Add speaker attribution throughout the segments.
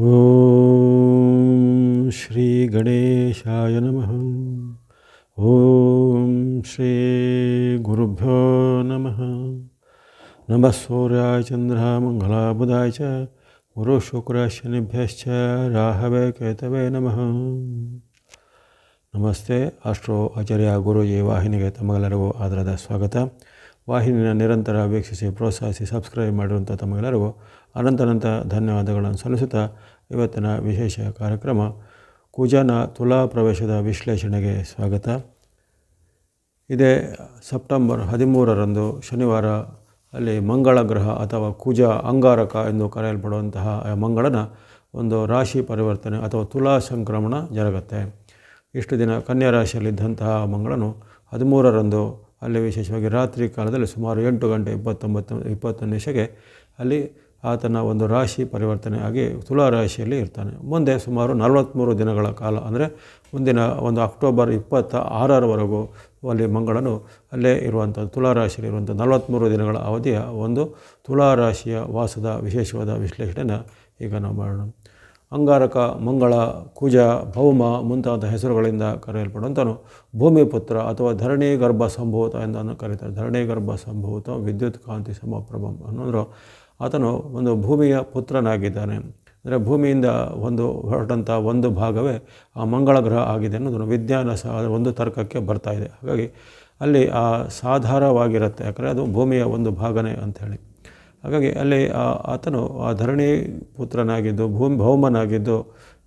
Speaker 1: ಓಂ ಶ್ರೀ ಗಣೇಶಾಯ ನಮಃ. ಓಂ ಶ್ರೀ ಗುರುಭ್ಯೋ ನಮಃ. ನಮಃ ಸೂರ್ಯಾಯ ಚಂದ್ರಾಯ ಮಂಗಲಾಯ ಬುಧಾಯ ಚ ಗುರು ಶುಕ್ರ ಶನಿಭ್ಯಶ್ಚ ರಾಹವೇ ಕೇತವೇ ನಮಃ. ನಮಸ್ತೆ. ಆಸ್ಟ್ರೋ ಆಚಾರ್ಯ ಗುರೂಜಿ ವಾಹಿನಿಗೆ ತಮಗೆಲ್ಲರಿಗೂ ಆದರದ ಸ್ವಾಗತ. ವಾಹಿನಿಯ ನಿರಂತರ ವೀಕ್ಷಿಸಿ ಪ್ರೋತ್ಸಾಹಿಸಿ ಸಬ್ಸ್ಕ್ರೈಬ್ ಮಾಡಿರುವಂಥ ತಮಗೆಲ್ಲರಿಗೂ ಅನಂತ ಧನ್ಯವಾದಗಳನ್ನು ಸಲ್ಲಿಸುತ್ತಾ ಇವತ್ತಿನ ವಿಶೇಷ ಕಾರ್ಯಕ್ರಮ ಕುಜನ ತುಲಾ ಪ್ರವೇಶದ ವಿಶ್ಲೇಷಣೆಗೆ ಸ್ವಾಗತ. ಇದೇ ಸೆಪ್ಟೆಂಬರ್ 13ರಂದು ಶನಿವಾರ ಅಲ್ಲಿ ಮಂಗಳ ಗ್ರಹ ಅಥವಾ ಕುಜ ಅಂಗಾರಕ ಎಂದು ಕರೆಯಲ್ಪಡುವಂತಹ ಮಂಗಳನ ಒಂದು ರಾಶಿ ಪರಿವರ್ತನೆ ಅಥವಾ ತುಲಾ ಸಂಕ್ರಮಣ ಜರುಗುತ್ತೆ. ಇಷ್ಟು ದಿನ ಕನ್ಯಾ ರಾಶಿಯಲ್ಲಿದ್ದಂತಹ ಮಂಗಳನು 13ರಂದು ಅಲ್ಲಿ ವಿಶೇಷವಾಗಿ ರಾತ್ರಿ ಕಾಲದಲ್ಲಿ ಸುಮಾರು 8 ಗಂಟೆ 20 ನಿಮಿಷಕ್ಕೆ ಅಲ್ಲಿ ಆತನ ಒಂದು ರಾಶಿ ಪರಿವರ್ತನೆ ಆಗಿ ತುಲಾ ರಾಶಿಯಲ್ಲಿ ಇರ್ತಾನೆ. ಮುಂದೆ ಸುಮಾರು 43 ದಿನಗಳ ಕಾಲ ಅಂದರೆ ಮುಂದಿನ ಒಂದು ಅಕ್ಟೋಬರ್ 26ರವರೆಗೂ ಅಲ್ಲಿ ಮಂಗಳನು ಅಲ್ಲೇ ಇರುವಂಥ ತುಲಾ ರಾಶಿಯಲ್ಲಿ ಇರುವಂಥ 43 ದಿನಗಳ ಅವಧಿಯ ಒಂದು ತುಲಾ ರಾಶಿಯ ವಾಸದ ವಿಶೇಷವಾದ ವಿಶ್ಲೇಷಣೆಯನ್ನು ಈಗ ನಾವು ಮಾಡೋಣ. ಅಂಗಾರಕ, ಮಂಗಳ, ಕುಜ, ಭೌಮ ಮುಂತಾದ ಹೆಸರುಗಳಿಂದ ಕರೆಯಲ್ಪಡುವಂಥನು ಭೂಮಿಪುತ್ರ ಅಥವಾ ಧರಣಿ ಗರ್ಭ ಸಂಭೂತ ಎಂದು ಕರೀತಾರೆ. ಧರಣಿ ಗರ್ಭ ಸಂಭೂತ ವಿದ್ಯುತ್ ಕಾಂತಿ ಸಮಪ್ರಭಂ ಅನ್ನೋದ್ರು ಆತನು ಒಂದು ಭೂಮಿಯ ಪುತ್ರನಾಗಿದ್ದಾನೆ. ಅಂದರೆ ಭೂಮಿಯಿಂದ ಹೊರಟಂಥ ಒಂದು ಭಾಗವೇ ಆ ಮಂಗಳ ಗ್ರಹ ಆಗಿದೆ ಅನ್ನೋದನ್ನು ವಿಜ್ಞಾನ ಸಹ ಒಂದು ತರ್ಕಕ್ಕೆ ಬರ್ತಾ ಇದೆ. ಹಾಗಾಗಿ ಅಲ್ಲಿ ಆ ಸಾಧಾರವಾಗಿರುತ್ತೆ, ಯಾಕಂದರೆ ಅದು ಭೂಮಿಯ ಒಂದು ಭಾಗನೇ ಅಂಥೇಳಿ. ಹಾಗಾಗಿ ಅಲ್ಲಿ ಆತನು ಆ ಧರಣಿ ಪುತ್ರನಾಗಿದ್ದು ಭೌಮನಾಗಿದ್ದು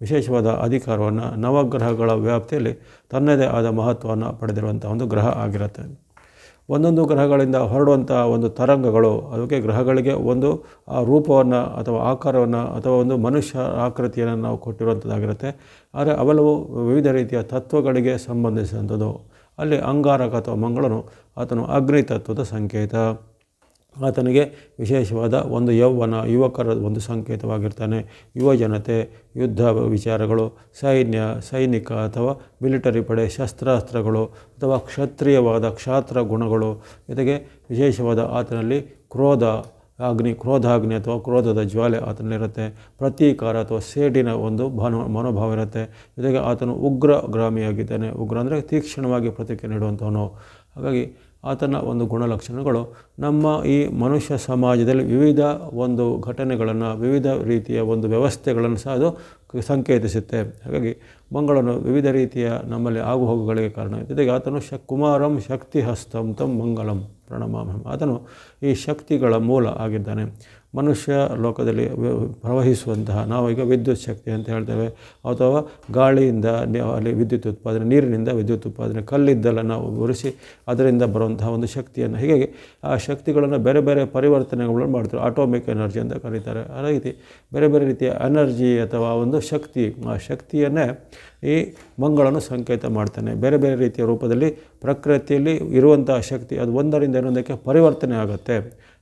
Speaker 1: ವಿಶೇಷವಾದ ಅಧಿಕಾರವನ್ನು ನವಗ್ರಹಗಳ ವ್ಯಾಪ್ತಿಯಲ್ಲಿ ತನ್ನದೇ ಆದ ಮಹತ್ವವನ್ನು ಪಡೆದಿರುವಂಥ ಒಂದು ಗ್ರಹ ಆಗಿರುತ್ತೆ. ಒಂದೊಂದು ಗ್ರಹಗಳಿಂದ ಹೊರಡುವಂಥ ಒಂದು ತರಂಗಗಳು ಅದಕ್ಕೆ ಗ್ರಹಗಳಿಗೆ ಒಂದು ಆ ರೂಪವನ್ನು ಅಥವಾ ಆಕಾರವನ್ನು ಅಥವಾ ಒಂದು ಮನುಷ್ಯ ಆಕೃತಿಯನ್ನು ನಾವು ಕೊಟ್ಟಿರುವಂಥದ್ದಾಗಿರುತ್ತೆ. ಆದರೆ ಅವೆಲ್ಲವೂ ವಿವಿಧ ರೀತಿಯ ತತ್ವಗಳಿಗೆ ಸಂಬಂಧಿಸಿದಂಥದ್ದು. ಅಲ್ಲಿ ಅಂಗಾರಕ ಅಥವಾ ಮಂಗಳನು ಆತನು ಅಗ್ನಿ ತತ್ವದ ಸಂಕೇತ. ಆತನಿಗೆ ವಿಶೇಷವಾದ ಒಂದು ಯೌವನ ಯುವಕರ ಒಂದು ಸಂಕೇತವಾಗಿರ್ತಾನೆ. ಯುವಜನತೆ, ಯುದ್ಧ ವಿಚಾರಗಳು, ಸೈನಿಕ ಅಥವಾ ಮಿಲಿಟರಿ ಪಡೆ, ಶಸ್ತ್ರಾಸ್ತ್ರಗಳು ಅಥವಾ ಕ್ಷತ್ರಿಯವಾದ ಕ್ಷಾತ್ರ ಗುಣಗಳು, ಜೊತೆಗೆ ವಿಶೇಷವಾದ ಆತನಲ್ಲಿ ಕ್ರೋಧಾಗ್ನಿ ಅಥವಾ ಕ್ರೋಧದ ಜ್ವಾಲೆ ಆತನಲ್ಲಿರುತ್ತೆ. ಪ್ರತೀಕಾರ ಅಥವಾ ಸೇಡಿನ ಒಂದು ಮನೋಭಾವ ಇರುತ್ತೆ. ಜೊತೆಗೆ ಆತನು ಉಗ್ರಗಾಮಿಯಾಗಿದ್ದಾನೆ. ಉಗ್ರ ಅಂದರೆ ತೀಕ್ಷ್ಣವಾಗಿ ಪ್ರತಿಕ್ರಿಯೆ ನೀಡುವಂಥವನು. ಹಾಗಾಗಿ ಆತನ ಒಂದು ಗುಣಲಕ್ಷಣಗಳು ನಮ್ಮ ಈ ಮನುಷ್ಯ ಸಮಾಜದಲ್ಲಿ ವಿವಿಧ ಒಂದು ಘಟನೆಗಳನ್ನು ವಿವಿಧ ರೀತಿಯ ಒಂದು ವ್ಯವಸ್ಥೆಗಳನ್ನು ಸಹ ಅದು ಸಂಕೇತಿಸುತ್ತೆ. ಹಾಗಾಗಿ ಮಂಗಳನು ವಿವಿಧ ರೀತಿಯ ನಮ್ಮಲ್ಲಿ ಆಗುಹೋಗುಗಳಿಗೆ ಕಾರಣ. ಜೊತೆಗೆ ಆತನು ಕುಮಾರಂ ಶಕ್ತಿ ಹಸ್ತಂ ತಂ ಮಂಗಲಂ ಪ್ರಣಮಾಮಹಂ. ಆತನು ಈ ಶಕ್ತಿಗಳ ಮೂಲ ಆಗಿದ್ದಾನೆ. ಮನುಷ್ಯ ಲೋಕದಲ್ಲಿ ಪ್ರವಹಿಸುವಂತಹ ನಾವೀಗ ವಿದ್ಯುತ್ ಶಕ್ತಿ ಅಂತ ಹೇಳ್ತೇವೆ, ಅಥವಾ ಗಾಳಿಯಿಂದ ಅಲ್ಲಿ ವಿದ್ಯುತ್ ಉತ್ಪಾದನೆ, ನೀರಿನಿಂದ ವಿದ್ಯುತ್ ಉತ್ಪಾದನೆ, ಕಲ್ಲಿದ್ದೆಲ್ಲ ನಾವು ಉರಿಸಿ ಅದರಿಂದ ಬರುವಂತಹ ಒಂದು ಶಕ್ತಿಯನ್ನು, ಹೀಗಾಗಿ ಆ ಶಕ್ತಿಗಳನ್ನು ಬೇರೆ ಬೇರೆ ಪರಿವರ್ತನೆಗಳನ್ನು ಮಾಡ್ತಾರೆ. ಆಟೋಮಿಕ್ ಎನರ್ಜಿ ಅಂತ ಕರೀತಾರೆ. ಆ ರೀತಿ ಬೇರೆ ಬೇರೆ ರೀತಿಯ ಎನರ್ಜಿ ಅಥವಾ ಒಂದು ಶಕ್ತಿ, ಆ ಶಕ್ತಿಯನ್ನೇ ಈ ಮಂಗಳನು ಸಂಕೇತ ಮಾಡ್ತಾನೆ. ಬೇರೆ ಬೇರೆ ರೀತಿಯ ರೂಪದಲ್ಲಿ ಪ್ರಕೃತಿಯಲ್ಲಿ ಇರುವಂತಹ ಶಕ್ತಿ ಅದು ಒಂದರಿಂದ ಇನ್ನೊಂದಕ್ಕೆ ಪರಿವರ್ತನೆ ಆಗುತ್ತೆ.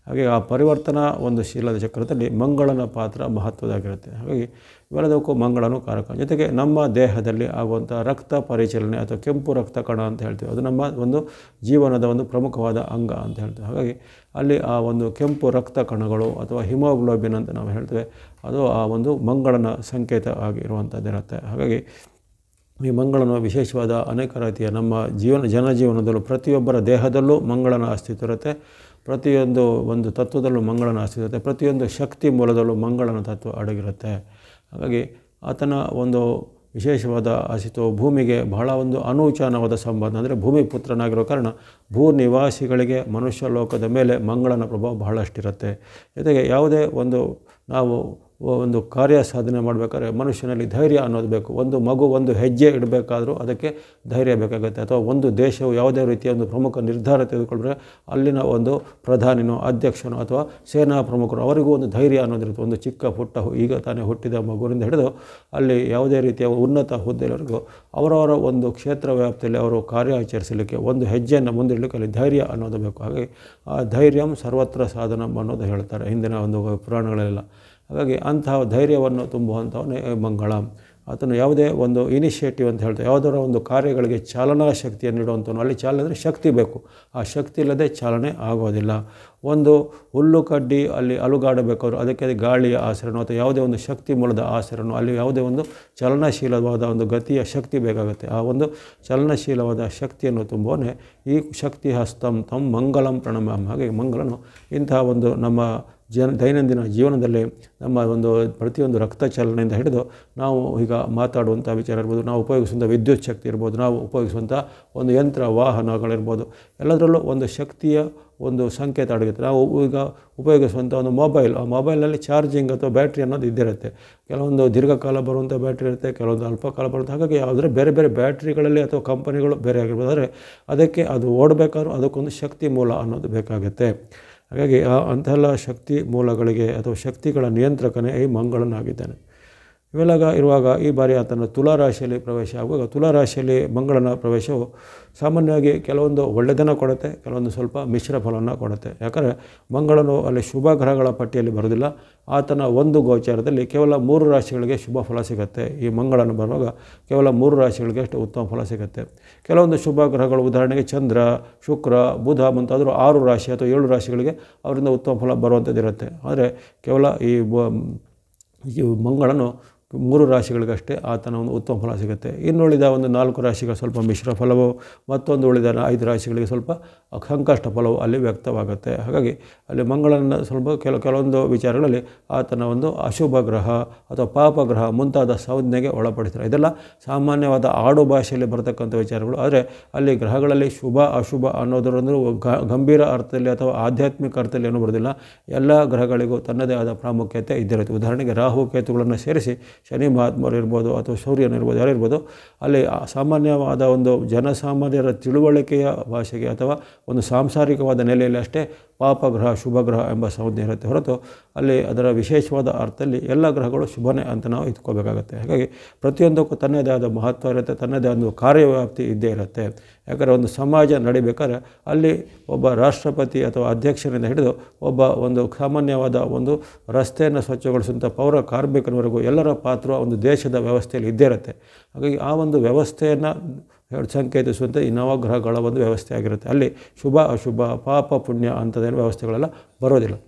Speaker 1: ಹಾಗೆ ಆ ಪರಿವರ್ತನಾ ಒಂದು ಶೀಲದ ಚಕ್ರದಲ್ಲಿ ಮಂಗಳನ ಪಾತ್ರ ಮಹತ್ವದಾಗಿರುತ್ತೆ. ಹಾಗಾಗಿ ಇವೆಲ್ಲದಕ್ಕೂ ಮಂಗಳನು ಕಾರಕ. ಜೊತೆಗೆ ನಮ್ಮ ದೇಹದಲ್ಲಿ ಆಗುವಂಥ ರಕ್ತ ಪರಿಚಲನೆ ಅಥವಾ ಕೆಂಪು ರಕ್ತ ಕಣ ಅಂತ ಹೇಳ್ತೀವಿ, ಅದು ನಮ್ಮ ಒಂದು ಜೀವನದ ಒಂದು ಪ್ರಮುಖವಾದ ಅಂಗ ಅಂತ ಹೇಳ್ತೀವಿ. ಹಾಗಾಗಿ ಅಲ್ಲಿ ಆ ಒಂದು ಕೆಂಪು ರಕ್ತ ಕಣಗಳು ಅಥವಾ ಹಿಮೋಗ್ಲೋಬಿನ್ ಅಂತ ನಾವು ಹೇಳ್ತೇವೆ, ಅದು ಆ ಒಂದು ಮಂಗಳನ ಸಂಕೇತ ಆಗಿರುವಂಥದ್ದಿರುತ್ತೆ. ಹಾಗಾಗಿ ಈ ಮಂಗಳನ ವಿಶೇಷವಾದ ಅನೇಕ ರೀತಿಯ ನಮ್ಮ ಜನಜೀವನದಲ್ಲೂ ಪ್ರತಿಯೊಬ್ಬರ ದೇಹದಲ್ಲೂ ಮಂಗಳನ ಅಸ್ತಿತ್ವ ಇರುತ್ತೆ. ಪ್ರತಿಯೊಂದು ಒಂದು ತತ್ವದಲ್ಲೂ ಮಂಗಳನ ಅಸ್ತಿತ್ವ ಇರುತ್ತೆ. ಪ್ರತಿಯೊಂದು ಶಕ್ತಿ ಮೂಲದಲ್ಲೂ ಮಂಗಳನ ತತ್ವ ಅಡಗಿರುತ್ತೆ. ಹಾಗಾಗಿ ಆತನ ಒಂದು ವಿಶೇಷವಾದ ಅಸ್ತಿತ್ವ ಭೂಮಿಗೆ ಬಹಳ ಒಂದು ಅನೂಚಾನವಾದ ಸಂಬಂಧ. ಅಂದರೆ ಭೂಮಿ ಪುತ್ರನಾಗಿರೋ ಕಾರಣ ಭೂ ನಿವಾಸಿಗಳಿಗೆ ಮನುಷ್ಯ ಲೋಕದ ಮೇಲೆ ಮಂಗಳನ ಪ್ರಭಾವ ಬಹಳಷ್ಟಿರುತ್ತೆ. ಜೊತೆಗೆ ಯಾವುದೇ ನಾವು ಒಂದು ಕಾರ್ಯ ಸಾಧನೆ ಮಾಡಬೇಕಾದ್ರೆ ಮನುಷ್ಯನಲ್ಲಿ ಧೈರ್ಯ ಅನ್ನೋದು ಬೇಕು. ಒಂದು ಮಗು ಒಂದು ಹೆಜ್ಜೆ ಇಡಬೇಕಾದ್ರೂ ಅದಕ್ಕೆ ಧೈರ್ಯ ಬೇಕಾಗುತ್ತೆ. ಅಥವಾ ಒಂದು ದೇಶವು ಯಾವುದೇ ರೀತಿಯ ಒಂದು ಪ್ರಮುಖ ನಿರ್ಧಾರ ತೆಗೆದುಕೊಂಡ್ರೆ ಅಲ್ಲಿನ ಒಂದು ಪ್ರಧಾನಿನೋ ಅಧ್ಯಕ್ಷನೋ ಅಥವಾ ಸೇನಾ ಪ್ರಮುಖರು ಅವರಿಗೂ ಒಂದು ಧೈರ್ಯ ಅನ್ನೋದಿರುತ್ತೆ. ಒಂದು ಚಿಕ್ಕ ಪುಟ್ಟ ಈಗ ತಾನೇ ಹುಟ್ಟಿದ ಮಗುವಿನಿಂದ ಹಿಡಿದು ಅಲ್ಲಿ ಯಾವುದೇ ರೀತಿಯ ಉನ್ನತ ಹುದ್ದೆಯವರೆಗೂ ಅವರವರ ಒಂದು ಕ್ಷೇತ್ರ ವ್ಯಾಪ್ತಿಯಲ್ಲಿ ಅವರು ಕಾರ್ಯಾಚರಿಸಲಿಕ್ಕೆ ಒಂದು ಹೆಜ್ಜೆಯನ್ನು ಮುಂದಿಡಲಿಕ್ಕೆ ಅಲ್ಲಿ ಧೈರ್ಯ ಅನ್ನೋದು ಬೇಕು. ಹಾಗೆ ಆ ಧೈರ್ಯಂ ಸರ್ವತ್ರ ಸಾಧನಂ ಅನ್ನೋದು ಹೇಳ್ತಾರೆ ಹಿಂದಿನ ಒಂದು ಪುರಾಣಗಳೆಲ್ಲ. ಹಾಗಾಗಿ ಅಂತಹ ಧೈರ್ಯವನ್ನು ತುಂಬುವಂಥವನೇ ಮಂಗಳ. ಆತನು ಯಾವುದೇ ಒಂದು ಇನಿಷಿಯೇಟಿವ್ ಅಂತ ಹೇಳ್ತಾರೆ, ಯಾವುದರ ಒಂದು ಕಾರ್ಯಗಳಿಗೆ ಚಾಲನಾ ಶಕ್ತಿಯನ್ನು ನೀಡುವಂಥವನು. ಅಲ್ಲಿ ಚಾಲನೆ ಅಂದರೆ ಶಕ್ತಿ ಬೇಕು, ಆ ಶಕ್ತಿ ಇಲ್ಲದೆ ಚಾಲನೆ ಆಗೋದಿಲ್ಲ. ಒಂದು ಹುಲ್ಲು ಕಡ್ಡಿ ಅಲ್ಲಿ ಅಲುಗಾಡಬೇಕಾದ್ರು ಅದಕ್ಕೆ ಗಾಳಿಯ ಆಸರನೋ ಅಥವಾ ಯಾವುದೇ ಒಂದು ಶಕ್ತಿ ಮೂಲದ ಆಸರನೋ, ಅಲ್ಲಿ ಯಾವುದೇ ಒಂದು ಚಲನಶೀಲವಾದ ಒಂದು ಗತಿಯ ಶಕ್ತಿ ಬೇಕಾಗುತ್ತೆ. ಆ ಒಂದು ಚಲನಶೀಲವಾದ ಶಕ್ತಿಯನ್ನು ತುಂಬುವನೇ ಈ ಶಕ್ತಿ ಹಸ್ತಂ ತಂ ಮಂಗಲಂ ಪ್ರಣಮಾಮಿ. ಹಾಗೆ ಮಂಗಲನು ಇಂತಹ ಒಂದು ನಮ್ಮ ದೈನಂದಿನ ಜೀವನದಲ್ಲಿ ನಮ್ಮ ಒಂದು ಪ್ರತಿಯೊಂದು ರಕ್ತ ಚಲನೆಯಿಂದ ಹಿಡಿದು ನಾವು ಈಗ ಮಾತಾಡುವಂಥ ವಿಚಾರ ಇರ್ಬೋದು, ನಾವು ಉಪಯೋಗಿಸುವಂಥ ವಿದ್ಯುತ್ ಶಕ್ತಿ ಇರ್ಬೋದು, ನಾವು ಉಪಯೋಗಿಸುವಂಥ ಒಂದು ಯಂತ್ರ ವಾಹನಗಳಿರ್ಬೋದು, ಎಲ್ಲದರಲ್ಲೂ ಒಂದು ಶಕ್ತಿಯ ಒಂದು ಸಂಕೇತ ಅಡಗುತ್ತೆ. ನಾವು ಈಗ ಉಪಯೋಗಿಸುವಂಥ ಒಂದು ಮೊಬೈಲ್, ಆ ಮೊಬೈಲಲ್ಲಿ ಚಾರ್ಜಿಂಗ್ ಅಥವಾ ಬ್ಯಾಟ್ರಿ ಅನ್ನೋದು ಇದ್ದಿರುತ್ತೆ. ಕೆಲವೊಂದು ದೀರ್ಘಕಾಲ ಬರುವಂಥ ಬ್ಯಾಟ್ರಿ ಇರುತ್ತೆ, ಕೆಲವೊಂದು ಅಲ್ಪ ಕಾಲ ಬರುತ್ತೆ. ಹಾಗಾಗಿ ಯಾವುದೇ ಬೇರೆ ಬೇರೆ ಬ್ಯಾಟ್ರಿಗಳಲ್ಲಿ ಅಥವಾ ಕಂಪನಿಗಳು ಬೇರೆ ಆಗಿರ್ಬೋದು. ಆದರೆ ಅದಕ್ಕೆ ಅದು ಓಡಬೇಕಾದ್ರೂ ಅದಕ್ಕೊಂದು ಶಕ್ತಿ ಮೂಲ ಅನ್ನೋದು ಬೇಕಾಗುತ್ತೆ. ಹಾಗಾಗಿ ಅಂತೆಲ್ಲ ಶಕ್ತಿ ಮೂಲಗಳಿಗೆ ಅಥವಾ ಶಕ್ತಿಗಳ ನಿಯಂತ್ರಕನೇ ಈ ಮಂಗಳನಾಗಿದ್ದಾನೆ. ಇವೆಲ್ಲ ಇರುವಾಗ ಈ ಬಾರಿ ಆತನ ತುಲಾರಾಶಿಯಲ್ಲಿ ಪ್ರವೇಶ ಆಗುವಾಗ, ತುಲಾರಾಶಿಯಲ್ಲಿ ಮಂಗಳನ ಪ್ರವೇಶವು ಸಾಮಾನ್ಯವಾಗಿ ಕೆಲವೊಂದು ಒಳ್ಳೆಯದನ್ನು ಕೊಡುತ್ತೆ, ಕೆಲವೊಂದು ಸ್ವಲ್ಪ ಮಿಶ್ರ ಫಲವನ್ನು ಕೊಡುತ್ತೆ. ಯಾಕಂದರೆ ಮಂಗಳನು ಅಲ್ಲಿ ಶುಭ ಗ್ರಹಗಳ ಪಟ್ಟಿಯಲ್ಲಿ ಬರೋದಿಲ್ಲ. ಆತನ ಒಂದು ಗೋಚಾರದಲ್ಲಿ ಕೇವಲ 3 ರಾಶಿಗಳಿಗೆ ಶುಭ ಫಲ ಸಿಗುತ್ತೆ. ಈ ಮಂಗಳನು ಬರುವಾಗ ಕೇವಲ 3 ರಾಶಿಗಳಿಗೆ ಅಷ್ಟು ಉತ್ತಮ ಫಲ ಸಿಗುತ್ತೆ. ಕೆಲವೊಂದು ಶುಭ ಗ್ರಹಗಳು, ಉದಾಹರಣೆಗೆ ಚಂದ್ರ, ಶುಕ್ರ, ಬುಧ ಮುಂತಾದರೂ 6 ರಾಶಿ ಅಥವಾ 7 ರಾಶಿಗಳಿಗೆ ಅವರಿಂದ ಉತ್ತಮ ಫಲ ಬರುವಂಥದ್ದಿರುತ್ತೆ. ಆದರೆ ಕೇವಲ ಈ ಮಂಗಳನು 3 ರಾಶಿಗಳಿಗಷ್ಟೇ ಆತನ ಒಂದು ಉತ್ತಮ ಫಲ ಸಿಗುತ್ತೆ. ಇನ್ನುಳಿದ ಒಂದು 4 ರಾಶಿಗಳು ಸ್ವಲ್ಪ ಮಿಶ್ರ ಫಲವು, ಮತ್ತೊಂದು ಉಳಿದ 5 ರಾಶಿಗಳಿಗೆ ಸ್ವಲ್ಪ ಸಂಕಷ್ಟ ಫಲವು ಅಲ್ಲಿ ವ್ಯಕ್ತವಾಗುತ್ತೆ. ಹಾಗಾಗಿ ಅಲ್ಲಿ ಮಂಗಳನ ಸ್ವಲ್ಪ ಕೆಲವೊಂದು ವಿಚಾರಗಳಲ್ಲಿ ಆತನ ಒಂದು ಅಶುಭ ಗ್ರಹ ಅಥವಾ ಪಾಪ ಗ್ರಹ ಮುಂತಾದ ಸಂಜ್ಞೆಗೆ ಒಳಪಡಿಸ್ತಾರೆ. ಇದೆಲ್ಲ ಸಾಮಾನ್ಯವಾದ ಆಡು ಭಾಷೆಯಲ್ಲಿ ಬರತಕ್ಕಂಥ ವಿಚಾರಗಳು. ಆದರೆ ಅಲ್ಲಿ ಗ್ರಹಗಳಲ್ಲಿ ಶುಭ ಅಶುಭ ಅನ್ನೋದರೊಂದು ಗಂಭೀರ ಅರ್ಥದಲ್ಲಿ ಅಥವಾ ಆಧ್ಯಾತ್ಮಿಕ ಅರ್ಥದಲ್ಲಿ ಏನೂ ಬರೋದಿಲ್ಲ. ಎಲ್ಲ ಗ್ರಹಗಳಿಗೂ ತನ್ನದೇ ಆದ ಪ್ರಾಮುಖ್ಯತೆ ಇದ್ದಿರುತ್ತೆ. ಉದಾಹರಣೆಗೆ ರಾಹು ಕೇತುಗಳನ್ನು ಸೇರಿಸಿ ಶನಿ ಮಹಾತ್ಮರು ಇರ್ಬೋದು ಅಥವಾ ಸೂರ್ಯನಿರ್ಬೋದು, ಯಾರಿರ್ಬೋದು, ಅಲ್ಲಿ ಸಾಮಾನ್ಯವಾದ ಒಂದು ಜನಸಾಮಾನ್ಯರ ತಿಳುವಳಿಕೆಯ ಭಾಷೆಗೆ ಅಥವಾ ಒಂದು ಸಾಂಸಾರಿಕವಾದ ನೆಲೆಯಲ್ಲಿ ಅಷ್ಟೇ ಪಾಪಗ್ರಹ ಶುಭಗ್ರಹ ಎಂಬ ಸಂಜ್ಞೆ ಇರುತ್ತೆ ಹೊರತು ಅಲ್ಲಿ ಅದರ ವಿಶೇಷವಾದ ಅರ್ಥದಲ್ಲಿ ಎಲ್ಲ ಗ್ರಹಗಳು ಶುಭನೇ ಅಂತ ನಾವು ಇಟ್ಕೋಬೇಕಾಗತ್ತೆ. ಹಾಗಾಗಿ ಪ್ರತಿಯೊಂದಕ್ಕೂ ತನ್ನದೇ ಆದ ಮಹತ್ವ ಇರುತ್ತೆ, ತನ್ನದೇ ಆದ ಒಂದು ಕಾರ್ಯವ್ಯಾಪ್ತಿ ಇದ್ದೇ ಇರುತ್ತೆ. ಯಾಕಂದರೆ ಒಂದು ಸಮಾಜ ನಡಿಬೇಕಾದ್ರೆ ಅಲ್ಲಿ ಒಬ್ಬ ರಾಷ್ಟ್ರಪತಿ ಅಥವಾ ಅಧ್ಯಕ್ಷರಿಂದ ಹಿಡಿದು ಒಬ್ಬ ಒಂದು ಸಾಮಾನ್ಯವಾದ ಒಂದು ರಸ್ತೆಯನ್ನು ಸ್ವಚ್ಛಗೊಳಿಸುವಂಥ ಪೌರ ಕಾರ್ಮಿಕರವರೆಗೂ ಎಲ್ಲರ ಪಾತ್ರ ಒಂದು ದೇಶದ ವ್ಯವಸ್ಥೆಯಲ್ಲಿ ಇದ್ದೇ ಇರುತ್ತೆ. ಹಾಗಾಗಿ ಆ ಒಂದು ವ್ಯವಸ್ಥೆಯನ್ನು ಸಂಕೇತಿಸುವಂಥ ಈ ನವಗ್ರಹಗಳ ಒಂದು ವ್ಯವಸ್ಥೆ ಆಗಿರುತ್ತೆ. ಅಲ್ಲಿ ಶುಭ ಅಶುಭ ಪಾಪ ಪುಣ್ಯ ಅಂಥದ್ದೇನು ವ್ಯವಸ್ಥೆಗಳೆಲ್ಲ ಬರೋದಿಲ್ಲ.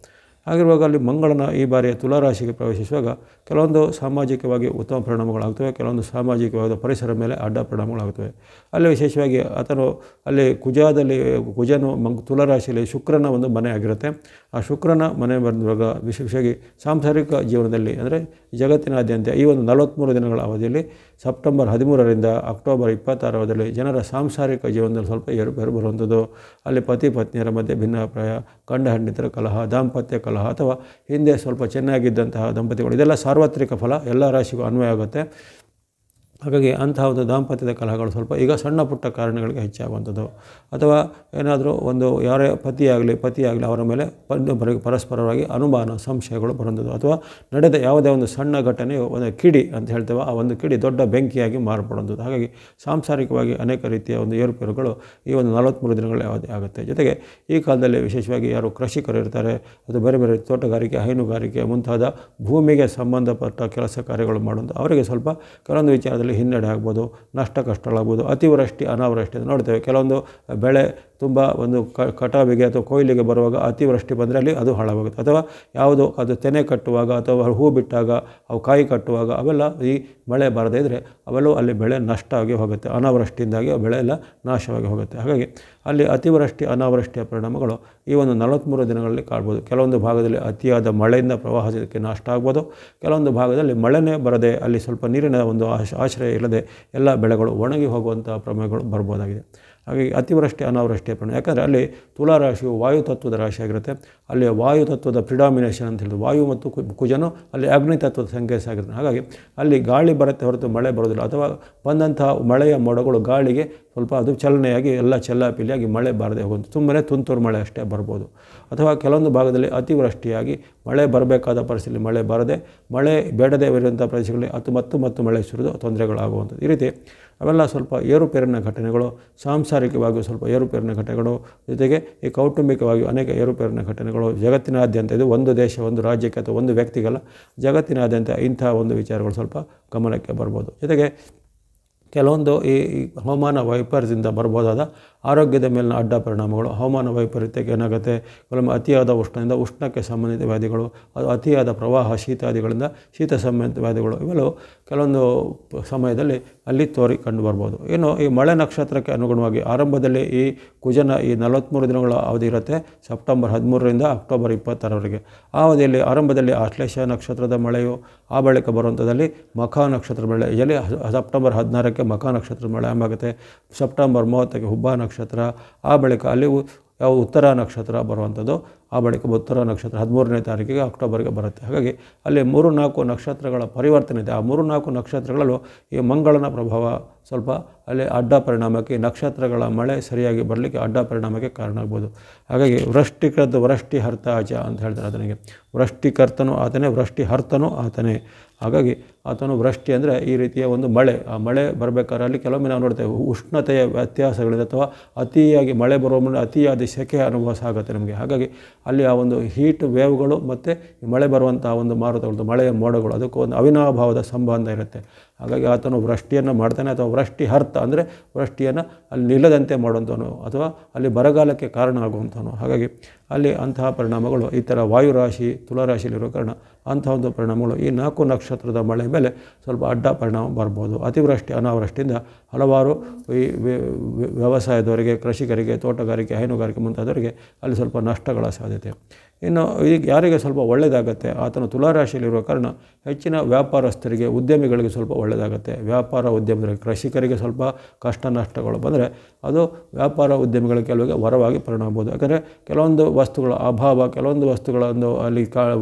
Speaker 1: ಹಾಗಿರುವಾಗ ಅಲ್ಲಿ ಮಂಗಳನ ಈ ಬಾರಿಯ ತುಲಾರಾಶಿಗೆ ಪ್ರವೇಶಿಸುವಾಗ ಕೆಲವೊಂದು ಸಾಮಾಜಿಕವಾಗಿ ಉತ್ತಮ ಪರಿಣಾಮಗಳಾಗ್ತವೆ, ಕೆಲವೊಂದು ಸಾಮಾಜಿಕವಾದ ಪರಿಸರ ಮೇಲೆ ಅಡ್ಡ ಪರಿಣಾಮಗಳಾಗ್ತವೆ. ಅಲ್ಲಿ ವಿಶೇಷವಾಗಿ ಆತನು ಅಲ್ಲಿ ಕುಜನು ತುಲಾರಾಶಿಯಲ್ಲಿ ಶುಕ್ರನ ಒಂದು ಮನೆ ಆಗಿರುತ್ತೆ. ಆ ಶುಕ್ರನ ಮನೆ ಬಂದಾಗ ವಿಶೇಷವಾಗಿ ಸಾಂಸಾರಿಕ ಜೀವನದಲ್ಲಿ ಅಂದರೆ ಜಗತ್ತಿನಾದ್ಯಂತ ಈ ಒಂದು 43 ದಿನಗಳ ಅವಧಿಯಲ್ಲಿ ಸೆಪ್ಟೆಂಬರ್ 13ರಿಂದ ಅಕ್ಟೋಬರ್ 26ರವರೆಗೆ ಜನರ ಸಾಂಸಾರಿಕ ಜೀವನದಲ್ಲಿ ಸ್ವಲ್ಪ ಏರುಪೇರು ಬರುವಂಥದ್ದು. ಅಲ್ಲಿ ಪತಿ ಪತ್ನಿಯರ ಮಧ್ಯೆ ಭಿನ್ನಾಭಿಪ್ರಾಯ, ಗಂಡ ಹೆಂಡತಿಯರ ಕಲಹ, ದಾಂಪತ್ಯ ಕಲಹ ಅಥವಾ ಹಿಂದೆ ಸ್ವಲ್ಪ ಚೆನ್ನಾಗಿದ್ದಂತಹ ದಂಪತಿಗಳು, ಇದೆಲ್ಲ ಸಾರ್ವತ್ರಿಕ ಫಲ, ಎಲ್ಲ ರಾಶಿಗೂ ಅನ್ವಯ ಆಗುತ್ತೆ. ಹಾಗಾಗಿ ಅಂತಹ ಒಂದು ದಾಂಪತ್ಯದ ಕಲಹಗಳು ಸ್ವಲ್ಪ ಈಗ ಸಣ್ಣ ಪುಟ್ಟ ಕಾರಣಗಳಿಗೆ ಹೆಚ್ಚಾಗುವಂಥದ್ದು. ಅಥವಾ ಏನಾದರೂ ಒಂದು ಯಾರೇ ಪತಿಯಾಗಲಿ ಅವರ ಮೇಲೆ ಪರಸ್ಪರವಾಗಿ ಅನುಮಾನ ಸಂಶಯಗಳು ಬರುವಂಥದ್ದು. ಅಥವಾ ನಡೆದ ಯಾವುದೇ ಒಂದು ಸಣ್ಣ ಘಟನೆಯು ಒಂದು ಕಿಡಿ ಅಂತ ಹೇಳ್ತೇವೆ, ಆ ಒಂದು ಕಿಡಿ ದೊಡ್ಡ ಬೆಂಕಿಯಾಗಿ ಮಾರ್ಪಡುವಂಥದ್ದು. ಹಾಗಾಗಿ ಸಾಂಸಾರಿಕವಾಗಿ ಅನೇಕ ರೀತಿಯ ಒಂದು ಏರುಪೇರುಗಳು ಈ ಒಂದು 43 ದಿನಗಳ ಅವಧಿ ಆಗುತ್ತೆ. ಜೊತೆಗೆ ಈ ಕಾಲದಲ್ಲಿ ವಿಶೇಷವಾಗಿ ಯಾರು ಕೃಷಿಕರು ಇರ್ತಾರೆ, ಅದು ಬೇರೆ ಬೇರೆ ತೋಟಗಾರಿಕೆ, ಹೈನುಗಾರಿಕೆ ಮುಂತಾದ ಭೂಮಿಗೆ ಸಂಬಂಧಪಟ್ಟ ಕೆಲಸ ಕಾರ್ಯಗಳು ಮಾಡುವಂಥ ಅವರಿಗೆ ಸ್ವಲ್ಪ ಕೆಲವೊಂದು ವಿಚಾರದಲ್ಲಿ ಹಿನ್ನಡೆ ಆಗ್ಬೋದು, ನಷ್ಟ ಕಷ್ಟಗಳಾಗ್ಬೋದು. ಅತಿವೃಷ್ಟಿ ಅನಾವೃಷ್ಟಿ ಅಂತ ನೋಡ್ತೇವೆ. ಕೆಲವೊಂದು ಬೆಳೆ ತುಂಬ ಒಂದು ಕಟಾವಿಗೆ ಅಥವಾ ಕೊಯ್ಲಿಗೆ ಬರುವಾಗ ಅತಿವೃಷ್ಟಿ ಬಂದರೆ ಅಲ್ಲಿ ಅದು ಹಾಳಾಗುತ್ತೆ. ಅಥವಾ ಯಾವುದು ಅದು ತೆನೆ ಕಟ್ಟುವಾಗ ಅಥವಾ ಹೂ ಬಿಟ್ಟಾಗ ಅವು ಕಾಯಿ ಕಟ್ಟುವಾಗ ಅವೆಲ್ಲ ಈ ಮಳೆ ಬರದೇ ಇದ್ದರೆ ಅವೆಲ್ಲವೂ ಅಲ್ಲಿ ಬೆಳೆ ನಷ್ಟ ಆಗಿ ಹೋಗುತ್ತೆ. ಅನಾವೃಷ್ಟಿಯಿಂದಾಗಿ ಬೆಳೆ ಎಲ್ಲ ನಾಶವಾಗಿ ಹೋಗುತ್ತೆ. ಹಾಗಾಗಿ ಅಲ್ಲಿ ಅತಿವೃಷ್ಟಿ ಅನಾವೃಷ್ಟಿಯ ಪರಿಣಾಮಗಳು ಈ ಒಂದು 43 ದಿನಗಳಲ್ಲಿ ಕಾಣ್ಬೋದು. ಕೆಲವೊಂದು ಭಾಗದಲ್ಲಿ ಅತಿಯಾದ ಮಳೆಯಿಂದ ಪ್ರವಾಹಕ್ಕೆ ನಷ್ಟ ಆಗ್ಬೋದು. ಕೆಲವೊಂದು ಭಾಗದಲ್ಲಿ ಮಳೆನೇ ಬರದೆ ಅಲ್ಲಿ ಸ್ವಲ್ಪ ನೀರಿನ ಒಂದು ಆಶ್ರಯ ಇಲ್ಲದೆ ಎಲ್ಲ ಬೆಳೆಗಳು ಒಣಗಿ ಹೋಗುವಂಥ ಪ್ರಮೇಯಗಳು ಬರ್ಬೋದಾಗಿದೆ. ಹಾಗಾಗಿ ಅತಿವೃಷ್ಟಿ ಅನಾವೃಷ್ಟಿಯ ಪರಿಣಾಮ, ಯಾಕಂದರೆ ಅಲ್ಲಿ ತುಲಾರಾಶಿಯು ವಾಯುತತ್ವದ ರಾಶಿಯಾಗಿರುತ್ತೆ. ಅಲ್ಲಿ ವಾಯುತತ್ವದ ಪ್ರಿಡಾಮಿನೇಷನ್ ಅಂತ ಹೇಳಿದ್ರು. ವಾಯು ಮತ್ತು ಕುಜನು ಅಲ್ಲಿ ಅಗ್ನಿತತ್ವದ ಸಂಕೇತ ಆಗಿರುತ್ತೆ. ಹಾಗಾಗಿ ಅಲ್ಲಿ ಗಾಳಿ ಬರುತ್ತೆ ಹೊರತು ಮಳೆ ಬರೋದಿಲ್ಲ. ಅಥವಾ ಬಂದಂತಹ ಮಳೆಯ ಮೋಡಗಳು ಗಾಳಿಗೆ ಸ್ವಲ್ಪ ಅದು ಚಲನೆಯಾಗಿ ಎಲ್ಲ ಚೆಲ್ಲಾಪಿಲ್ಲಿಯಾಗಿ ಮಳೆ ಬಾರದೆ ಹೋಗುವಂಥ ಸುಮ್ಮನೆ ತುಂತುರು ಮಳೆ ಅಷ್ಟೇ ಬರ್ಬೋದು. ಅಥವಾ ಕೆಲವೊಂದು ಭಾಗದಲ್ಲಿ ಅತಿವೃಷ್ಟಿಯಾಗಿ ಮಳೆ ಬರಬೇಕಾದ ಪರಿಸ್ಥಿತಿಯಲ್ಲಿ ಮಳೆ ಬರದೆ ಮಳೆ ಬೇಡದೇ ಇರುವಂಥ ಪ್ರದೇಶಗಳಲ್ಲಿ ಮತ್ತು ಮಳೆ ಸುರಿದು ತೊಂದರೆಗಳಾಗುವಂಥದ್ದು. ಈ ರೀತಿ ಅವೆಲ್ಲ ಸ್ವಲ್ಪ ಏರುಪೇರಿನ ಘಟನೆಗಳು, ಸಾಂಸಾರಿಕವಾಗಿಯೂ ಸ್ವಲ್ಪ ಏರುಪೇರಿನ ಘಟನೆಗಳು, ಜೊತೆಗೆ ಈ ಕೌಟುಂಬಿಕವಾಗಿಯೂ ಅನೇಕ ಏರುಪೇರಿನ ಘಟನೆಗಳು ಜಗತ್ತಿನಾದ್ಯಂತ. ಇದು ಒಂದು ದೇಶ ಒಂದು ರಾಜ್ಯಕ್ಕೆ ಅಥವಾ ಒಂದು ವ್ಯಕ್ತಿಗಲ್ಲ, ಜಗತ್ತಿನಾದ್ಯಂತ ಇಂಥ ಒಂದು ವಿಚಾರಗಳು ಸ್ವಲ್ಪ ಗಮನಕ್ಕೆ ಬರ್ಬೋದು. ಜೊತೆಗೆ ಕೆಲವೊಂದು ಈ ಹವಾಮಾನ ವೈಪರೀತ್ಯದಿಂದ ಬರ್ಬೋದಾದ ಆರೋಗ್ಯದ ಮೇಲಿನ ಅಡ್ಡ ಪರಿಣಾಮಗಳು. ಹವಾಮಾನ ವೈಪರೀತ್ಯಕ್ಕೆ ಏನಾಗುತ್ತೆ, ಕೆಲವೊಮ್ಮೆ ಅತಿಯಾದ ಉಷ್ಣದಿಂದ ಉಷ್ಣಕ್ಕೆ ಸಂಬಂಧಿತ ವ್ಯಾಧಿಗಳು, ಅದು ಅತಿಯಾದ ಪ್ರವಾಹ ಶೀತಾದಿಗಳಿಂದ ಶೀತ ಸಂಬಂಧಿತ ವ್ಯಾಧಿಗಳು, ಇವೆಲ್ಲವೂ ಕೆಲವೊಂದು ಸಮಯದಲ್ಲಿ ಅಲ್ಲಿ ಕಂಡು ಬರ್ಬೋದು. ಇನ್ನು ಈ ಮಳೆ ನಕ್ಷತ್ರಕ್ಕೆ ಅನುಗುಣವಾಗಿ ಆರಂಭದಲ್ಲಿ ಈ ಕುಜನ ಈ 43 ದಿನಗಳ ಅವಧಿ ಇರುತ್ತೆ, ಸೆಪ್ಟೆಂಬರ್ 13ರಿಂದ ಅಕ್ಟೋಬರ್ 26ರವರೆಗೆ. ಆ ಅವಧಿಯಲ್ಲಿ ಆರಂಭದಲ್ಲಿ ಆಶ್ಲೇಷ ನಕ್ಷತ್ರದ ಮಳೆಯು, ಆ ಬಳಿಕ ಬರುವಂಥದ್ದಲ್ಲಿ ಮಖ ನಕ್ಷತ್ರದ ಮಳೆ, ಇದರಲ್ಲಿ ಸೆಪ್ಟೆಂಬರ್ 16ಕ್ಕೆ ಮಖ ನಕ್ಷತ್ರದ ಮಳೆ ಆಗುತ್ತೆ, ಸೆಪ್ಟೆಂಬರ್ 30ಕ್ಕೆ ಹುಬ್ಬ ನಕ್ಷತ್ರ, ಆ ಬಳಿಕ ಅಲ್ಲಿ ಯಾವ ಉತ್ತರ ನಕ್ಷತ್ರ ಬರುವಂಥದ್ದು, ಆ ಬಳಿಕ ಉತ್ತರ ನಕ್ಷತ್ರ 13ನೇ ತಾರೀಕಿಗೆ ಅಕ್ಟೋಬರ್ಗೆ ಬರುತ್ತೆ. ಹಾಗಾಗಿ ಅಲ್ಲಿ 3-4 ನಕ್ಷತ್ರಗಳ ಪರಿವರ್ತನೆ ಇದೆ. ಆ 3-4 ನಕ್ಷತ್ರಗಳಲ್ಲೂ ಈ ಮಂಗಳನ ಪ್ರಭಾವ ಸ್ವಲ್ಪ ಅಲ್ಲಿ ಅಡ್ಡ ಪರಿಣಾಮಕ್ಕೆ, ನಕ್ಷತ್ರಗಳ ಮಳೆ ಸರಿಯಾಗಿ ಬರಲಿಕ್ಕೆ ಅಡ್ಡ ಪರಿಣಾಮಕ್ಕೆ ಕಾರಣ ಆಗ್ಬೋದು. ಹಾಗಾಗಿ ವೃಷ್ಟಿಹರ್ತ ಆಚ ಅಂತ ಹೇಳ್ತಾರೆ ಆತನಿಗೆ. ವೃಷ್ಟಿಕರ್ತನೂ ಆತನೇ, ವೃಷ್ಟಿಹರ್ತನೂ ಆತನೇ. ಹಾಗಾಗಿ ಆತನು ವೃಷ್ಟಿ ಅಂದರೆ ಈ ರೀತಿಯ ಒಂದು ಮಳೆ, ಆ ಮಳೆ ಬರಬೇಕಾದ್ರೆ ಅಲ್ಲಿ ಕೆಲವೊಮ್ಮೆ ನಾವು ನೋಡ್ತೇವೆ ಉಷ್ಣತೆಯ ವ್ಯತ್ಯಾಸಗಳಿದೆ, ಅಥವಾ ಅತಿಯಾಗಿ ಮಳೆ ಬರುವ ಮುನ್ನ ಅತಿಯಾದ ಸೆಕೆ ಅನುಭವ ಆಗುತ್ತೆ ನಮಗೆ. ಹಾಗಾಗಿ ಅಲ್ಲಿ ಆ ಒಂದು ಹೀಟ್ ವೇವ್ಗಳು ಮತ್ತು ಮಳೆ ಬರುವಂಥ ಒಂದು ಮಾರುತಗಳು, ಮಳೆಯ ಮೋಡಗಳು, ಅದಕ್ಕೂ ಒಂದು ಅವಿನಾಭಾವದ ಸಂಬಂಧ ಇರುತ್ತೆ. ಹಾಗಾಗಿ ಆತನು ವೃಷ್ಟಿಯನ್ನು ಮಾಡ್ತಾನೆ, ಅಥವಾ ವೃಷ್ಟಿಹರ್ತ ಅಂದರೆ ವೃಷ್ಟಿಯನ್ನು ಅಲ್ಲಿ ನಿಲ್ಲದಂತೆ ಮಾಡುವಂಥವನು, ಅಥವಾ ಅಲ್ಲಿ ಬರಗಾಲಕ್ಕೆ ಕಾರಣ ಆಗುವಂಥವನು. ಹಾಗಾಗಿ ಅಲ್ಲಿ ಅಂತಹ ಪರಿಣಾಮಗಳು ಈ ಥರ ವಾಯುರಾಶಿ ತುಲಾರಾಶಿಯಲ್ಲಿರೋ ಕಾರಣ ಅಂಥ ಒಂದು ಪರಿಣಾಮಗಳು ಈ 4 ನಕ್ಷತ್ರದ ಮಳೆ ಮೇಲೆ ಸ್ವಲ್ಪ ಅಡ್ಡ ಪರಿಣಾಮ ಬರ್ಬೋದು. ಅತಿವೃಷ್ಟಿ ಅನಾವೃಷ್ಟಿಯಿಂದ ಹಲವಾರು ಈ ವ್ಯವಸಾಯದವರಿಗೆ, ಕೃಷಿಕರಿಗೆ, ತೋಟಗಾರಿಕೆ, ಹೈನುಗಾರಿಕೆ ಮುಂತಾದವರಿಗೆ ಅಲ್ಲಿ ಸ್ವಲ್ಪ ನಷ್ಟಗಳ ಸಾಧ್ಯತೆ. ಇನ್ನು ಈಗ ಯಾರಿಗೆ ಸ್ವಲ್ಪ ಒಳ್ಳೆಯದಾಗುತ್ತೆ, ಆತನು ತುಲಾರಾಶಿಯಲ್ಲಿರುವ ಕಾರಣ ಹೆಚ್ಚಿನ ವ್ಯಾಪಾರಸ್ಥರಿಗೆ, ಉದ್ಯಮಿಗಳಿಗೆ ಸ್ವಲ್ಪ ಒಳ್ಳೆಯದಾಗುತ್ತೆ. ವ್ಯಾಪಾರ ಉದ್ಯಮದಲ್ಲಿ ಕೃಷಿಕರಿಗೆ ಸ್ವಲ್ಪ ಕಷ್ಟ ನಷ್ಟಗಳು ಬಂದರೆ ಅದು ವ್ಯಾಪಾರ ಉದ್ಯಮಿಗಳ ಕೆಲವಿಗೆ ವರವಾಗಿ ಪರಿಣಾಮ ಆಗ್ಬೋದು. ಯಾಕಂದರೆ ಕೆಲವೊಂದು ವಸ್ತುಗಳ ಅಭಾವ, ಕೆಲವೊಂದು ವಸ್ತುಗಳನ್ನು ಅಲ್ಲಿ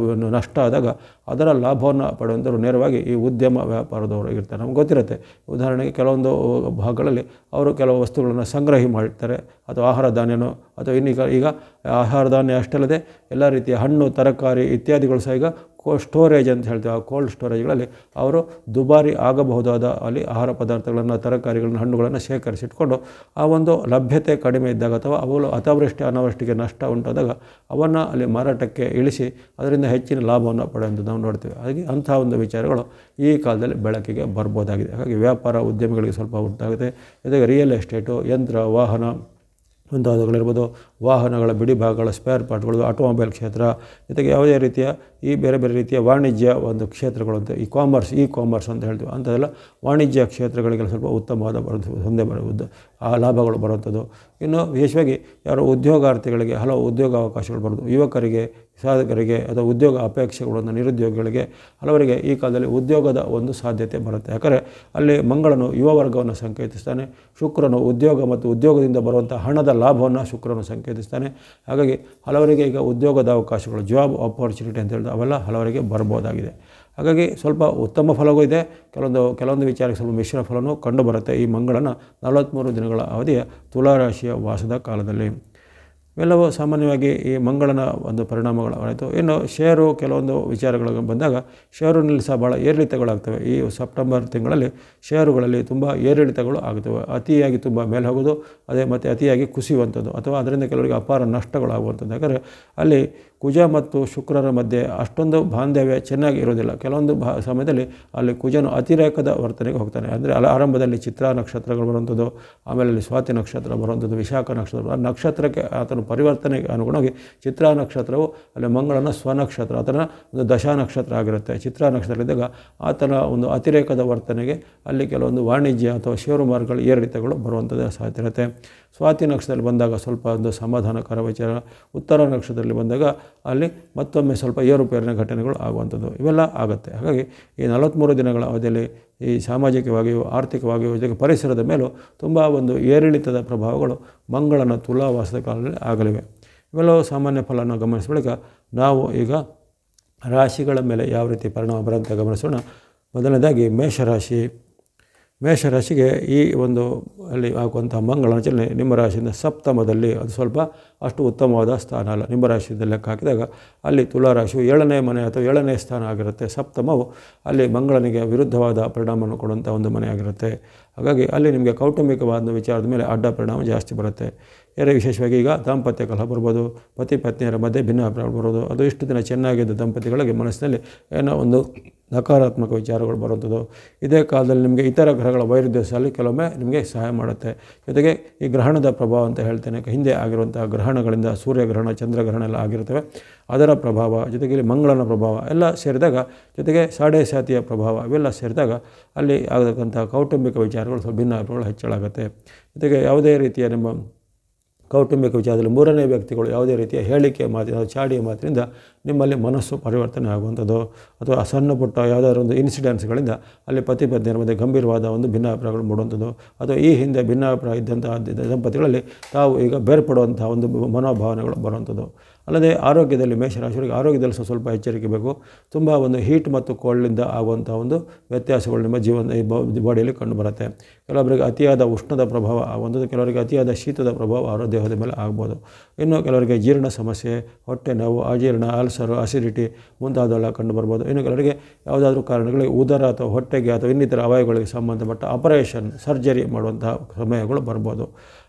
Speaker 1: ನಷ್ಟ ಆದಾಗ ಅದರ ಲಾಭವನ್ನು ಪಡೆಯುವಂಥವ್ರು ನೇರವಾಗಿ ಈ ಉದ್ಯಮ ವ್ಯಾಪಾರದವರು ಇರ್ತಾರೆ. ನಮ್ಗೆ ಗೊತ್ತಿರುತ್ತೆ, ಉದಾಹರಣೆಗೆ ಕೆಲವೊಂದು ಭಾಗಗಳಲ್ಲಿ ಅವರು ಕೆಲವು ವಸ್ತುಗಳನ್ನು ಸಂಗ್ರಹಿ ಮಾಡಿರ್ತಾರೆ, ಅಥವಾ ಆಹಾರ ಧಾನ್ಯನೋ, ಅಥವಾ ಈಗ ಆಹಾರ ಧಾನ್ಯ ಅಷ್ಟೇ ಅಲ್ಲದೆ ಎಲ್ಲ ರೀತಿಯ ಹಣ್ಣು ತರಕಾರಿ ಇತ್ಯಾದಿಗಳು ಸಹ ಈಗ ಸ್ಟೋರೇಜ್ ಅಂತ ಹೇಳ್ತೀವಿ. ಆ ಕೋಲ್ಡ್ ಸ್ಟೋರೇಜ್ಗಳಲ್ಲಿ ಅವರು ದುಬಾರಿ ಆಗಬಹುದಾದ ಅಲ್ಲಿ ಆಹಾರ ಪದಾರ್ಥಗಳನ್ನು, ತರಕಾರಿಗಳನ್ನು, ಹಣ್ಣುಗಳನ್ನು ಶೇಖರಿಸಿಟ್ಕೊಂಡು ಆ ಒಂದು ಲಭ್ಯತೆ ಕಡಿಮೆ ಇದ್ದಾಗ, ಅಥವಾ ಅವುಗಳು ಅತಿವೃಷ್ಟಿ ಅನಾವೃಷ್ಟಿಗೆ ನಷ್ಟ ಉಂಟಾದಾಗ ಅವನ್ನು ಅಲ್ಲಿ ಮಾರಾಟಕ್ಕೆ ಇಳಿಸಿ ಅದರಿಂದ ಹೆಚ್ಚಿನ ಲಾಭವನ್ನು ಪಡೆಯುವಂಥದ್ದು ನಾವು ನೋಡ್ತೀವಿ. ಹಾಗೆ ಅಂಥ ಒಂದು ವಿಚಾರಗಳು ಈ ಕಾಲದಲ್ಲಿ ಬೆಳಕಿಗೆ ಬರ್ಬೋದಾಗಿದೆ. ಹಾಗಾಗಿ ವ್ಯಾಪಾರ ಉದ್ಯಮಿಗಳಿಗೆ ಸ್ವಲ್ಪ ಉಂಟಾಗುತ್ತೆ. ಜೊತೆಗೆ ರಿಯಲ್ ಎಸ್ಟೇಟು, ಯಂತ್ರ ವಾಹನ ಮುಂತಾದವುಗಳಿರ್ಬೋದು, ವಾಹನಗಳ ಬಿಡಿ ಭಾಗಗಳ ಸ್ಪೇರ್ ಪಾರ್ಟ್ಗಳು, ಆಟೋಮೊಬೈಲ್ ಕ್ಷೇತ್ರ, ಜೊತೆಗೆ ಯಾವುದೇ ರೀತಿಯ ಈ ಬೇರೆ ಬೇರೆ ರೀತಿಯ ವಾಣಿಜ್ಯ ಒಂದು ಕ್ಷೇತ್ರಗಳು ಅಂತ ಇ ಕಾಮರ್ಸ್ ಅಂತ ಹೇಳ್ತೀವಿ, ಅಂಥದ್ದೆಲ್ಲ ವಾಣಿಜ್ಯ ಕ್ಷೇತ್ರಗಳಿಗೆ ಸ್ವಲ್ಪ ಉತ್ತಮವಾದ ಹೊಂದೆ ಬರುವುದು, ಆ ಲಾಭಗಳು ಬರುವಂಥದ್ದು. ಇನ್ನು ವಿಶೇಷವಾಗಿ ಯಾರು ಉದ್ಯೋಗಾರ್ಥಿಗಳಿಗೆ ಹಲವು ಉದ್ಯೋಗ ಅವಕಾಶಗಳು ಬರೋದು, ಯುವಕರಿಗೆ, ಸಾಧಕರಿಗೆ, ಅಥವಾ ಉದ್ಯೋಗ ಅಪೇಕ್ಷೆಗಳನ್ನು ನಿರುದ್ಯೋಗಿಗಳಿಗೆ ಹಲವರಿಗೆ ಈ ಕಾಲದಲ್ಲಿ ಉದ್ಯೋಗದ ಒಂದು ಸಾಧ್ಯತೆ ಬರುತ್ತೆ. ಯಾಕಂದರೆ ಅಲ್ಲಿ ಮಂಗಳನು ಯುವ ವರ್ಗವನ್ನು ಸಂಕೇತಿಸ್ತಾನೆ, ಶುಕ್ರನು ಉದ್ಯೋಗ ಮತ್ತು ಉದ್ಯೋಗದಿಂದ ಬರುವಂಥ ಹಣದ ಲಾಭವನ್ನು ಶುಕ್ರನು ಸಂಕೇತಿಸ್ತಾನೆ. ಹಾಗಾಗಿ ಹಲವರಿಗೆ ಈಗ ಉದ್ಯೋಗದ ಅವಕಾಶಗಳು, ಜಾಬ್ ಆಪರ್ಚುನಿಟಿ ಅಂತ ಹೇಳಿದ್ರೆ ಅವೆಲ್ಲ ಹಲವರಿಗೆ ಬರ್ಬೋದಾಗಿದೆ. ಹಾಗಾಗಿ ಸ್ವಲ್ಪ ಉತ್ತಮ ಫಲವೂ ಇದೆ, ಕೆಲವೊಂದು ವಿಚಾರಕ್ಕೆ ಸ್ವಲ್ಪ ಮಿಶ್ರ ಫಲವೂ ಕಂಡುಬರುತ್ತೆ ಈ ಮಂಗಳನ 43 ದಿನಗಳ ಅವಧಿಯ ತುಲಾರಾಶಿಯ ವಾಸದ ಕಾಲದಲ್ಲಿ. ಇವೆಲ್ಲವೂ ಸಾಮಾನ್ಯವಾಗಿ ಈ ಮಂಗಳನ ಒಂದು ಪರಿಣಾಮಗಳಾಯಿತು. ಇನ್ನು ಷೇರು ಕೆಲವೊಂದು ವಿಚಾರಗಳು ಬಂದಾಗ ಷೇರುನಲ್ಲಿ ಸಹ ಭಾಳ ಏರಿಳಿತಗಳಾಗ್ತವೆ. ಈ ಸೆಪ್ಟೆಂಬರ್ ತಿಂಗಳಲ್ಲಿ ಷೇರುಗಳಲ್ಲಿ ತುಂಬ ಏರಿಳಿತಗಳು ಆಗ್ತವೆ. ಅತಿಯಾಗಿ ತುಂಬ ಮೇಲೆ ಹೋಗೋದು, ಅದೇ ಮತ್ತು ಅತಿಯಾಗಿ ಕುಸಿಯುವಂಥದ್ದು, ಅಥವಾ ಅದರಿಂದ ಕೆಲವರಿಗೆ ಅಪಾರ ನಷ್ಟಗಳಾಗುವಂಥದ್ದು. ಯಾಕಂದರೆ ಅಲ್ಲಿ ಕುಜ ಮತ್ತು ಶುಕ್ರರ ಮಧ್ಯೆ ಅಷ್ಟೊಂದು ಬಾಂಧವ್ಯ ಚೆನ್ನಾಗಿ ಇರೋದಿಲ್ಲ. ಕೆಲವೊಂದು ಸಮಯದಲ್ಲಿ ಅಲ್ಲಿ ಕುಜನು ಅತಿರೇಕದ ವರ್ತನೆಗೆ ಹೋಗ್ತಾನೆ. ಅಂದರೆ ಆರಂಭದಲ್ಲಿ ಚಿತ್ರಾ ನಕ್ಷತ್ರಗಳು ಬರುವಂಥದ್ದು, ಆಮೇಲೆ ಅಲ್ಲಿ ಸ್ವಾತಿ ನಕ್ಷತ್ರ ಬರುವಂಥದ್ದು, ವಿಶಾಖ ನಕ್ಷತ್ರ, ಆ ನಕ್ಷತ್ರಕ್ಕೆ ಆತನ ಪರಿವರ್ತನೆಗೆ ಅನುಗುಣವಾಗಿ ಚಿತ್ರಾ ನಕ್ಷತ್ರವು ಅಲ್ಲಿ ಮಂಗಳನ ಸ್ವನಕ್ಷತ್ರ, ಆತನ ಒಂದು ದಶಾ ನಕ್ಷತ್ರ ಆಗಿರುತ್ತೆ. ಚಿತ್ರಾ ನಕ್ಷತ್ರ ಇದ್ದಾಗ ಆತನ ಒಂದು ಅತಿರೇಕದ ವರ್ತನೆಗೆ ಅಲ್ಲಿ ಕೆಲವೊಂದು ವಾಣಿಜ್ಯ ಅಥವಾ ಷೇರು ಮಾರುಗಳ ಏರಿಳಿತಗಳು ಬರುವಂಥದ್ದು ಸಾಧ್ಯತೆ ಇರುತ್ತೆ. ಸ್ವಾತಿ ನಕ್ಷತ್ರದಲ್ಲಿ ಬಂದಾಗ ಸ್ವಲ್ಪ ಒಂದು ಸಮಾಧಾನಕರ ವಿಚಾರ, ಉತ್ತರ ನಕ್ಷತ್ರದಲ್ಲಿ ಬಂದಾಗ ಅಲ್ಲಿ ಮತ್ತೊಮ್ಮೆ ಸ್ವಲ್ಪ ಏರುಪೇರಿನ ಘಟನೆಗಳು ಆಗುವಂಥದ್ದು, ಇವೆಲ್ಲ ಆಗುತ್ತೆ. ಹಾಗಾಗಿ ಈ 43 ದಿನಗಳ ಅವಧಿಯಲ್ಲಿ ಈ ಸಾಮಾಜಿಕವಾಗಿಯೂ ಆರ್ಥಿಕವಾಗಿಯೂ ಜೊತೆಗೆ ಪರಿಸರದ ಮೇಲೂ ತುಂಬ ಒಂದು ಏರಿಳಿತದ ಪ್ರಭಾವಗಳು ಮಂಗಳನ ತುಲಾವಾಸದ ಕಾಲದಲ್ಲಿ ಆಗಲಿವೆ. ಇವೆಲ್ಲವೂ ಸಾಮಾನ್ಯ ಫಲವನ್ನು ಗಮನಿಸಿದ ಬಳಿಕ ನಾವು ಈಗ ರಾಶಿಗಳ ಮೇಲೆ ಯಾವ ರೀತಿ ಪರಿಣಾಮ ಬರುವಂತೆ ಗಮನಿಸೋಣ. ಮೊದಲನೇದಾಗಿ ಮೇಷರಾಶಿ. ಮೇಷರಾಶಿಗೆ ಈ ಒಂದು ಅಲ್ಲಿ ಆಗುವಂಥ ಮಂಗಳನ ಚಲನೆ ನಿಮ್ಮ ರಾಶಿಯಿಂದ ಸಪ್ತಮದಲ್ಲಿ ಅದು ಸ್ವಲ್ಪ ಅಷ್ಟು ಉತ್ತಮವಾದ ಸ್ಥಾನ ಅಲ್ಲ. ನಿಮ್ಮ ರಾಶಿಯಿಂದ ಲೆಕ್ಕ ಹಾಕಿದಾಗ ಅಲ್ಲಿ ತುಲಾರಾಶಿಯು 7ನೇ ಮನೆ ಅಥವಾ 7ನೇ ಸ್ಥಾನ ಆಗಿರುತ್ತೆ. ಸಪ್ತಮವು ಅಲ್ಲಿ ಮಂಗಳನಿಗೆ ವಿರುದ್ಧವಾದ ಪರಿಣಾಮವನ್ನು ಕೊಡುವಂಥ ಒಂದು ಮನೆ ಆಗಿರುತ್ತೆ. ಹಾಗಾಗಿ ಅಲ್ಲಿ ನಿಮಗೆ ಕೌಟುಂಬಿಕವಾದ ವಿಚಾರದ ಮೇಲೆ ಅಡ್ಡ ಪರಿಣಾಮ ಜಾಸ್ತಿ ಬರುತ್ತೆ. ವಿಶೇಷವಾಗಿ ಈಗ ದಾಂಪತ್ಯ ಕಲಹ ಬರ್ಬೋದು, ಪತಿ ಪತ್ನಿಯರ ಮಧ್ಯೆ ಭಿನ್ನಾಭಿಪ್ರಾಯ ಬರೋದು, ಅದು ಇಷ್ಟು ದಿನ ಚೆನ್ನಾಗಿದ್ದ ದಂಪತಿಗಳಿಗೆ ಮನಸ್ಸಿನಲ್ಲಿ ಏನೋ ಒಂದು ನಕಾರಾತ್ಮಕ ವಿಚಾರಗಳು ಬರುವಂಥದ್ದು. ಇದೇ ಕಾಲದಲ್ಲಿ ನಿಮಗೆ ಇತರ ಗ್ರಹಗಳ ವೈರುಧ್ಯ ಸಾಲಿ ಕೆಲವೊಮ್ಮೆ ನಿಮಗೆ ಸಹಾಯ ಮಾಡುತ್ತೆ. ಜೊತೆಗೆ ಈ ಗ್ರಹಣದ ಪ್ರಭಾವ ಅಂತ ಹೇಳ್ತೇನೆ, ಹಿಂದೆ ಆಗಿರುವಂಥ ಗ್ರಹಣಗಳಿಂದ ಸೂರ್ಯಗ್ರಹಣ ಚಂದ್ರಗ್ರಹಣ ಎಲ್ಲ ಆಗಿರ್ತವೆ, ಅದರ ಪ್ರಭಾವ ಜೊತೆಗೆ ಇಲ್ಲಿ ಮಂಗಳನ ಪ್ರಭಾವ ಎಲ್ಲ ಸೇರಿದಾಗ, ಜೊತೆಗೆ ಸಾಡೆ ಸಾತಿಯ ಪ್ರಭಾವ ಇವೆಲ್ಲ ಸೇರಿದಾಗ ಅಲ್ಲಿ ಆಗತಕ್ಕಂಥ ಕೌಟುಂಬಿಕ ವಿಚಾರಗಳು ಸ್ವಲ್ಪ ಭಿನ್ನಾಭಿಪ್ರಾಯಗಳು ಹೆಚ್ಚಳ ಆಗುತ್ತೆ. ಜೊತೆಗೆ ಯಾವುದೇ ರೀತಿಯ ನಿಮ್ಮ ಕೌಟುಂಬಿಕ ವಿಚಾರದಲ್ಲಿ 3ನೇ ವ್ಯಕ್ತಿಗಳು ಯಾವುದೇ ರೀತಿಯ ಹೇಳಿಕೆ ಮಾತಿನ ಚಾಡಿಯ ಮಾತಿನಿಂದ ನಿಮ್ಮಲ್ಲಿ ಮನಸ್ಸು ಪರಿವರ್ತನೆ ಆಗುವಂಥದ್ದು, ಅಥವಾ ಸಣ್ಣ ಪುಟ್ಟ ಯಾವುದಾದ್ರೂ ಒಂದು ಇನ್ಸಿಡೆಂಟ್ಸ್ಗಳಿಂದ ಅಲ್ಲಿ ಪತಿ ಪತ್ನಿಯರ ಮಧ್ಯೆ ಗಂಭೀರವಾದ ಒಂದು ಭಿನ್ನಾಭಿಪ್ರಾಯಗಳು ಮೂಡುವಂಥದ್ದು, ಅಥವಾ ಈ ಹಿಂದೆ ಭಿನ್ನಾಭಿಪ್ರಾಯ ಇದ್ದಂಥ ದಂಪತಿಗಳಲ್ಲಿ ತಾವು ಈಗ ಬೇರ್ಪಡುವಂಥ ಒಂದು ಮನೋಭಾವನೆಗಳು ಬರುವಂಥದ್ದು. ಅಲ್ಲದೆ ಆರೋಗ್ಯದಲ್ಲಿ ಮೇಷರಾಶಿಯವರಿಗೆ ಆರೋಗ್ಯದಲ್ಲಿ ಸ್ವಲ್ಪ ಎಚ್ಚರಿಕೆ ಬೇಕು. ತುಂಬ ಒಂದು ಹೀಟ್ ಮತ್ತು ಕೋಲ್ಡಿಂದ ಆಗುವಂಥ ಒಂದು ವ್ಯತ್ಯಾಸಗಳು ನಿಮ್ಮ ಜೀವನ ಬಾಡಿಯಲ್ಲಿ ಕಂಡುಬರುತ್ತೆ. ಕೆಲವರಿಗೆ ಅತಿಯಾದ ಉಷ್ಣದ ಪ್ರಭಾವ ಆಗುವಂಥದ್ದು, ಕೆಲವರಿಗೆ ಅತಿಯಾದ ಶೀತದ ಪ್ರಭಾವ ಅವರ ದೇಹದ ಮೇಲೆ ಆಗ್ಬೋದು. ಇನ್ನು ಕೆಲವರಿಗೆ ಜೀರ್ಣ ಸಮಸ್ಯೆ, ಹೊಟ್ಟೆ ನೋವು, ಅಜೀರ್ಣ, ಅಲ್ಸರು, ಅಸಿಡಿಟಿ ಮುಂತಾದವೆಲ್ಲ ಕಂಡುಬರ್ಬೋದು. ಇನ್ನು ಕೆಲವರಿಗೆ ಯಾವುದಾದ್ರೂ ಕಾರಣಗಳಿಗೆ ಉದರ ಅಥವಾ ಹೊಟ್ಟೆಗೆ ಅಥವಾ ಇನ್ನಿತರ ಅವಯವಗಳಿಗೆ ಸಂಬಂಧಪಟ್ಟ ಆಪರೇಷನ್ ಸರ್ಜರಿ ಮಾಡುವಂತಹ ಸಮಯಗಳು ಬರ್ಬೋದು.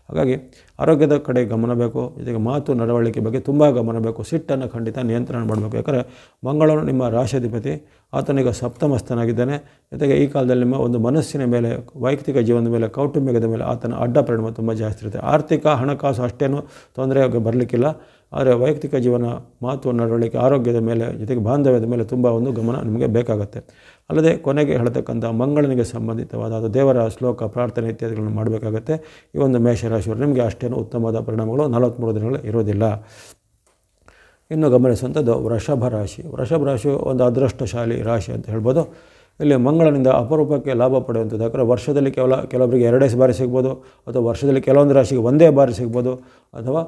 Speaker 1: ಹಾಗಾಗಿ ಆರೋಗ್ಯದ ಕಡೆ ಗಮನ ಬೇಕು. ಜೊತೆಗೆ ಮಾತು ನಡವಳಿಕೆ ಬಗ್ಗೆ ತುಂಬ ಗಮನ ಬೇಕು. ಸಿಟ್ಟನ್ನು ಖಂಡಿತ ನಿಯಂತ್ರಣ ಮಾಡಬೇಕು. ಯಾಕಂದರೆ ಮಂಗಳನು ನಿಮ್ಮ ರಾಶಿಯಾಧಿಪತಿ, ಆತನೀಗ ಸಪ್ತಮ ಸ್ಥಾನಾಗಿದ್ದಾನೆ. ಜೊತೆಗೆ ಈ ಕಾಲದಲ್ಲಿ ನಿಮ್ಮ ಒಂದು ಮನಸ್ಸಿನ ಮೇಲೆ, ವೈಯಕ್ತಿಕ ಜೀವನದ ಮೇಲೆ, ಕೌಟುಂಬಿಕದ ಮೇಲೆ ಆತನ ಅಡ್ಡ ಪರಿಣಾಮ ತುಂಬ ಜಾಸ್ತಿ ಇರುತ್ತೆ. ಆರ್ಥಿಕ ಹಣಕಾಸು ಅಷ್ಟೇನು ತೊಂದರೆ ಬರಲಿಕ್ಕಿಲ್ಲ, ಆದರೆ ವೈಯಕ್ತಿಕ ಜೀವನ, ಮಾತು ನಡವಳಿಕೆ, ಆರೋಗ್ಯದ ಮೇಲೆ, ಜೊತೆಗೆ ಬಾಂಧವ್ಯದ ಮೇಲೆ ತುಂಬ ಒಂದು ಗಮನ ನಿಮಗೆ ಬೇಕಾಗುತ್ತೆ. ಅಲ್ಲದೆ ಕೊನೆಗೆ ಹೇಳ್ತಕ್ಕಂಥ ಮಂಗಳನಿಗೆ ಸಂಬಂಧಿತವಾದ ಅದು ದೇವರ ಶ್ಲೋಕ, ಪ್ರಾರ್ಥನೆ ಇತ್ಯಾದಿಗಳನ್ನು ಮಾಡಬೇಕಾಗತ್ತೆ. ಈ ಒಂದು ಮೇಷರಾಶಿಯವರು ನಿಮಗೆ ಅಷ್ಟೇನು ಉತ್ತಮವಾದ ಪರಿಣಾಮಗಳು 43 ದಿನಗಳು ಇರೋದಿಲ್ಲ. ಇನ್ನು ಗಮನಿಸುವಂಥದ್ದು ವೃಷಭ ರಾಶಿ. ವೃಷಭ ರಾಶಿಯು ಒಂದು ಅದೃಷ್ಟಶಾಲಿ ರಾಶಿ ಅಂತ ಹೇಳ್ಬೋದು. ಇಲ್ಲಿ ಮಂಗಳನಿಂದ ಅಪರೂಪಕ್ಕೆ ಲಾಭ ಪಡೆಯುವಂಥದ್ದು. ಯಾಕಂದರೆ ವರ್ಷದಲ್ಲಿ ಕೆಲವೊಬ್ಬರಿಗೆ 2 ಬಾರಿ ಸಿಗ್ಬೋದು, ಅಥವಾ ವರ್ಷದಲ್ಲಿ ಕೆಲವೊಂದು ರಾಶಿಗೆ 1 ಬಾರಿ ಸಿಗ್ಬೋದು, ಅಥವಾ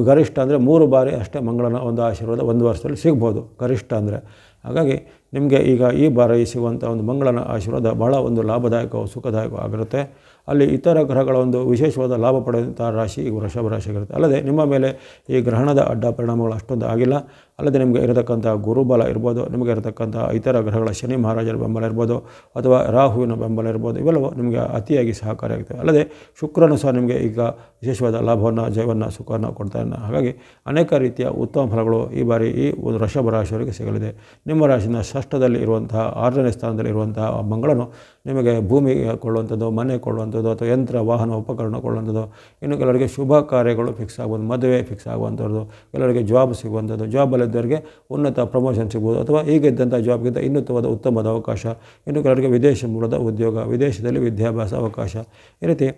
Speaker 1: ಗರಿಷ್ಠ ಅಂದರೆ 3 ಬಾರಿ ಅಷ್ಟೇ ಮಂಗಳನ ಒಂದು ಆಶೀರ್ವಾದ ಒಂದು ವರ್ಷದಲ್ಲಿ ಸಿಗ್ಬೋದು, ಗರಿಷ್ಠ ಅಂದರೆ. ಹಾಗಾಗಿ ನಿಮಗೆ ಈಗ ಈ ಬಾರಿ ಸಿಗುವಂಥ ಒಂದು ಮಂಗಳನ ಆಶೀರ್ವಾದ ಭಾಳ ಒಂದು ಲಾಭದಾಯಕ, ಸುಖದಾಯಕ ಆಗಿರುತ್ತೆ. ಅಲ್ಲಿ ಇತರ ಗ್ರಹಗಳ ಒಂದು ವಿಶೇಷವಾದ ಲಾಭ ಪಡೆಯುವಂಥ ರಾಶಿ ಈ ವೃಷಭ ರಾಶಿ ಆಗಿರುತ್ತೆ. ಅಲ್ಲದೆ ನಿಮ್ಮ ಮೇಲೆ ಈ ಗ್ರಹಣದ ಅಡ್ಡ ಪರಿಣಾಮಗಳು ಅಷ್ಟೊಂದು ಆಗಿಲ್ಲ. ಅಲ್ಲದೆ ನಿಮಗೆ ಇರತಕ್ಕಂಥ ಗುರುಬಲ ಇರ್ಬೋದು, ನಿಮಗೆ ಇರತಕ್ಕಂಥ ಇತರ ಗ್ರಹಗಳ ಶನಿ ಮಹಾರಾಜರ ಬೆಂಬಲ ಇರ್ಬೋದು, ಅಥವಾ ರಾಹುವಿನ ಬೆಂಬಲ ಇರ್ಬೋದು, ಇವೆಲ್ಲವೂ ನಿಮಗೆ ಅತಿಯಾಗಿ ಸಹಕಾರಿಯಾಗ್ತವೆ. ಅಲ್ಲದೆ ಶುಕ್ರನು ಸಹ ನಿಮಗೆ ಈಗ ವಿಶೇಷವಾದ ಲಾಭವನ್ನು, ಜಯವನ್ನು, ಸುಖವನ್ನು ಕೊಡ್ತಾನೆ. ಹಾಗಾಗಿ ಅನೇಕ ರೀತಿಯ ಉತ್ತಮ ಫಲಗಳು ಈ ಬಾರಿ ಈ ಒಂದು ವೃಷಭ ರಾಶಿಯವರಿಗೆ ಸಿಗಲಿದೆ. ನಿಮ್ಮ ರಾಶಿನ ಷಷ್ಠದಲ್ಲಿ ಇರುವಂತಹ 6ನೇ ಸ್ಥಾನದಲ್ಲಿ ಇರುವಂತಹ ಮಂಗಳನು ನಿಮಗೆ ಭೂಮಿ ಕೊಳ್ಳುವಂಥದ್ದು, ಮನೆ ಕೊಳ್ಳುವಂಥದ್ದು, ಅಥವಾ ಯಂತ್ರ ವಾಹನ ಉಪಕರಣ ಕೊಳ್ಳುವಂಥದ್ದು. ಇನ್ನು ಕೆಲವರಿಗೆ ಶುಭ ಕಾರ್ಯಗಳು ಫಿಕ್ಸ್ ಆಗುವುದು, ಮದುವೆ ಫಿಕ್ಸ್ ಆಗುವಂಥದ್ದು, ಕೆಲವರಿಗೆ ಜಾಬ್ ಸಿಗುವಂಥದ್ದು, ಜಾಬಲ್ಲಿದ್ದವರಿಗೆ ಉನ್ನತ ಪ್ರಮೋಷನ್ ಸಿಗ್ಬೋದು, ಅಥವಾ ಈಗಿದ್ದಂಥ ಜಾಬ್ಗಿಂತ ಇನ್ನುತ್ತವಾದ ಉತ್ತಮವಾದ ಅವಕಾಶ. ಇನ್ನು ಕೆಲವರಿಗೆ ವಿದೇಶ ಮೂಲದ ಉದ್ಯೋಗ, ವಿದೇಶದಲ್ಲಿ ವಿದ್ಯಾಭ್ಯಾಸ ಅವಕಾಶ. ಈ ರೀತಿ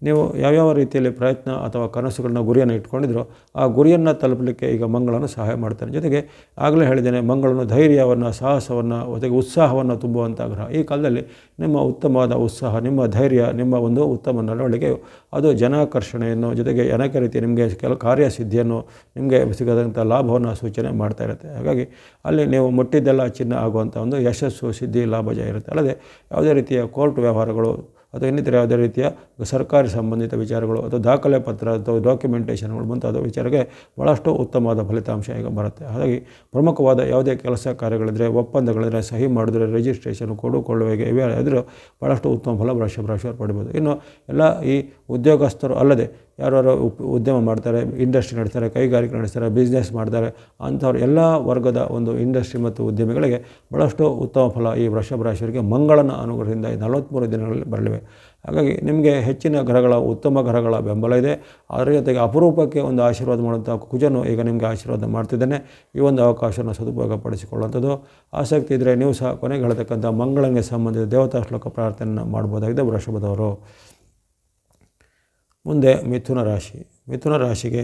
Speaker 1: ನೀವು ಯಾವ್ಯಾವ ರೀತಿಯಲ್ಲಿ ಪ್ರಯತ್ನ ಅಥವಾ ಕನಸುಗಳನ್ನ, ಗುರಿಯನ್ನು ಇಟ್ಕೊಂಡಿದ್ರೋ ಆ ಗುರಿಯನ್ನು ತಲುಪಲಿಕ್ಕೆ ಈಗ ಮಂಗಳನು ಸಹಾಯ ಮಾಡ್ತಾನೆ. ಜೊತೆಗೆ ಆಗಲೇ ಹೇಳಿದ್ದೇನೆ, ಮಂಗಳನು ಧೈರ್ಯವನ್ನು, ಸಾಹಸವನ್ನು, ಜೊತೆಗೆ ಉತ್ಸಾಹವನ್ನು ತುಂಬುವಂಥ ಗ್ರಹ. ಈ ಕಾಲದಲ್ಲಿ ನಿಮ್ಮ ಉತ್ತಮವಾದ ಉತ್ಸಾಹ, ನಿಮ್ಮ ಧೈರ್ಯ, ನಿಮ್ಮ ಒಂದು ಉತ್ತಮ ನಡವಳಿಕೆಯು ಅದು ಜನಾಕರ್ಷಣೆಯನ್ನು, ಜೊತೆಗೆ ಅನೇಕ ರೀತಿಯ ನಿಮಗೆ ಕೆಲವು ಕಾರ್ಯಸಿದ್ಧಿಯನ್ನು, ನಿಮಗೆ ಸಿಗದಂಥ ಲಾಭವನ್ನು ಸೂಚನೆ ಮಾಡ್ತಾ ಇರುತ್ತೆ. ಹಾಗಾಗಿ ಅಲ್ಲಿ ನೀವು ಮುಟ್ಟಿದ್ದೆಲ್ಲ ಚಿನ್ನ ಆಗುವಂಥ ಒಂದು ಯಶಸ್ಸು, ಸಿದ್ಧಿ, ಲಾಭ ಜಯ ಇರುತ್ತೆ. ಅಲ್ಲದೆ ಯಾವುದೇ ರೀತಿಯ ಕೋರ್ಟ್ ವ್ಯವಹಾರಗಳು ಅಥವಾ ಇನ್ನಿತರ ಯಾವುದೇ ರೀತಿಯ ಸರ್ಕಾರಿ ಸಂಬಂಧಿತ ವಿಚಾರಗಳು, ಅಥವಾ ದಾಖಲೆ ಪತ್ರ, ಅಥವಾ ಡಾಕ್ಯುಮೆಂಟೇಷನ್ಗಳು ಮುಂತಾದ ವಿಚಾರಕ್ಕೆ ಭಾಳಷ್ಟು ಉತ್ತಮವಾದ ಫಲಿತಾಂಶ ಈಗ ಬರುತ್ತೆ. ಹಾಗಾಗಿ ಪ್ರಮುಖವಾದ ಯಾವುದೇ ಕೆಲಸ ಕಾರ್ಯಗಳಿದ್ದರೆ, ಒಪ್ಪಂದಗಳಿದ್ದರೆ, ಸಹಿ ಮಾಡಿದ್ರೆ, ರಿಜಿಸ್ಟ್ರೇಷನ್, ಕೊಡುಕೊಳ್ಳುವಿಕೆ ಇವೇ ಇದ್ದರೂ ಭಾಳಷ್ಟು ಉತ್ತಮ ಫಲ ವೃಷಭ ರಾಶಿಯವರು ಪಡಿಬೋದು. ಇನ್ನು ಎಲ್ಲ ಈ ಉದ್ಯೋಗಸ್ಥರು ಅಲ್ಲದೆ ಯಾರು ಉದ್ಯಮ ಮಾಡ್ತಾರೆ, ಇಂಡಸ್ಟ್ರಿ ನಡೆಸ್ತಾರೆ, ಕೈಗಾರಿಕೆ ನಡೆಸ್ತಾರೆ, ಬಿಸ್ನೆಸ್ ಮಾಡ್ತಾರೆ, ಅಂಥವ್ರು ಎಲ್ಲ ವರ್ಗದ ಒಂದು ಇಂಡಸ್ಟ್ರಿ ಮತ್ತು ಉದ್ಯಮಿಗಳಿಗೆ ಭಾಳಷ್ಟು ಉತ್ತಮ ಫಲ ಈ ವೃಷಭ ರಾಶಿಯವರಿಗೆ ಮಂಗಳನ ಅನುಗ್ರಹದಿಂದ 43 ದಿನಗಳಲ್ಲಿ ಬರಲಿವೆ. ಹಾಗಾಗಿ ನಿಮಗೆ ಹೆಚ್ಚಿನ ಗ್ರಹಗಳ, ಉತ್ತಮ ಗ್ರಹಗಳ ಬೆಂಬಲ ಇದೆ. ಅದರ ಜೊತೆಗೆ ಅಪರೂಪಕ್ಕೆ ಒಂದು ಆಶೀರ್ವಾದ ಮಾಡುವಂಥ ಕುಜನು ಈಗ ನಿಮಗೆ ಆಶೀರ್ವಾದ ಮಾಡ್ತಿದ್ದಾನೆ. ಈ ಒಂದು ಅವಕಾಶವನ್ನು ಸದುಪಯೋಗಪಡಿಸಿಕೊಳ್ಳುವಂಥದ್ದು. ಆಸಕ್ತಿ ಇದ್ದರೆ ನೀವು ಸಹ ಕೊನೆಗೆ ಹೇಳ್ತಕ್ಕಂಥ ಮಂಗಳನಿಗೆ ಸಂಬಂಧಿಸಿದ ದೇವತಾ ಶ್ಲೋಕ ಪ್ರಾರ್ಥನೆಯನ್ನು ಮಾಡ್ಬೋದಾಗಿದೆ ವೃಷಭದವರು. ಮುಂದೆ ಮಿಥುನ ರಾಶಿ. ಮಿಥುನ ರಾಶಿಗೆ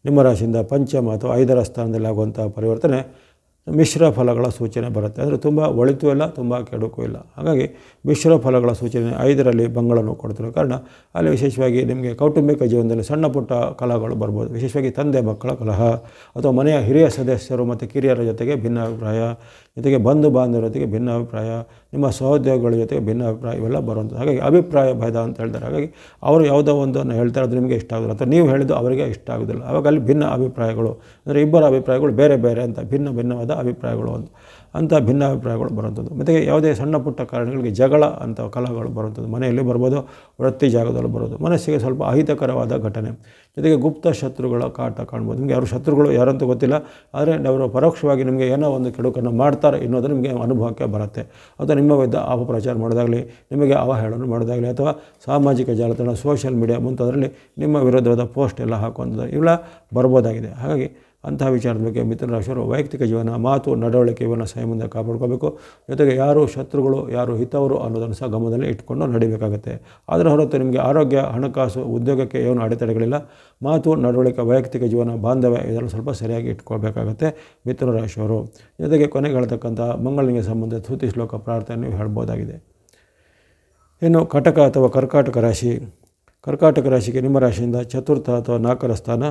Speaker 1: ನಿಮ್ಮ ರಾಶಿಯಿಂದ ಪಂಚಮ ಅಥವಾ 5ರ ಸ್ಥಾನದಲ್ಲಿ ಆಗುವಂಥ ಪರಿವರ್ತನೆ ಮಿಶ್ರ ಫಲಗಳ ಸೂಚನೆ ಬರುತ್ತೆ. ಅಂದರೆ ತುಂಬ ಒಳಿತೂ ಇಲ್ಲ, ತುಂಬ ಕೆಡುಕೂ ಇಲ್ಲ. ಹಾಗಾಗಿ ಮಿಶ್ರ ಫಲಗಳ ಸೂಚನೆ 5ರಲ್ಲಿ ಮಂಗಳನು ಕೊಡ್ತಿರೋ ಕಾರಣ ಅಲ್ಲಿ ವಿಶೇಷವಾಗಿ ನಿಮಗೆ ಕೌಟುಂಬಿಕ ಜೀವನದಲ್ಲಿ ಸಣ್ಣ ಪುಟ್ಟ ಕಲಹಗಳು ಬರ್ಬೋದು. ವಿಶೇಷವಾಗಿ ತಂದೆ ಮಕ್ಕಳ ಕಲಹ, ಅಥವಾ ಮನೆಯ ಹಿರಿಯ ಸದಸ್ಯರು ಮತ್ತು ಕಿರಿಯರ ಜೊತೆಗೆ ಭಿನ್ನಾಭಿಪ್ರಾಯ, ಜೊತೆಗೆ ಬಂಧು ಬಾಂಧವರ ಜೊತೆಗೆ ಭಿನ್ನ ಅಭಿಪ್ರಾಯ, ನಿಮ್ಮ ಸಹೋದ್ಯೋಗಿಗಳ ಜೊತೆಗೆ ಭಿನ್ನ ಅಭಿಪ್ರಾಯ ಇವೆಲ್ಲ ಬರುವಂಥದ್ದು. ಹಾಗಾಗಿ ಅಭಿಪ್ರಾಯ ಭೇದ ಅಂತ ಹೇಳ್ತಾರೆ. ಹಾಗಾಗಿ ಅವರು ಯಾವುದೋ ಒಂದನ್ನು ಹೇಳ್ತಾರೆ, ಅದು ನಿಮಗೆ ಇಷ್ಟ ಆಗೋದಿಲ್ಲ, ಅಥವಾ ನೀವು ಹೇಳಿದ್ದು ಅವರಿಗೆ ಇಷ್ಟ ಆಗೋದಿಲ್ಲ. ಆವಾಗ ಅಲ್ಲಿ ಭಿನ್ನ ಅಭಿಪ್ರಾಯಗಳು ಅಂದರೆ ಇಬ್ಬರ ಅಭಿಪ್ರಾಯಗಳು ಬೇರೆ ಬೇರೆ ಅಂತ ಭಿನ್ನವಾದ ಅಭಿಪ್ರಾಯಗಳು ಅಂಥ ಭಿನ್ನಾಭಿಪ್ರಾಯಗಳು ಬರುವಂಥದ್ದು. ಮತ್ತು ಯಾವುದೇ ಸಣ್ಣ ಪುಟ್ಟ ಕಾರಣಗಳಿಗೆ ಜಗಳ ಅಂತ ಕಲಹಗಳು ಬರುವಂಥದ್ದು ಮನೆಯಲ್ಲಿ ಬರ್ಬೋದು, ವೃತ್ತಿ ಜಾಗದಲ್ಲಿ ಬರೋದು, ಮನಸ್ಸಿಗೆ ಸ್ವಲ್ಪ ಅಹಿತಕರವಾದ ಘಟನೆ. ಜೊತೆಗೆ ಗುಪ್ತ ಶತ್ರುಗಳ ಕಾಟ ಕಾಣ್ಬೋದು. ನಿಮಗೆ ಯಾರು ಶತ್ರುಗಳು ಯಾರಂತ ಗೊತ್ತಿಲ್ಲ, ಆದರೆ ಅವರು ಪರೋಕ್ಷವಾಗಿ ನಿಮಗೆ ಏನೋ ಒಂದು ಕೆಡುಕನ್ನು ಮಾಡ್ತಾರೆ ಅನ್ನೋದು ನಿಮಗೆ ಅನುಭವಕ್ಕೆ ಬರುತ್ತೆ. ಅಥವಾ ನಿಮ್ಮ ವಿರುದ್ಧ ಅಪಪ್ರಚಾರ ಮಾಡೋದಾಗಲಿ, ನಿಮಗೆ ಅವಹೇಳನ ಮಾಡೋದಾಗಲಿ, ಅಥವಾ ಸಾಮಾಜಿಕ ಜಾಲತಾಣ ಸೋಷಿಯಲ್ ಮೀಡಿಯಾ ಮುಂತಾದರಲ್ಲಿ ನಿಮ್ಮ ವಿರುದ್ಧವಾದ ಪೋಸ್ಟ್ ಎಲ್ಲ ಹಾಕುವಂಥದ್ದು ಇವೆಲ್ಲ ಬರ್ಬೋದಾಗಿದೆ. ಹಾಗಾಗಿ ಅಂತಹ ವಿಚಾರದ ಬಗ್ಗೆ ಮಿಥುನ ರಾಶಿಯವರು ವೈಯಕ್ತಿಕ ಜೀವನ, ಮಾತು, ನಡವಳಿಕೆ ಇವನ್ನ ಸಂಯಮದಿಂದ ಕಾಪಾಡ್ಕೋಬೇಕು. ಜೊತೆಗೆ ಯಾರು ಶತ್ರುಗಳು ಯಾರು ಹಿತವರು ಅನ್ನೋದನ್ನು ಸಹ ಗಮನದಲ್ಲಿ ಇಟ್ಕೊಂಡು ನಡಿಬೇಕಾಗುತ್ತೆ. ಅದರ ಹೊರತು ನಿಮಗೆ ಆರೋಗ್ಯ, ಹಣಕಾಸು, ಉದ್ಯೋಗಕ್ಕೆ ಏನು ಅಡೆತಡೆಗಳಿಲ್ಲ. ಮಾತು, ನಡವಳಿಕೆ, ವೈಯಕ್ತಿಕ ಜೀವನ, ಬಾಂಧವ್ಯ ಇದನ್ನು ಸ್ವಲ್ಪ ಸರಿಯಾಗಿ ಇಟ್ಕೊಳ್ಬೇಕಾಗತ್ತೆ ಮಿಥುನ ರಾಶಿಯವರು. ಜೊತೆಗೆ ಕೊನೆಗೆ ಹೇಳ್ತಕ್ಕಂಥ ಮಂಗಳನಿಗೆ ಸಂಬಂಧ ಸ್ತುತಿ ಶ್ಲೋಕ ಪ್ರಾರ್ಥನೆ ನೀವು ಹೇಳ್ಬೋದಾಗಿದೆ. ಇನ್ನು ಕಟಕ ಅಥವಾ ಕರ್ಕಾಟಕ ರಾಶಿ. ಕರ್ಕಾಟಕ ರಾಶಿಗೆ ನಿಮ್ಮ ರಾಶಿಯಿಂದ ಚತುರ್ಥ ಅಥವಾ 4ರ ಸ್ಥಾನ.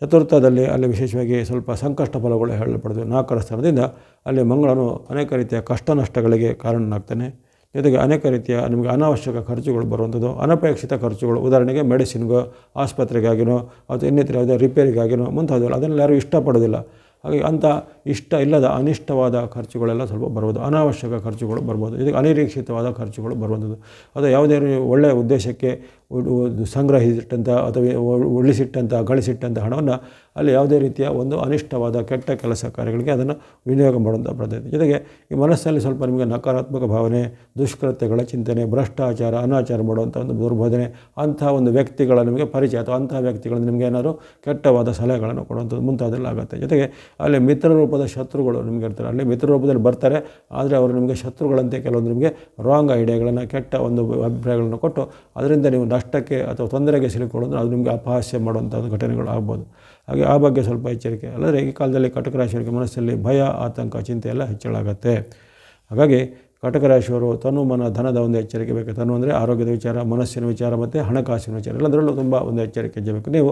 Speaker 1: ಚತುರ್ಥದಲ್ಲಿ ಅಲ್ಲಿ ವಿಶೇಷವಾಗಿ ಸ್ವಲ್ಪ ಸಂಕಷ್ಟ ಫಲಗಳು ಹೇಳಲ್ಪಡ್ತವೆ. 4ರ ಸ್ಥಾನದಿಂದ ಅಲ್ಲಿ ಮಂಗಳನು ಅನೇಕ ರೀತಿಯ ಕಷ್ಟ ನಷ್ಟಗಳಿಗೆ ಕಾರಣನಾಗ್ತಾನೆ. ಜೊತೆಗೆ ಅನೇಕ ರೀತಿಯ ನಿಮಗೆ ಅನಾವಶ್ಯಕ ಖರ್ಚುಗಳು ಬರುವಂಥದ್ದು, ಅನಪೇಕ್ಷಿತ ಖರ್ಚುಗಳು, ಉದಾಹರಣೆಗೆ ಮೆಡಿಸಿನ್ಗೋ, ಆಸ್ಪತ್ರೆಗಾಗಿನೋ ಅಥವಾ ಇನ್ನಿತರ ಯಾವುದೇ ರಿಪೇರಿಗಾಗಿನೋ ಮುಂತಾದವು, ಅದನ್ನೆಲ್ಲ ಯಾರೂ ಇಷ್ಟಪಡೋದಿಲ್ಲ. ಹಾಗೆ ಅಂಥ ಇಷ್ಟ ಇಲ್ಲದ ಅನಿಷ್ಟವಾದ ಖರ್ಚುಗಳೆಲ್ಲ ಸ್ವಲ್ಪ ಬರ್ಬೋದು, ಅನಾವಶ್ಯಕ ಖರ್ಚುಗಳು ಬರ್ಬೋದು, ಇದಕ್ಕೆ ಅನಿರೀಕ್ಷಿತವಾದ ಖರ್ಚುಗಳು ಬರುವಂಥದ್ದು. ಅದು ಯಾವುದೇ ಒಳ್ಳೆಯ ಉದ್ದೇಶಕ್ಕೆ ಸಂಗ್ರಹಿಸಿಟ್ಟಂಥ ಅಥವಾ ಉಳಿಸಿಟ್ಟಂಥ ಗಳಿಸಿಟ್ಟಂಥ ಹಣವನ್ನು ಅಲ್ಲಿ ಯಾವುದೇ ರೀತಿಯ ಒಂದು ಅನಿಷ್ಟವಾದ ಕೆಟ್ಟ ಕೆಲಸ ಕಾರ್ಯಗಳಿಗೆ ಅದನ್ನು ವಿನಿಯೋಗ ಮಾಡುವಂಥ ಪದ್ಧತಿ. ಜೊತೆಗೆ ಈ ಮನಸ್ಸಲ್ಲಿ ಸ್ವಲ್ಪ ನಿಮಗೆ ನಕಾರಾತ್ಮಕ ಭಾವನೆ, ದುಷ್ಕೃತ್ಯಗಳ ಚಿಂತನೆ, ಭ್ರಷ್ಟಾಚಾರ, ಅನಾಚಾರ ಮಾಡುವಂಥ ಒಂದು ದುರ್ಬೋಧನೆ, ಅಂಥ ಒಂದು ವ್ಯಕ್ತಿಗಳ ನಿಮಗೆ ಪರಿಚಯ ಅಥವಾ ಅಂಥ ವ್ಯಕ್ತಿಗಳಿಂದ ನಿಮಗೆ ಏನಾದರೂ ಕೆಟ್ಟವಾದ ಸಲಹೆಗಳನ್ನು ಕೊಡುವಂಥದ್ದು ಮುಂತಾದೆಲ್ಲ ಆಗುತ್ತೆ. ಜೊತೆಗೆ ಅಲ್ಲಿ ಮಿತ್ರ ರೂಪದ ಶತ್ರುಗಳು ನಿಮಗೆ ಇರ್ತಾರೆ. ಅಲ್ಲಿ ಮಿತ್ರ ರೂಪದಲ್ಲಿ ಬರ್ತಾರೆ, ಆದರೆ ಅವರು ನಿಮಗೆ ಶತ್ರುಗಳಂತೆ ಕೆಲವೊಂದು ನಿಮಗೆ ರಾಂಗ್ ಐಡಿಯಾಗಳನ್ನು, ಕೆಟ್ಟ ಒಂದು ಅಭಿಪ್ರಾಯಗಳನ್ನು ಕೊಟ್ಟು ಅದರಿಂದ ನೀವು ನಷ್ಟಕ್ಕೆ ಅಥವಾ ತೊಂದರೆಗೆ ಸಿಲುಕೊಳ್ಳೋದು, ಅದು ನಿಮಗೆ ಅಪಹಾಸ್ಯ ಮಾಡುವಂಥ ಘಟನೆಗಳು ಆಗ್ಬೋದು. ಹಾಗೆ ಆ ಬಗ್ಗೆ ಸ್ವಲ್ಪ ಎಚ್ಚರಿಕೆ. ಅಲ್ಲದೆ ಈ ಕಾಲದಲ್ಲಿ ಕಟಕ ರಾಶಿಯವರಿಗೆ ಮನಸ್ಸಲ್ಲಿ ಭಯ, ಆತಂಕ, ಚಿಂತೆ ಎಲ್ಲ ಹೆಚ್ಚಳ ಆಗುತ್ತೆ. ಹಾಗಾಗಿ ಕಟಕ ರಾಶಿಯವರು ತನು ಮನ ಧನದ ಒಂದು ಎಚ್ಚರಿಕೆ ಬೇಕು. ತನು ಅಂದರೆ ಆರೋಗ್ಯದ ವಿಚಾರ, ಮನಸ್ಸಿನ ವಿಚಾರ ಮತ್ತು ಹಣಕಾಸಿನ ವಿಚಾರ ಎಲ್ಲದರಲ್ಲೂ ತುಂಬ ಒಂದು ಎಚ್ಚರಿಕೆ ಇರಬೇಕು. ನೀವು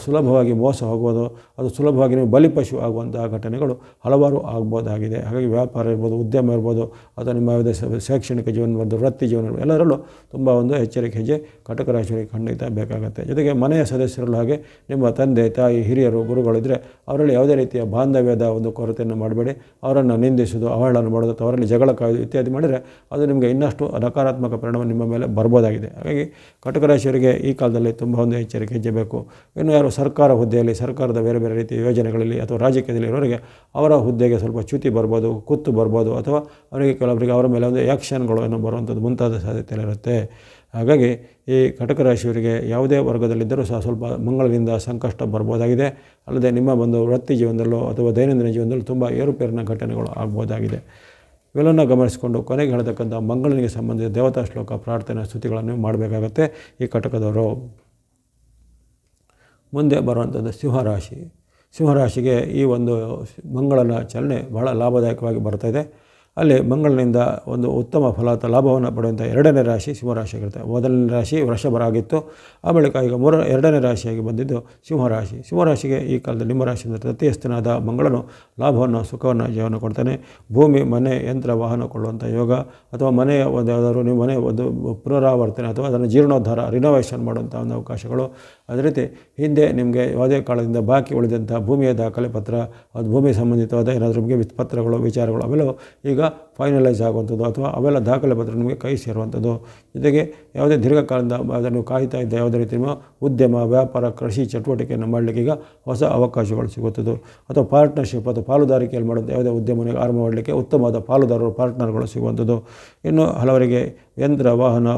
Speaker 1: ಸುಲಭವಾಗಿ ಮೋಸ ಹೋಗೋದು, ಅದು ಸುಲಭವಾಗಿ ನೀವು ಬಲಿಪಶು ಆಗುವಂತಹ ಘಟನೆಗಳು ಹಲವಾರು ಆಗ್ಬೋದಾಗಿದೆ. ಹಾಗಾಗಿ ವ್ಯಾಪಾರ ಇರ್ಬೋದು, ಉದ್ಯಮ ಇರ್ಬೋದು, ಅಥವಾ ನಿಮ್ಮ ಯಾವುದೇ ಶೈಕ್ಷಣಿಕ ಜೀವನ ಇರ್ಬೋದು, ವೃತ್ತಿ ಜೀವನ ಇರ್ಬೋದು, ಎಲ್ಲದರಲ್ಲೂ ತುಂಬ ಒಂದು ಎಚ್ಚರಿಕೆ ಹೆಜ್ಜೆ ಕಟಕ ರಾಶಿಯವರಿಗೆ ಖಂಡಿತ ಬೇಕಾಗುತ್ತೆ. ಜೊತೆಗೆ ಮನೆಯ ಸದಸ್ಯರಲ್ಲೂ ಹಾಗೆ ನಿಮ್ಮ ತಂದೆ ತಾಯಿ ಹಿರಿಯರು ಗುರುಗಳಿದ್ದರೆ ಅವರಲ್ಲಿ ಯಾವುದೇ ರೀತಿಯ ಬಾಂಧವ್ಯದ ಒಂದು ಕೊರತೆಯನ್ನು ಮಾಡಬೇಡಿ. ಅವರನ್ನು ನಿಂದಿಸೋದು, ಅವಹೇಳನ ಮಾಡೋದು ಅಥವಾ ಅವರಲ್ಲಿ ಜಗಳ ಕಾಯೋದು ಇತ್ಯಾದಿ ಮಾಡಿದರೆ ಅದು ನಿಮಗೆ ಇನ್ನಷ್ಟು ನಕಾರಾತ್ಮಕ ಪರಿಣಾಮ ನಿಮ್ಮ ಮೇಲೆ ಬರ್ಬೋದಾಗಿದೆ. ಹಾಗಾಗಿ ಕಟಕ ರಾಶಿಯವರಿಗೆ ಈ ಕಾಲದಲ್ಲಿ ತುಂಬ ಒಂದು ಎಚ್ಚರಿಕೆ ಹೆಜ್ಜೆ ಬೇಕು. ಇನ್ನು ಯಾರು ಸರ್ಕಾರ ಹುದ್ದೆಯಲ್ಲಿ, ಸರ್ಕಾರದ ಬೇರೆ ಬೇರೆ ರೀತಿಯ ಯೋಜನೆಗಳಲ್ಲಿ ಅಥವಾ ರಾಜಕೀಯದಲ್ಲಿ ಇರೋರಿಗೆ ಅವರ ಹುದ್ದೆಗೆ ಸ್ವಲ್ಪ ಚ್ಯುತಿ ಬರ್ಬೋದು, ಕುತ್ತು ಬರ್ಬೋದು, ಅಥವಾ ಅವರಿಗೆ ಕೆಲವರಿಗೆ ಅವರ ಮೇಲೆ ಒಂದು ಆ್ಯಕ್ಷನ್ಗಳನ್ನು ಬರುವಂಥದ್ದು ಮುಂತಾದ ಸಾಧ್ಯತೆಗಳಿರುತ್ತೆ. ಹಾಗಾಗಿ ಈ ಕಟಕ ರಾಶಿಯವರಿಗೆ ಯಾವುದೇ ವರ್ಗದಲ್ಲಿದ್ದರೂ ಸಹ ಸ್ವಲ್ಪ ಮಂಗಳನಿಂದ ಸಂಕಷ್ಟ ಬರ್ಬೋದಾಗಿದೆ. ಅಲ್ಲದೆ ನಿಮ್ಮ ಒಂದು ವೃತ್ತಿ ಜೀವನದಲ್ಲೋ ಅಥವಾ ದೈನಂದಿನ ಜೀವನದಲ್ಲೂ ತುಂಬ ಏರುಪೇರಿನ ಘಟನೆಗಳು ಆಗ್ಬೋದಾಗಿದೆ. ಇವೆಲ್ಲನ್ನು ಗಮನಿಸಿಕೊಂಡು ಕೊನೆಗೆ ಹೇಳ್ತಕ್ಕಂಥ ಮಂಗಳನಿಗೆ ಸಂಬಂಧಿಸಿದ ದೇವತಾ ಶ್ಲೋಕ ಪ್ರಾರ್ಥನೆ ಸ್ತುತಿಗಳನ್ನು ಮಾಡಬೇಕಾಗತ್ತೆ ಈ ಕಟಕದವರು. ಮುಂದೆ ಬರುವಂಥದ್ದು ಸಿಂಹರಾಶಿ. ಸಿಂಹರಾಶಿಗೆ ಈ ಒಂದು ಮಂಗಳನ ಚಲನೆ ಬಹಳ ಲಾಭದಾಯಕವಾಗಿ ಬರ್ತಾಯಿದೆ. ಅಲ್ಲಿ ಮಂಗಳನಿಂದ ಒಂದು ಉತ್ತಮ ಫಲ ಅಥವಾ ಲಾಭವನ್ನು ಪಡೆಯುವಂಥ 2ನೇ ರಾಶಿ ಸಿಂಹರಾಶಿಯಾಗಿರುತ್ತೆ. ಮೊದಲನೇ ರಾಶಿ ವೃಷಭರಾಗಿತ್ತು, ಆ ಬಳಿಕ ಈಗ 2ನೇ ರಾಶಿಯಾಗಿ ಬಂದಿದ್ದು ಸಿಂಹರಾಶಿ. ಸಿಂಹರಾಶಿಗೆ ಈ ಕಾಲದಲ್ಲಿ ನಿಮ್ಮ ರಾಶಿಯಿಂದ ತೃತೀಯಸ್ಥನಾದ ಮಂಗಳನು ಲಾಭವನ್ನು, ಸುಖವನ್ನು, ಜೀವನ ಕೊಡ್ತಾನೆ. ಭೂಮಿ, ಮನೆ, ಯಂತ್ರ, ವಾಹನ ಕೊಳ್ಳುವಂಥ ಯೋಗ, ಅಥವಾ ಮನೆಯ ಒಂದು ಯಾವುದಾದ್ರು ನೀವು ಮನೆ ಒಂದು ಪುನರಾವರ್ತನೆ ಅಥವಾ ಅದನ್ನು ಜೀರ್ಣೋದ್ಧಾರ, ರಿನೋವೇಷನ್ ಮಾಡುವಂಥ ಒಂದು ಅವಕಾಶಗಳು. ಅದೇ ರೀತಿ ಹಿಂದೆ ನಿಮಗೆ ಯಾವುದೇ ಕಾಲದಿಂದ ಬಾಕಿ ಉಳಿದಂಥ ಭೂಮಿಯ ದಾಖಲೆ ಪತ್ರ, ಅದು ಭೂಮಿ ಸಂಬಂಧಿತವಾದ ಏನಾದರೂ ನಿಮಗೆ ಪತ್ರಗಳು, ವಿಚಾರಗಳು ಅವೆಲ್ಲವೂ ಈಗ ಫೈನಲೈಸ್ ಆಗುವಂಥದ್ದು ಅಥವಾ ಅವೆಲ್ಲ ದಾಖಲೆ ಪತ್ರ ನಿಮಗೆ ಕೈ ಸೇರುವಂಥದ್ದು. ಜೊತೆಗೆ ಯಾವುದೇ ದೀರ್ಘಕಾಲದಿಂದ ಅದನ್ನು ಕಾಯ್ತಾ ಇದ್ದ ಯಾವುದೇ ರೀತಿ ನಿಮ್ಮ ಉದ್ಯಮ, ವ್ಯಾಪಾರ, ಕೃಷಿ ಚಟುವಟಿಕೆಯನ್ನು ಮಾಡಲಿಕ್ಕೆ ಈಗ ಹೊಸ ಅವಕಾಶಗಳು ಸಿಗುತ್ತದೆ. ಅಥವಾ ಪಾರ್ಟ್ನರ್ಶಿಪ್ ಅಥವಾ ಪಾಲುದಾರಿಕೆಯಲ್ಲಿ ಮಾಡುವಂಥ ಯಾವುದೇ ಉದ್ಯಮವನ್ನು ಆರಂಭ ಮಾಡಲಿಕ್ಕೆ ಉತ್ತಮವಾದ ಪಾಲುದಾರರು, ಪಾರ್ಟ್ನರ್ಗಳು ಸಿಗುವಂಥದ್ದು. ಇನ್ನು ಹಲವರಿಗೆ ಯಂತ್ರ, ವಾಹನ,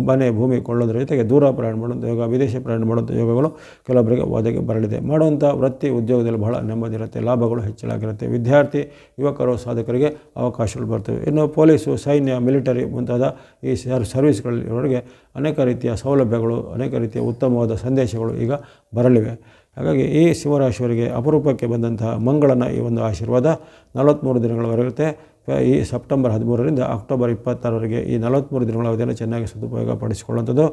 Speaker 1: ಮನೆ, ಭೂಮಿ ಕೊಳ್ಳೋದ್ರ ಜೊತೆಗೆ ದೂರ ಪ್ರಯಾಣ ಮಾಡುವಂಥ ಯೋಗ, ವಿದೇಶ ಪ್ರಯಾಣ ಮಾಡುವಂಥ ಯೋಗಗಳು ಕೆಲವೊಬ್ಬರಿಗೆ ಒದಗಿ ಬರಲಿದೆ. ಮಾಡುವಂಥ ವೃತ್ತಿ ಉದ್ಯೋಗದಲ್ಲಿ ಬಹಳ ನೆಮ್ಮದಿರುತ್ತೆ, ಲಾಭಗಳು ಹೆಚ್ಚಳಾಗಿರುತ್ತೆ. ವಿದ್ಯಾರ್ಥಿ, ಯುವಕರು, ಸಾಧಕರಿಗೆ ಅವಕಾಶಗಳು ಬರ್ತವೆ. ಇನ್ನು ಪೊಲೀಸು, ಸೈನ್ಯ, ಮಿಲಿಟರಿ ಮುಂತಾದ ಈ ಸರ್ವಿಸ್ಗಳವರಿಗೆ ಅನೇಕ ರೀತಿಯ ಸೌಲಭ್ಯಗಳು, ಅನೇಕ ರೀತಿಯ ಉತ್ತಮವಾದ ಸಂದೇಶಗಳು ಈಗ ಬರಲಿವೆ. ಹಾಗಾಗಿ ಈ ಸಿಂಹರಾಶಿಯವರಿಗೆ ಅಪರೂಪಕ್ಕೆ ಬಂದಂತಹ ಮಂಗಳನ ಈ ಒಂದು ಆಶೀರ್ವಾದ 43 ದಿನಗಳವರೆಗಿರುತ್ತೆ. ಈ ಸೆಪ್ಟೆಂಬರ್ 13ರಿಂದ ಅಕ್ಟೋಬರ್ 26ರವರೆಗೆ ಈ 43 ದಿನಗಳ ಅವಧಿಯನ್ನು ಚೆನ್ನಾಗಿ ಸದುಪಯೋಗ ಪಡಿಸಿಕೊಳ್ಳುವಂಥದ್ದು.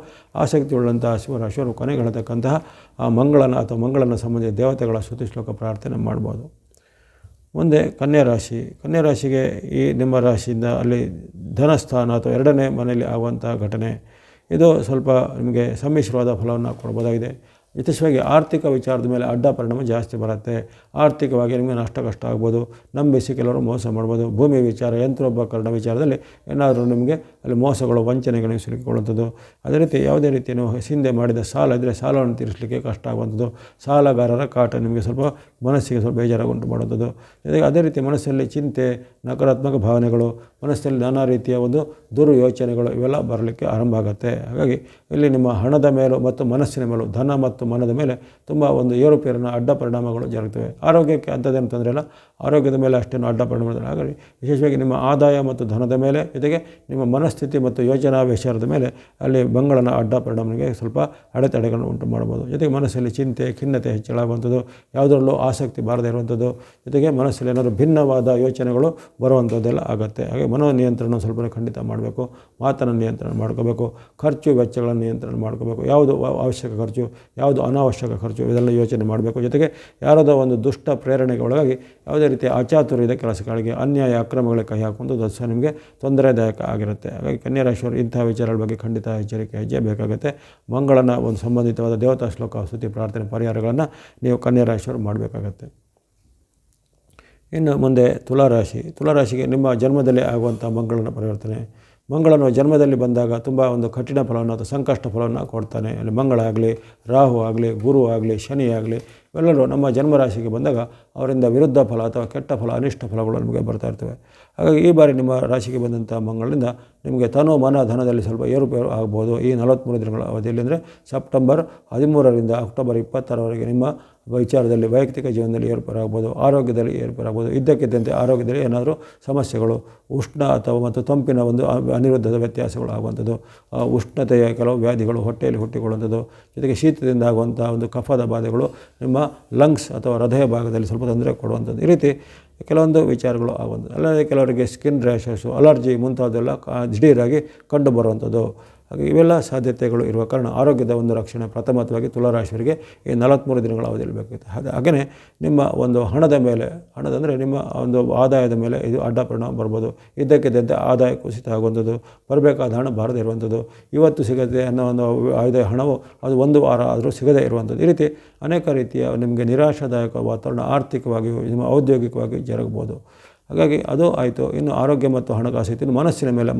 Speaker 1: ಆಸಕ್ತಿ ಉಳ್ಳಂತಹ ಸಿಂಹರಾಶಿಯವರು ಕೊನೆಗೆ ಹೇಳತಕ್ಕಂತಹ ಆ ಮಂಗಳನ ಅಥವಾ ಮಂಗಳನ ಸಂಬಂಧಿತ ದೇವತೆಗಳ ಸ್ತುತಿ ಶ್ಲೋಕ ಪ್ರಾರ್ಥನೆ ಮಾಡ್ಬೋದು. ಮುಂದೆ ಕನ್ಯಾ ರಾಶಿ. ಕನ್ಯಾ ರಾಶಿಗೆ ಈ ನಿಮ್ಮ ರಾಶಿಯಿಂದ ಅಲ್ಲಿ ಧನಸ್ಥಾನ ಅಥವಾ 2ನೇ ಮನೆಯಲ್ಲಿ ಆಗುವಂಥ ಘಟನೆ ಇದು ಸ್ವಲ್ಪ ನಿಮಗೆ ಸಮ್ಮಿಶ್ರವಾದ ಫಲವನ್ನು ಕೊಡ್ಬೋದಾಗಿದೆ. ವಿಶೇಷವಾಗಿ ಆರ್ಥಿಕ ವಿಚಾರದ ಮೇಲೆ ಅಡ್ಡ ಪರಿಣಾಮ ಜಾಸ್ತಿ ಬರುತ್ತೆ. ಆರ್ಥಿಕವಾಗಿ ನಿಮಗೆ ನಷ್ಟ ಕಷ್ಟ ಆಗ್ಬೋದು, ನಂಬಿಸಿ ಕೆಲವರು ಮೋಸ ಮಾಡ್ಬೋದು. ಭೂಮಿ ವಿಚಾರ, ಯಂತ್ರೋಪಕರಣ ವಿಚಾರದಲ್ಲಿ ಏನಾದರೂ ನಿಮಗೆ ಅಲ್ಲಿ ಮೋಸಗಳು, ವಂಚನೆಗಳು ಸಿಲುಕಿಕೊಳ್ಳುವಂಥದ್ದು. ಅದೇ ರೀತಿ ಯಾವುದೇ ರೀತಿ ನೀವು ಹಿಂದೆ ಮಾಡಿದ ಸಾಲ ಇದ್ದರೆ ಸಾಲವನ್ನು ತೀರಿಸಲಿಕ್ಕೆ ಕಷ್ಟ ಆಗುವಂಥದ್ದು. ಸಾಲಗಾರರ ಕಾಟ ನಿಮಗೆ ಸ್ವಲ್ಪ ಮನಸ್ಸಿಗೆ ಸ್ವಲ್ಪ ಬೇಜಾರಾಗಿ ಉಂಟು ಮಾಡುವಂಥದ್ದು. ಅದೇ ರೀತಿ ಮನಸ್ಸಲ್ಲಿ ಚಿಂತೆ, ನಕಾರಾತ್ಮಕ ಭಾವನೆಗಳು, ಮನಸ್ಸಲ್ಲಿ ನಾನಾ ರೀತಿಯ ಒಂದು ದುರ್ಯೋಚನೆಗಳು ಇವೆಲ್ಲ ಬರಲಿಕ್ಕೆ ಆರಂಭ ಆಗುತ್ತೆ. ಹಾಗಾಗಿ ಇಲ್ಲಿ ನಿಮ್ಮ ಹಣದ ಮೇಲೂ ಮತ್ತು ಮನಸ್ಸಿನ ಮೇಲೂ, ಧನ ಮತ್ತು ಮನದ ಮೇಲೆ ತುಂಬ ಒಂದು ಏರುಪೇರಿನ ಅಡ್ಡ ಪರಿಣಾಮಗಳು ಜರುಗುತ್ತವೆ. ಆರೋಗ್ಯಕ್ಕೆ ಅಂಥದ್ದೇನು ತೊಂದರೆ ಇಲ್ಲ, ಆರೋಗ್ಯದ ಮೇಲೆ ಅಷ್ಟೇನು ಅಡ್ಡ ಪರಿಣಾಮ. ಹಾಗಾಗಿ ವಿಶೇಷವಾಗಿ ನಿಮ್ಮ ಆದಾಯ ಮತ್ತು ಧನದ ಮೇಲೆ, ಜೊತೆಗೆ ನಿಮ್ಮ ಮನಸ್ಥಿತಿ ಮತ್ತು ಯೋಚನಾ ವಿಚಾರದ ಮೇಲೆ ಅಲ್ಲಿ ಮಂಗಳನ ಅಡ್ಡ ಪರಿಣಾಮಕ್ಕೆ ಸ್ವಲ್ಪ ಅಡೆತಡೆಗಳನ್ನು ಉಂಟು ಮಾಡ್ಬೋದು. ಜೊತೆಗೆ ಮನಸ್ಸಲ್ಲಿ ಚಿಂತೆ, ಖಿನ್ನತೆ ಹೆಚ್ಚಳಾಗುವಂಥದ್ದು, ಯಾವುದರಲ್ಲೂ ಆಸಕ್ತಿ ಬಾರದೇ ಇರುವಂಥದ್ದು, ಜೊತೆಗೆ ಮನಸ್ಸಲ್ಲಿ ಏನಾದರೂ ಭಿನ್ನವಾದ ಯೋಚನೆಗಳು ಬರುವಂಥದ್ದೆಲ್ಲ ಆಗುತ್ತೆ. ಹಾಗೆ ಮನೋನಿಯಂತ್ರಣ ಸ್ವಲ್ಪ ಖಂಡಿತ ಮಾಡಬೇಕು. ಮಾತನ್ನು ನಿಯಂತ್ರಣ ಮಾಡ್ಕೋಬೇಕು. ಖರ್ಚು ವೆಚ್ಚಗಳನ್ನು ನಿಯಂತ್ರಣ ಮಾಡ್ಕೋಬೇಕು. ಯಾವುದು ಅವಶ್ಯಕ ಖರ್ಚು, ಯಾವುದು ಅನಾವಶ್ಯಕ ಖರ್ಚು, ಇದೆಲ್ಲ ಯೋಚನೆ ಮಾಡಬೇಕು. ಜೊತೆಗೆ ಯಾರದ ಒಂದು ದುಷ್ಟ ಪ್ರೇರಣೆಗೆ ಒಳಗಾಗಿ ಯಾವುದೇ ರೀತಿಯ ಅಚಾತುರ್ಯದ ಕೆಲಸಗಳಿಗೆ, ಅನ್ಯಾಯ ಅಕ್ರಮಗಳಿಗೆ ಕೈ ಹಾಕುವಂಥದ್ದು ಅದು ಸಹ ನಿಮಗೆ ತೊಂದರೆದಾಯಕ ಆಗಿರುತ್ತೆ. ಹಾಗಾಗಿ ಕನ್ಯಾ ರಾಶಿಯವರು ಇಂತಹ ವಿಚಾರಗಳ ಬಗ್ಗೆ ಖಂಡಿತ ಎಚ್ಚರಿಕೆ ಹೆಜ್ಜೆ ಬೇಕಾಗುತ್ತೆ. ಮಂಗಳನ ಒಂದು ಸಂಬಂಧಿತವಾದ ದೇವತಾ ಶ್ಲೋಕ, ಸ್ತುತಿ, ಪ್ರಾರ್ಥನೆ, ಪರಿಹಾರಗಳನ್ನು ನೀವು ಕನ್ಯಾ ರಾಶಿಯವರು ಮಾಡಬೇಕಾಗತ್ತೆ. ಇನ್ನು ಮುಂದೆ ತುಲಾರಾಶಿ. ತುಲಾರಾಶಿಗೆ ನಿಮ್ಮ ಜನ್ಮದಲ್ಲಿ ಆಗುವಂಥ ಮಂಗಳನ ಪರಿವರ್ತನೆ. ಮಂಗಳನು ಜನ್ಮದಲ್ಲಿ ಬಂದಾಗ ತುಂಬ ಒಂದು ಕಠಿಣ ಫಲವನ್ನು ಅಥವಾ ಸಂಕಷ್ಟ ಫಲವನ್ನು ಕೊಡ್ತಾನೆ. ಅಲ್ಲಿ ಮಂಗಳ ಆಗಲಿ, ರಾಹು ಆಗಲಿ, ಗುರು ಆಗಲಿ, ಶನಿ ಆಗಲಿ, ಇವೆಲ್ಲರೂ ನಮ್ಮ ಜನ್ಮರಾಶಿಗೆ ಬಂದಾಗ ಅವರಿಂದ ವಿರುದ್ಧ ಫಲ ಅಥವಾ ಕೆಟ್ಟ ಫಲ, ಅನಿಷ್ಟ ಫಲಗಳು ನಮಗೆ ಬರ್ತಾ ಇರ್ತವೆ. ಹಾಗಾಗಿ ಈ ಬಾರಿ ನಿಮ್ಮ ರಾಶಿಗೆ ಬಂದಂಥ ಮಂಗಳದಿಂದ ನಿಮಗೆ ತನು ಮನ ಧನದಲ್ಲಿ ಸ್ವಲ್ಪ ಏರುಪೇರು ಆಗ್ಬೋದು. ಈ 43 ದಿನಗಳ ಅವಧಿಯಲ್ಲಿ, ಅಂದರೆ ಸೆಪ್ಟೆಂಬರ್ 13ರಿಂದ ಅಕ್ಟೋಬರ್ 20ರವರೆಗೆ ನಿಮ್ಮ ವಿಚಾರದಲ್ಲಿ, ವೈಯಕ್ತಿಕ ಜೀವನದಲ್ಲಿ ಏರ್ಪೇರಾಗ್ಬೋದು, ಆರೋಗ್ಯದಲ್ಲಿ ಏರ್ಪೇರಾಗ್ಬೋದು. ಇದ್ದಕ್ಕಿದ್ದಂತೆ ಆರೋಗ್ಯದಲ್ಲಿ ಏನಾದರೂ ಸಮಸ್ಯೆಗಳು, ಉಷ್ಣ ಅಥವಾ ಮತ್ತು ತಂಪಿನ ಒಂದು ಅನಿರುದ್ಧದ ವ್ಯತ್ಯಾಸಗಳು ಆಗುವಂಥದ್ದು, ಉಷ್ಣತೆಯ ಕೆಲವು ವ್ಯಾಧಿಗಳು ಹೊಟ್ಟೆಯಲ್ಲಿ ಹುಟ್ಟಿಕೊಳ್ಳುವಂಥದ್ದು, ಜೊತೆಗೆ ಶೀತದಿಂದ ಆಗುವಂಥ ಒಂದು ಕಫದ ಬಾಧೆಗಳು ನಿಮ್ಮ ಲಂಗ್ಸ್ ಅಥವಾ ಹೃದಯ ಭಾಗದಲ್ಲಿ ಸ್ವಲ್ಪ ತೊಂದರೆ ಕೊಡುವಂಥದ್ದು. ಈ ರೀತಿ ಕೆಲವೊಂದು ವಿಚಾರಗಳು ಆಗುವಂಥದ್ದು. ಅಲ್ಲದೆ ಕೆಲವರಿಗೆ ಸ್ಕಿನ್ ರ್ಯಾಷಸ್ಸು, ಅಲರ್ಜಿ ಮುಂತಾದೆಲ್ಲ ದಿಢೀರಾಗಿ ಕಂಡು ಬರುವಂಥದ್ದು. ಹಾಗೆ ಇವೆಲ್ಲ ಸಾಧ್ಯತೆಗಳು ಇರುವ ಕಾರಣ ಆರೋಗ್ಯದ ಒಂದು ರಕ್ಷಣೆ ಪ್ರಥಮವಾಗಿ ತುಲಾರಾಶಿಯವರಿಗೆ ಈ 43 ದಿನಗಳ ಅವಧಿಯಲ್ಲಿ ಬೇಕಾಗುತ್ತೆ. ಹಾಗೆಯೇ ನಿಮ್ಮ ಒಂದು ಹಣದ ಮೇಲೆ, ಹಣದಂದರೆ ನಿಮ್ಮ ಒಂದು ಆದಾಯದ ಮೇಲೆ ಇದು ಅಡ್ಡ ಪರಿಣಾಮ ಬರ್ಬೋದು. ಇದ್ದಕ್ಕಿದ್ದಂತೆ ಆದಾಯ ಕುಸಿತ ಆಗುವಂಥದ್ದು, ಬರಬೇಕಾದ ಹಣ ಬಾರದೇ ಇರುವಂಥದ್ದು, ಇವತ್ತು ಸಿಗದೆ ಅನ್ನೋ ಒಂದು ಆದಾಯ ಹಣವು ಅದು 1 ವಾರ ಆದರೂ ಸಿಗದೇ ಇರುವಂಥದ್ದು. ಈ ರೀತಿ ಅನೇಕ ರೀತಿಯ ನಿಮಗೆ ನಿರಾಶಾದಾಯಕ ವಾತಾವರಣ ಆರ್ಥಿಕವಾಗಿ, ನಿಮ್ಮ ಔದ್ಯೋಗಿಕವಾಗಿ ಜರುಗಬಹುದು. ಹಾಗಾಗಿ ಅದು ಆಯಿತು. ಇನ್ನು ಆರೋಗ್ಯ ಮತ್ತು ಹಣಕಾಸು ಇತ್ತು. ಇನ್ನು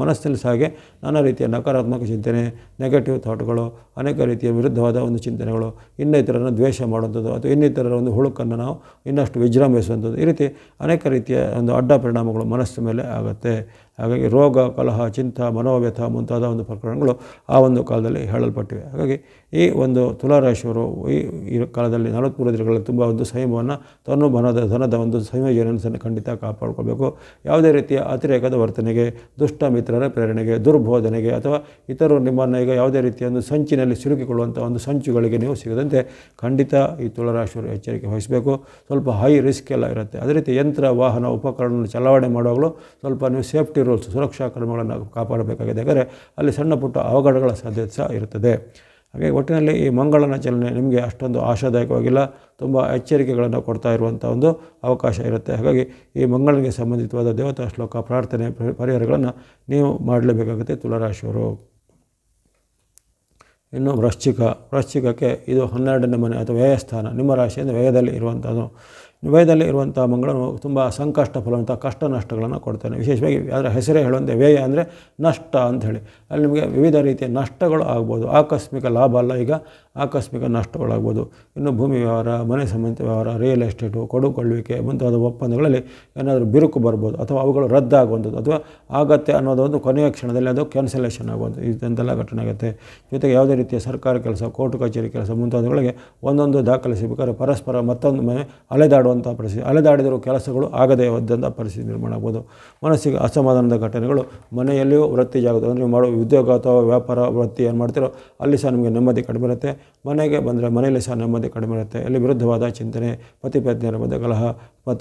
Speaker 1: ಮನಸ್ಸಿನಲ್ಲಿ ಸಾಗೆ ನಾನಾ ರೀತಿಯ ನಕಾರಾತ್ಮಕ ಚಿಂತನೆ, ನೆಗೆಟಿವ್ ಥಾಟ್ಗಳು, ಅನೇಕ ರೀತಿಯ ವಿರುದ್ಧವಾದ ಒಂದು ಚಿಂತನೆಗಳು, ಇನ್ನಿತರನ್ನು ದ್ವೇಷ ಮಾಡುವಂಥದ್ದು ಅಥವಾ ಇನ್ನಿತರರ ಒಂದು ಹುಳುಕನ್ನು ನಾವು ಇನ್ನಷ್ಟು ವಿಜೃಂಭಿಸುವಂಥದ್ದು, ಈ ರೀತಿ ಅನೇಕ ರೀತಿಯ ಒಂದು ಅಡ್ಡ ಪರಿಣಾಮಗಳು ಮನಸ್ಸು ಮೇಲೆ ಆಗುತ್ತೆ. ಹಾಗಾಗಿ ರೋಗ, ಕಲಹ, ಚಿಂತ, ಮನೋವ್ಯಥ ಮುಂತಾದ ಒಂದು ಪ್ರಕರಣಗಳು ಆ ಒಂದು ಕಾಲದಲ್ಲಿ ಹೇಳಲ್ಪಟ್ಟಿವೆ. ಹಾಗಾಗಿ ಈ ಒಂದು ತುಲಾರಾಶಿಯವರು ಈ ಕಾಲದಲ್ಲಿ 43 ದಿನಗಳಲ್ಲಿ ತುಂಬ ಒಂದು ಸಂಯಮವನ್ನು, ತನ್ನ ಧನದ ಒಂದು ಸಂಯೋಜನೆಯನ್ನು ಖಂಡಿತ ಕಾಪಾಡ್ಕೊಳ್ಬೇಕು. ಯಾವುದೇ ರೀತಿಯ ಅತಿರೇಕದ ವರ್ತನೆಗೆ, ದುಷ್ಟ ಮಿತ್ರರ ಪ್ರೇರಣೆಗೆ, ದುರ್ಬೋಧನೆಗೆ ಅಥವಾ ಇತರರು ನಿಮ್ಮನ್ನು ಈಗ ಯಾವುದೇ ರೀತಿಯ ಒಂದು ಸಂಚಿನಲ್ಲಿ ಸಿಲುಕಿಕೊಳ್ಳುವಂಥ ಒಂದು ಸಂಚುಗಳಿಗೆ ನೀವು ಸಿಗದಂತೆ ಖಂಡಿತ ಈ ತುಲಾರಾಶಿಯವರು ಎಚ್ಚರಿಕೆ ವಹಿಸಬೇಕು. ಸ್ವಲ್ಪ ಹೈ ರಿಸ್ಕ್ ಎಲ್ಲ ಇರುತ್ತೆ. ಅದೇ ರೀತಿ ಯಂತ್ರ, ವಾಹನ, ಉಪಕರಣವನ್ನು ಚಲಾವಣೆ ಮಾಡುವಾಗಲೂ ಸ್ವಲ್ಪ ನೀವು ಸೇಫ್ಟಿ ರೂಲ್ಸ್, ಸುರಕ್ಷಾ ಕ್ರಮಗಳನ್ನು ಕಾಪಾಡಬೇಕಾಗಿದೆ. ಯಾಕಂದರೆ ಅಲ್ಲಿ ಸಣ್ಣ ಪುಟ್ಟ ಅವಘಡಗಳ ಸಾಧ್ಯತೆ ಸಹ ಇರುತ್ತದೆ. ಹಾಗೆ ಒಟ್ಟಿನಲ್ಲಿ ಈ ಮಂಗಳನ ಚಲನೆ ನಿಮಗೆ ಅಷ್ಟೊಂದು ಆಶಾದಾಯಕವಾಗಿಲ್ಲ, ತುಂಬ ಎಚ್ಚರಿಕೆಗಳನ್ನು ಕೊಡ್ತಾ ಇರುವಂಥ ಒಂದು ಅವಕಾಶ ಇರುತ್ತೆ. ಹಾಗಾಗಿ ಈ ಮಂಗಳನಿಗೆ ಸಂಬಂಧಿತವಾದ ದೇವತಾ ಶ್ಲೋಕ, ಪ್ರಾರ್ಥನೆ, ಪರಿಹಾರಗಳನ್ನು ನೀವು ಮಾಡಲೇಬೇಕಾಗುತ್ತೆ ತುಲಾರಾಶಿಯವರು. ಇನ್ನು ವೃಶ್ಚಿಕಕ್ಕೆ ಇದು 12ನೇ ಮನೆ ಅಥವಾ ವ್ಯಯಸ್ಥಾನ. ನಿಮ್ಮ ರಾಶಿಯಿಂದ ವ್ಯಯದಲ್ಲಿ ಇರುವಂಥದ್ದು. ವ್ಯಯದಲ್ಲಿ ಇರುವಂಥ ಮಂಗಳನು ತುಂಬ ಸಂಕಷ್ಟ ಫಲವಂಥ ಕಷ್ಟ ನಷ್ಟಗಳನ್ನು ಕೊಡ್ತಾನೆ. ವಿಶೇಷವಾಗಿ ಅದರ ಹೆಸರೇ ಹೇಳುವಂತೆ ವ್ಯಯ ಅಂದರೆ ನಷ್ಟ ಅಂಥೇಳಿ. ಅಲ್ಲಿ ನಿಮಗೆ ವಿವಿಧ ರೀತಿಯ ನಷ್ಟಗಳು ಆಗ್ಬೋದು. ಆಕಸ್ಮಿಕ ಲಾಭ ಅಲ್ಲ, ಈಗ ಆಕಸ್ಮಿಕ ನಷ್ಟಗಳಾಗ್ಬೋದು. ಇನ್ನು ಭೂಮಿ ವ್ಯವಹಾರ, ಮನೆ ಸಂಬಂಧಿತ ವ್ಯವಹಾರ, ರಿಯಲ್ ಎಸ್ಟೇಟು, ಕೊಡುಕೊಳ್ಳುವಿಕೆ ಮುಂತಾದ ಒಪ್ಪಂದಗಳಲ್ಲಿ ಏನಾದರೂ ಬಿರುಕು ಬರ್ಬೋದು ಅಥವಾ ಅವುಗಳು ರದ್ದಾಗುವಂಥದ್ದು ಅಥವಾ ಆಗತ್ತೆ ಅನ್ನೋದು ಒಂದು ಕೊನೆಯ ಕ್ಷಣದಲ್ಲಿ ಅದು ಕ್ಯಾನ್ಸಲೇಷನ್ ಆಗುವಂಥದ್ದು, ಇದೆಂತೆಲ್ಲ ಘಟನೆ ಆಗುತ್ತೆ. ಜೊತೆಗೆ ಯಾವುದೇ ರೀತಿಯ ಸರ್ಕಾರಿ ಕೆಲಸ, ಕೋರ್ಟ್ ಕಚೇರಿ ಕೆಲಸ ಮುಂತಾದವುಗಳಿಗೆ ಒಂದೊಂದು ದಾಖಲೆ ಸಿಗಬೇಕಾದ್ರೆ ಪರಸ್ಪರ ಮತ್ತೊಂದು ಮನೆ ಅಲೆದಾಡುವಂಥ ಪರಿಸ್ಥಿತಿ, ಅಲೆದಾಡಿದರೂ ಕೆಲಸಗಳು ಆಗದೇ ಇದ್ದಂಥ ಪರಿಸ್ಥಿತಿ ನಿರ್ಮಾಣ ಆಗ್ಬೋದು. ಮನಸ್ಸಿಗೆ ಅಸಮಾಧಾನದ ಘಟನೆಗಳು ಮನೆಯಲ್ಲಿಯೂ ವೃತ್ತಿ ಜಾಗದ, ಅಂದರೆ ನೀವು ಮಾಡೋ ಉದ್ಯೋಗ ಅಥವಾ ವ್ಯಾಪಾರ ವೃತ್ತಿ ಏನು ಮಾಡ್ತೀರೋ ಅಲ್ಲಿ ಸಹ ನಿಮಗೆ ನೆಮ್ಮದಿ ಕಡಿಮೆ ಇರುತ್ತೆ. ಮನೆಗೆ ಬಂದರೆ ಮನೆಯಲ್ಲಿ ಸಹ ನೆಮ್ಮದಿ ಕಡಿಮೆ ಇರುತ್ತೆ. ಇಲ್ಲಿ ವಿರುದ್ಧವಾದ ಚಿಂತನೆ, ಪತಿ ಪತ್ನಿಯರ ಮಧ್ಯೆ ಕಲಹ,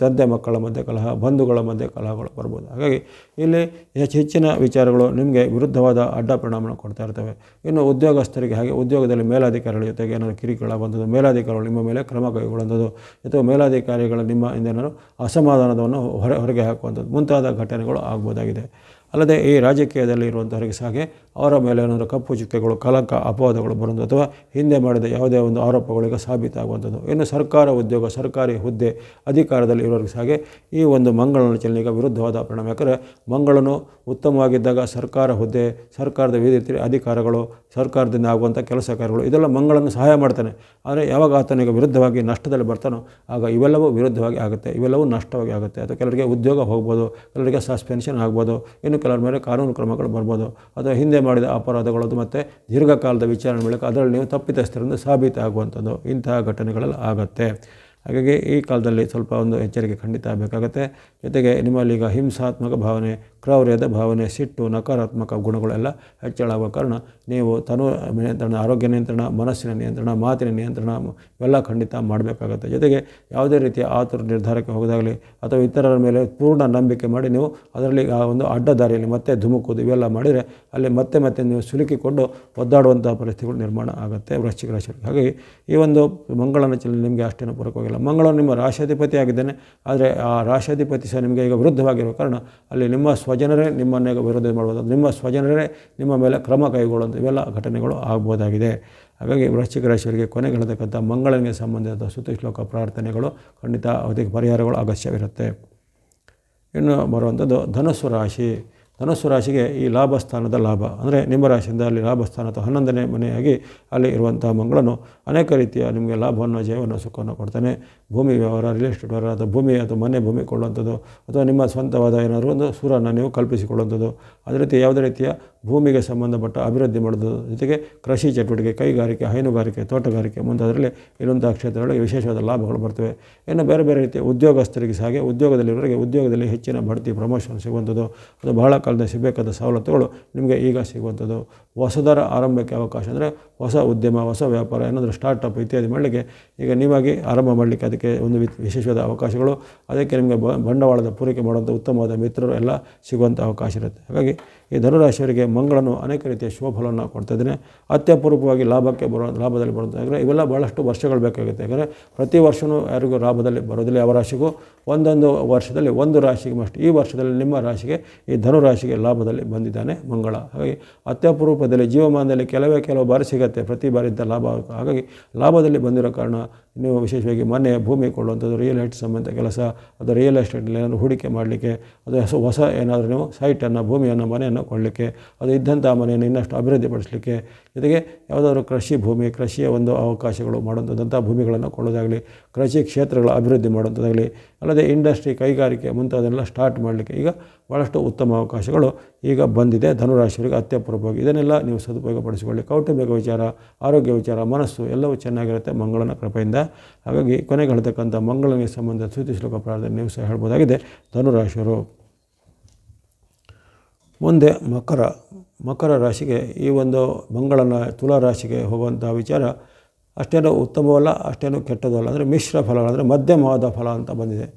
Speaker 1: ತಂದೆ ಮಕ್ಕಳ ಮಧ್ಯೆ ಕಲಹ, ಬಂಧುಗಳ ಮಧ್ಯೆ ಕಲಹಗಳು ಬರ್ಬೋದು. ಹಾಗಾಗಿ ಇಲ್ಲಿ ಹೆಚ್ಚಿನ ವಿಚಾರಗಳು ನಿಮಗೆ ವಿರುದ್ಧವಾದ ಅಡ್ಡ ಪರಿಣಾಮವನ್ನು ಕೊಡ್ತಾ ಇರ್ತವೆ. ಇನ್ನು ಉದ್ಯೋಗಸ್ಥರಿಗೆ ಹಾಗೆ ಉದ್ಯೋಗದಲ್ಲಿ ಮೇಲಾಧಿಕಾರಿಗಳ ಜೊತೆಗೆ ಏನಾದರೂ ಕಿರಿಕಿರಿಗಳಾಗುವಂಥದ್ದು, ಮೇಲಾಧಿಕಾರಿಗಳು ನಿಮ್ಮ ಮೇಲೆ ಕ್ರಮ ಕೈಗೊಳ್ಳುವಂಥದ್ದು, ಅಥವಾ ಮೇಲಾಧಿಕಾರಿಗಳ ನಿಮ್ಮ ಏನಾದರೂ ಅಸಮಾಧಾನವನ್ನು ಹೊರಗೆ ಹಾಕುವಂಥದ್ದು ಮುಂತಾದ ಘಟನೆಗಳು ಆಗ್ಬೋದಾಗಿದೆ. ಅಲ್ಲದೆ ಈ ರಾಜಕೀಯದಲ್ಲಿ ಇರುವಂಥವರಿಗೆ ಸಹ ಅವರ ಮೇಲೆ ಏನಾದರೂ ಕಪ್ಪು ಚುಕ್ಕೆಗಳು, ಕಲಂಕ, ಅಪವಾದಗಳು ಬರುವುದು ಅಥವಾ ಹಿಂದೆ ಮಾಡಿದ ಯಾವುದೇ ಒಂದು ಆರೋಪಗಳಿಗೆ ಸಾಬೀತಾಗುವಂಥದ್ದು. ಇನ್ನು ಸರ್ಕಾರ ಉದ್ಯೋಗ, ಸರ್ಕಾರಿ ಹುದ್ದೆ, ಅಧಿಕಾರದಲ್ಲಿ ಇರೋರಿಗೆ ಸಹ ಈ ಒಂದು ಮಂಗಳನ ಚಲನೆ ಈಗ ವಿರುದ್ಧವಾದ ಪರಿಣಾಮ. ಯಾಕಂದರೆ ಮಂಗಳನು ಉತ್ತಮವಾಗಿದ್ದಾಗ ಸರ್ಕಾರ ಹುದ್ದೆ, ಸರ್ಕಾರದ ವಿವಿಧ ಅಧಿಕಾರಗಳು, ಸರ್ಕಾರದಿಂದ ಆಗುವಂಥ ಕೆಲಸ ಕಾರ್ಯಗಳು ಇದೆಲ್ಲ ಮಂಗಳನ್ನು ಸಹಾಯ ಮಾಡ್ತಾನೆ. ಆದರೆ ಯಾವಾಗ ಆತನಿಗೆ ವಿರುದ್ಧವಾಗಿ ನಷ್ಟದಲ್ಲಿ ಬರ್ತಾನೋ ಆಗ ಇವೆಲ್ಲವೂ ವಿರುದ್ಧವಾಗಿ ಆಗುತ್ತೆ, ಇವೆಲ್ಲವೂ ನಷ್ಟವಾಗಿ ಆಗುತ್ತೆ. ಅಥವಾ ಕೆಲವರಿಗೆ ಉದ್ಯೋಗ ಹೋಗ್ಬೋದು, ಕೆಲವರಿಗೆ ಸಸ್ಪೆನ್ಷನ್ ಆಗ್ಬೋದು, ಇನ್ನು ಕೆಲವರ ಮೇಲೆ ಕಾನೂನು ಕ್ರಮಗಳು ಬರ್ಬೋದು, ಅಥವಾ ಹಿಂದೆ ಮಾಡಿದ ಅಪರಾಧಗಳದ್ದು ಮತ್ತು ದೀರ್ಘಕಾಲದ ವಿಚಾರಣೆ ಬಳಿಕ ಅದರಲ್ಲಿ ನೀವು ತಪ್ಪಿತಸ್ಥರಿಂದ ಸಾಬೀತಾಗುವಂಥದ್ದು ಇಂತಹ ಘಟನೆಗಳೆಲ್ಲ ಆಗುತ್ತೆ. ಹಾಗಾಗಿ ಈ ಕಾಲದಲ್ಲಿ ಸ್ವಲ್ಪ ಒಂದು ಎಚ್ಚರಿಕೆ ಖಂಡಿತ ಆಗಬೇಕಾಗತ್ತೆ. ಜೊತೆಗೆ ನಿಮ್ಮಲ್ಲಿ ಈಗ ಹಿಂಸಾತ್ಮಕ ಭಾವನೆ, ಕ್ರೌರ್ಯದ ಭಾವನೆ, ಸಿಟ್ಟು, ನಕಾರಾತ್ಮಕ ಗುಣಗಳೆಲ್ಲ ಹೆಚ್ಚಳ ಆಗುವ ಕಾರಣ ನೀವು ನಿಯಂತ್ರಣ, ಆರೋಗ್ಯ ನಿಯಂತ್ರಣ, ಮನಸ್ಸಿನ ನಿಯಂತ್ರಣ, ಮಾತಿನ ನಿಯಂತ್ರಣ ಇವೆಲ್ಲ ಖಂಡಿತ ಮಾಡಬೇಕಾಗತ್ತೆ. ಜೊತೆಗೆ ಯಾವುದೇ ರೀತಿಯ ಆತುರ ನಿರ್ಧಾರಕ್ಕೆ ಹೋಗೋದಾಗಲಿ ಅಥವಾ ಇತರರ ಮೇಲೆ ಪೂರ್ಣ ನಂಬಿಕೆ ಮಾಡಿ ನೀವು ಅದರಲ್ಲಿ ಆ ಒಂದು ಅಡ್ಡದಾರಿಯಲ್ಲಿ ಮತ್ತೆ ಧುಮುಕುವುದು ಇವೆಲ್ಲ ಮಾಡಿದರೆ ಅಲ್ಲಿ ಮತ್ತೆ ನೀವು ಸಿಲುಕಿಕೊಂಡು ಒದ್ದಾಡುವಂಥ ಪರಿಸ್ಥಿತಿಗಳು ನಿರ್ಮಾಣ ಆಗುತ್ತೆ ವೃಶ್ಚಿಕ ರಾಶಿಯವರಿಗೆ. ಹಾಗಾಗಿ ಈ ಒಂದು ಮಂಗಳನ ಚಲನೆ ನಿಮಗೆ ಅಷ್ಟೇನು ಪೂರಕವಾಗಿಲ್ಲ. ಮಂಗಳನು ನಿಮ್ಮ ರಾಶಾಧಿಪತಿ ಆಗಿದ್ದಾನೆ, ಆದರೆ ಆ ರಾಶಾಧಿಪತಿ ಸಹ ನಿಮಗೆ ಈಗ ವಿರುದ್ಧವಾಗಿರುವ ಕಾರಣ ಅಲ್ಲಿ ನಿಮ್ಮ ಸ್ವಜನರೇ ನಿಮ್ಮನ್ನೇ ವಿರೋಧ ಮಾಡ್ಬೋದು, ನಿಮ್ಮ ಸ್ವಜನರೇ ನಿಮ್ಮ ಮೇಲೆ ಕ್ರಮ ಕೈಗೊಳ್ಳುವಂಥ ಇವೆಲ್ಲ ಘಟನೆಗಳು ಆಗ್ಬೋದಾಗಿದೆ. ಹಾಗಾಗಿ ವೃಶ್ಚಿಕ ರಾಶಿಯವರಿಗೆ ಕೊನೆಗೆಳತಕ್ಕಂಥ ಮಂಗಳನಿಗೆ ಸಂಬಂಧಿಸಿದ ಸ್ತುತಿ ಶ್ಲೋಕ ಪ್ರಾರ್ಥನೆಗಳು ಖಂಡಿತ ಅದಕ್ಕೆ ಪರಿಹಾರಗಳು ಅಗತ್ಯವಿರುತ್ತೆ. ಇನ್ನು ಬರುವಂಥದ್ದು ಧನುಸ್ಸು ರಾಶಿ. ಧನುಸ್ಸು ರಾಶಿಗೆ ಈ ಲಾಭಸ್ಥಾನದ ಲಾಭ ಅಂದರೆ ನಿಮ್ಮ ರಾಶಿಯಿಂದ ಅಲ್ಲಿ ಲಾಭಸ್ಥಾನ ಅಥವಾ 11ನೇ ಮನೆಯಾಗಿ ಅಲ್ಲಿ ಇರುವಂಥ ಮಂಗಳನು ಅನೇಕ ರೀತಿಯ ನಿಮಗೆ ಲಾಭವನ್ನು, ಜಯವನ್ನು, ಸುಖವನ್ನು ಕೊಡ್ತಾನೆ. ಭೂಮಿ ವ್ಯವಹಾರ, ರಿಯಲ್ ಎಸ್ಟೇಟ್ ವ್ಯವಹಾರ ಅಥವಾ ಭೂಮಿ ಅಥವಾ ಮನೆ ಭೂಮಿ ಕೊಳ್ಳುವಂಥದ್ದು ಅಥವಾ ನಿಮ್ಮ ಸ್ವಂತವಾದ ಏನಾದರೂ ಒಂದು ಸೂರನ್ನು ನೀವು ಕಲ್ಪಿಸಿಕೊಳ್ಳುವಂಥದ್ದು, ಅದೇ ರೀತಿ ಯಾವುದೇ ರೀತಿಯ ಭೂಮಿಗೆ ಸಂಬಂಧಪಟ್ಟ ಅಭಿವೃದ್ಧಿ ಮಾಡೋದು, ಜೊತೆಗೆ ಕೃಷಿ ಚಟುವಟಿಕೆ, ಕೈಗಾರಿಕೆ, ಹೈನುಗಾರಿಕೆ, ತೋಟಗಾರಿಕೆ ಮುಂತಾದರಲ್ಲಿ ಇರುವಂಥ ಕ್ಷೇತ್ರಗಳಿಗೆ ವಿಶೇಷವಾದ ಲಾಭಗಳು ಬರ್ತವೆ. ಇನ್ನು ಬೇರೆ ಬೇರೆ ರೀತಿಯ ಉದ್ಯೋಗಸ್ಥರಿಗೆ ಸಹ ಉದ್ಯೋಗದಲ್ಲಿರೋರಿಗೆ ಉದ್ಯೋಗದಲ್ಲಿ ಹೆಚ್ಚಿನ ಬಡ್ತಿ, ಪ್ರಮೋಷನ್ ಸಿಗುವಂಥದ್ದು, ಅದು ಬಹಳ ಕಾಲದ ಸಿಗಬೇಕಾದ ಸವಲತ್ತುಗಳು ನಿಮಗೆ ಈಗ ಸಿಗುವಂಥದ್ದು. ಹೊಸದರ ಆರಂಭಕ್ಕೆ ಅವಕಾಶ ಅಂದರೆ ಹೊಸ ಉದ್ಯಮ, ಹೊಸ ವ್ಯಾಪಾರ ಏನಾದರೂ ಸ್ಟಾರ್ಟಪ್ ಇತ್ಯಾದಿ ಮಾಡಲಿಕ್ಕೆ ಈಗ ನೀವಾಗಿ ಆರಂಭ ಮಾಡಲಿಕ್ಕೆ ಅದಕ್ಕೆ ಒಂದು ವಿಶೇಷವಾದ ಅವಕಾಶಗಳು, ಅದಕ್ಕೆ ನಿಮಗೆ ಬಂಡವಾಳದ ಪೂರೈಕೆ ಮಾಡುವಂಥ ಉತ್ತಮವಾದ ಮಿತ್ರರು ಎಲ್ಲ ಸಿಗುವಂಥ ಅವಕಾಶ ಇರುತ್ತೆ. ಹಾಗಾಗಿ ಈ ಧನುರಾಶಿಯವರಿಗೆ ಮಂಗಳನು ಅನೇಕ ರೀತಿಯ ಶುಭಫಲವನ್ನು ಕೊಡ್ತಾ ಇದ್ದಾನೆ. ಅತ್ಯಪೂರ್ವವಾಗಿ ಲಾಭದಲ್ಲಿ ಬರುವಂಥ ಯಾಕಂದರೆ ಇವೆಲ್ಲ ಭಾಳಷ್ಟು ವರ್ಷಗಳು ಬೇಕಾಗುತ್ತೆ. ಯಾಕಂದರೆ ಪ್ರತಿ ವರ್ಷವೂ ಯಾರಿಗೂ ಲಾಭದಲ್ಲಿ ಬರೋದಿಲ್ಲ. ಯಾವ ರಾಶಿಗೂ ಒಂದೊಂದು ವರ್ಷದಲ್ಲಿ ಒಂದು ರಾಶಿಗೆ ಅಷ್ಟು. ಈ ವರ್ಷದಲ್ಲಿ ನಿಮ್ಮ ರಾಶಿಗೆ ಈ ಧನುರಾಶಿಗೆ ಲಾಭದಲ್ಲಿ ಬಂದಿದ್ದಾನೆ ಮಂಗಳ. ಹಾಗಾಗಿ ಅತ್ಯಪೂರ್ವದಲ್ಲಿ ಜೀವಮಾನದಲ್ಲಿ ಕೆಲವು ಬಾರಿ ಸಿಗುತ್ತೆ, ಪ್ರತಿ ಬಾರಿ ಇಂಥ ಲಾಭ. ಹಾಗಾಗಿ ಲಾಭದಲ್ಲಿ ಬಂದಿರೋ ಕಾರಣ ನೀವು ವಿಶೇಷವಾಗಿ ಮನೆ ಭೂಮಿ ಕೊಳ್ಳುವಂಥದ್ದು, ರಿಯಲ್ ಎಸ್ಟೇಟ್ ಸಂಬಂಧ ಕೆಲಸ, ಅದು ರಿಯಲ್ ಎಸ್ಟೇಟಲ್ಲಿ ಏನಾದರೂ ಹೂಡಿಕೆ ಮಾಡಲಿಕ್ಕೆ, ಅದು ಹೊಸ ಏನಾದರೂ ನೀವು ಸೈಟನ್ನು, ಭೂಮಿಯನ್ನು, ಮನೆಯನ್ನು ಕೊಳ್ಳಲಿಕ್ಕೆ, ಅದು ಇದ್ದಂಥ ಮನೆಯನ್ನು ಇನ್ನಷ್ಟು ಅಭಿವೃದ್ಧಿಪಡಿಸಲಿಕ್ಕೆ, ಜೊತೆಗೆ ಯಾವುದಾದ್ರೂ ಕೃಷಿ ಭೂಮಿ, ಕೃಷಿಯ ಒಂದು ಅವಕಾಶಗಳು ಮಾಡುವಂಥದ್ದಂಥ ಭೂಮಿಗಳನ್ನು ಕೊಳ್ಳೋದಾಗಲಿ, ಕೃಷಿ ಕ್ಷೇತ್ರಗಳ ಅಭಿವೃದ್ಧಿ ಮಾಡುವಂಥದ್ದಾಗಲಿ, ಅಲ್ಲದೆ ಇಂಡಸ್ಟ್ರಿ, ಕೈಗಾರಿಕೆ ಮುಂತಾದೆಲ್ಲ ಸ್ಟಾರ್ಟ್ ಮಾಡಲಿಕ್ಕೆ ಈಗ ಭಾಳಷ್ಟು ಉತ್ತಮ ಅವಕಾಶಗಳು ಈಗ ಬಂದಿದೆ ಧನುರಾಶಿಯವರಿಗೆ ಅತ್ಯಪೂರ್ವವಾಗಿ. ಇದನ್ನೆಲ್ಲ ನೀವು ಸದುಪಯೋಗಪಡಿಸಿಕೊಳ್ಳಿ. ಕೌಟುಂಬಿಕ ವಿಚಾರ, ಆರೋಗ್ಯ ವಿಚಾರ, ಮನಸ್ಸು ಎಲ್ಲವೂ ಚೆನ್ನಾಗಿರುತ್ತೆ ಮಂಗಳನ ಕೃಪೆಯಿಂದ. ಹಾಗಾಗಿ ಕೊನೆಗೆ ಹೇಳ್ತಕ್ಕಂಥ ಮಂಗಳನಿಗೆ ಸಂಬಂಧ ಸ್ತುತಿ ಶ್ಲೋಕ ಪ್ರಾರ್ಥನೆ ನೀವು ಸಹ ಹೇಳ್ಬೋದಾಗಿದೆ ಧನುರಾಶಿಯವರು. ಮುಂದೆ ಮಕರ ರಾಶಿಗೆ ಈ ಒಂದು ಮಂಗಳನ ತುಲಾ ರಾಶಿಗೆ ಹೋಗುವಂಥ ವಿಚಾರ ಅಷ್ಟೇನೂ ಉತ್ತಮವಲ್ಲ, ಅಷ್ಟೇನೂ ಕೆಟ್ಟದಲ್ಲ. ಅಂದರೆ ಮಿಶ್ರ ಫಲ, ಅಂದರೆ ಮಧ್ಯಮವಾದ ಫಲ ಅಂತ ಬಂದಿದೆ.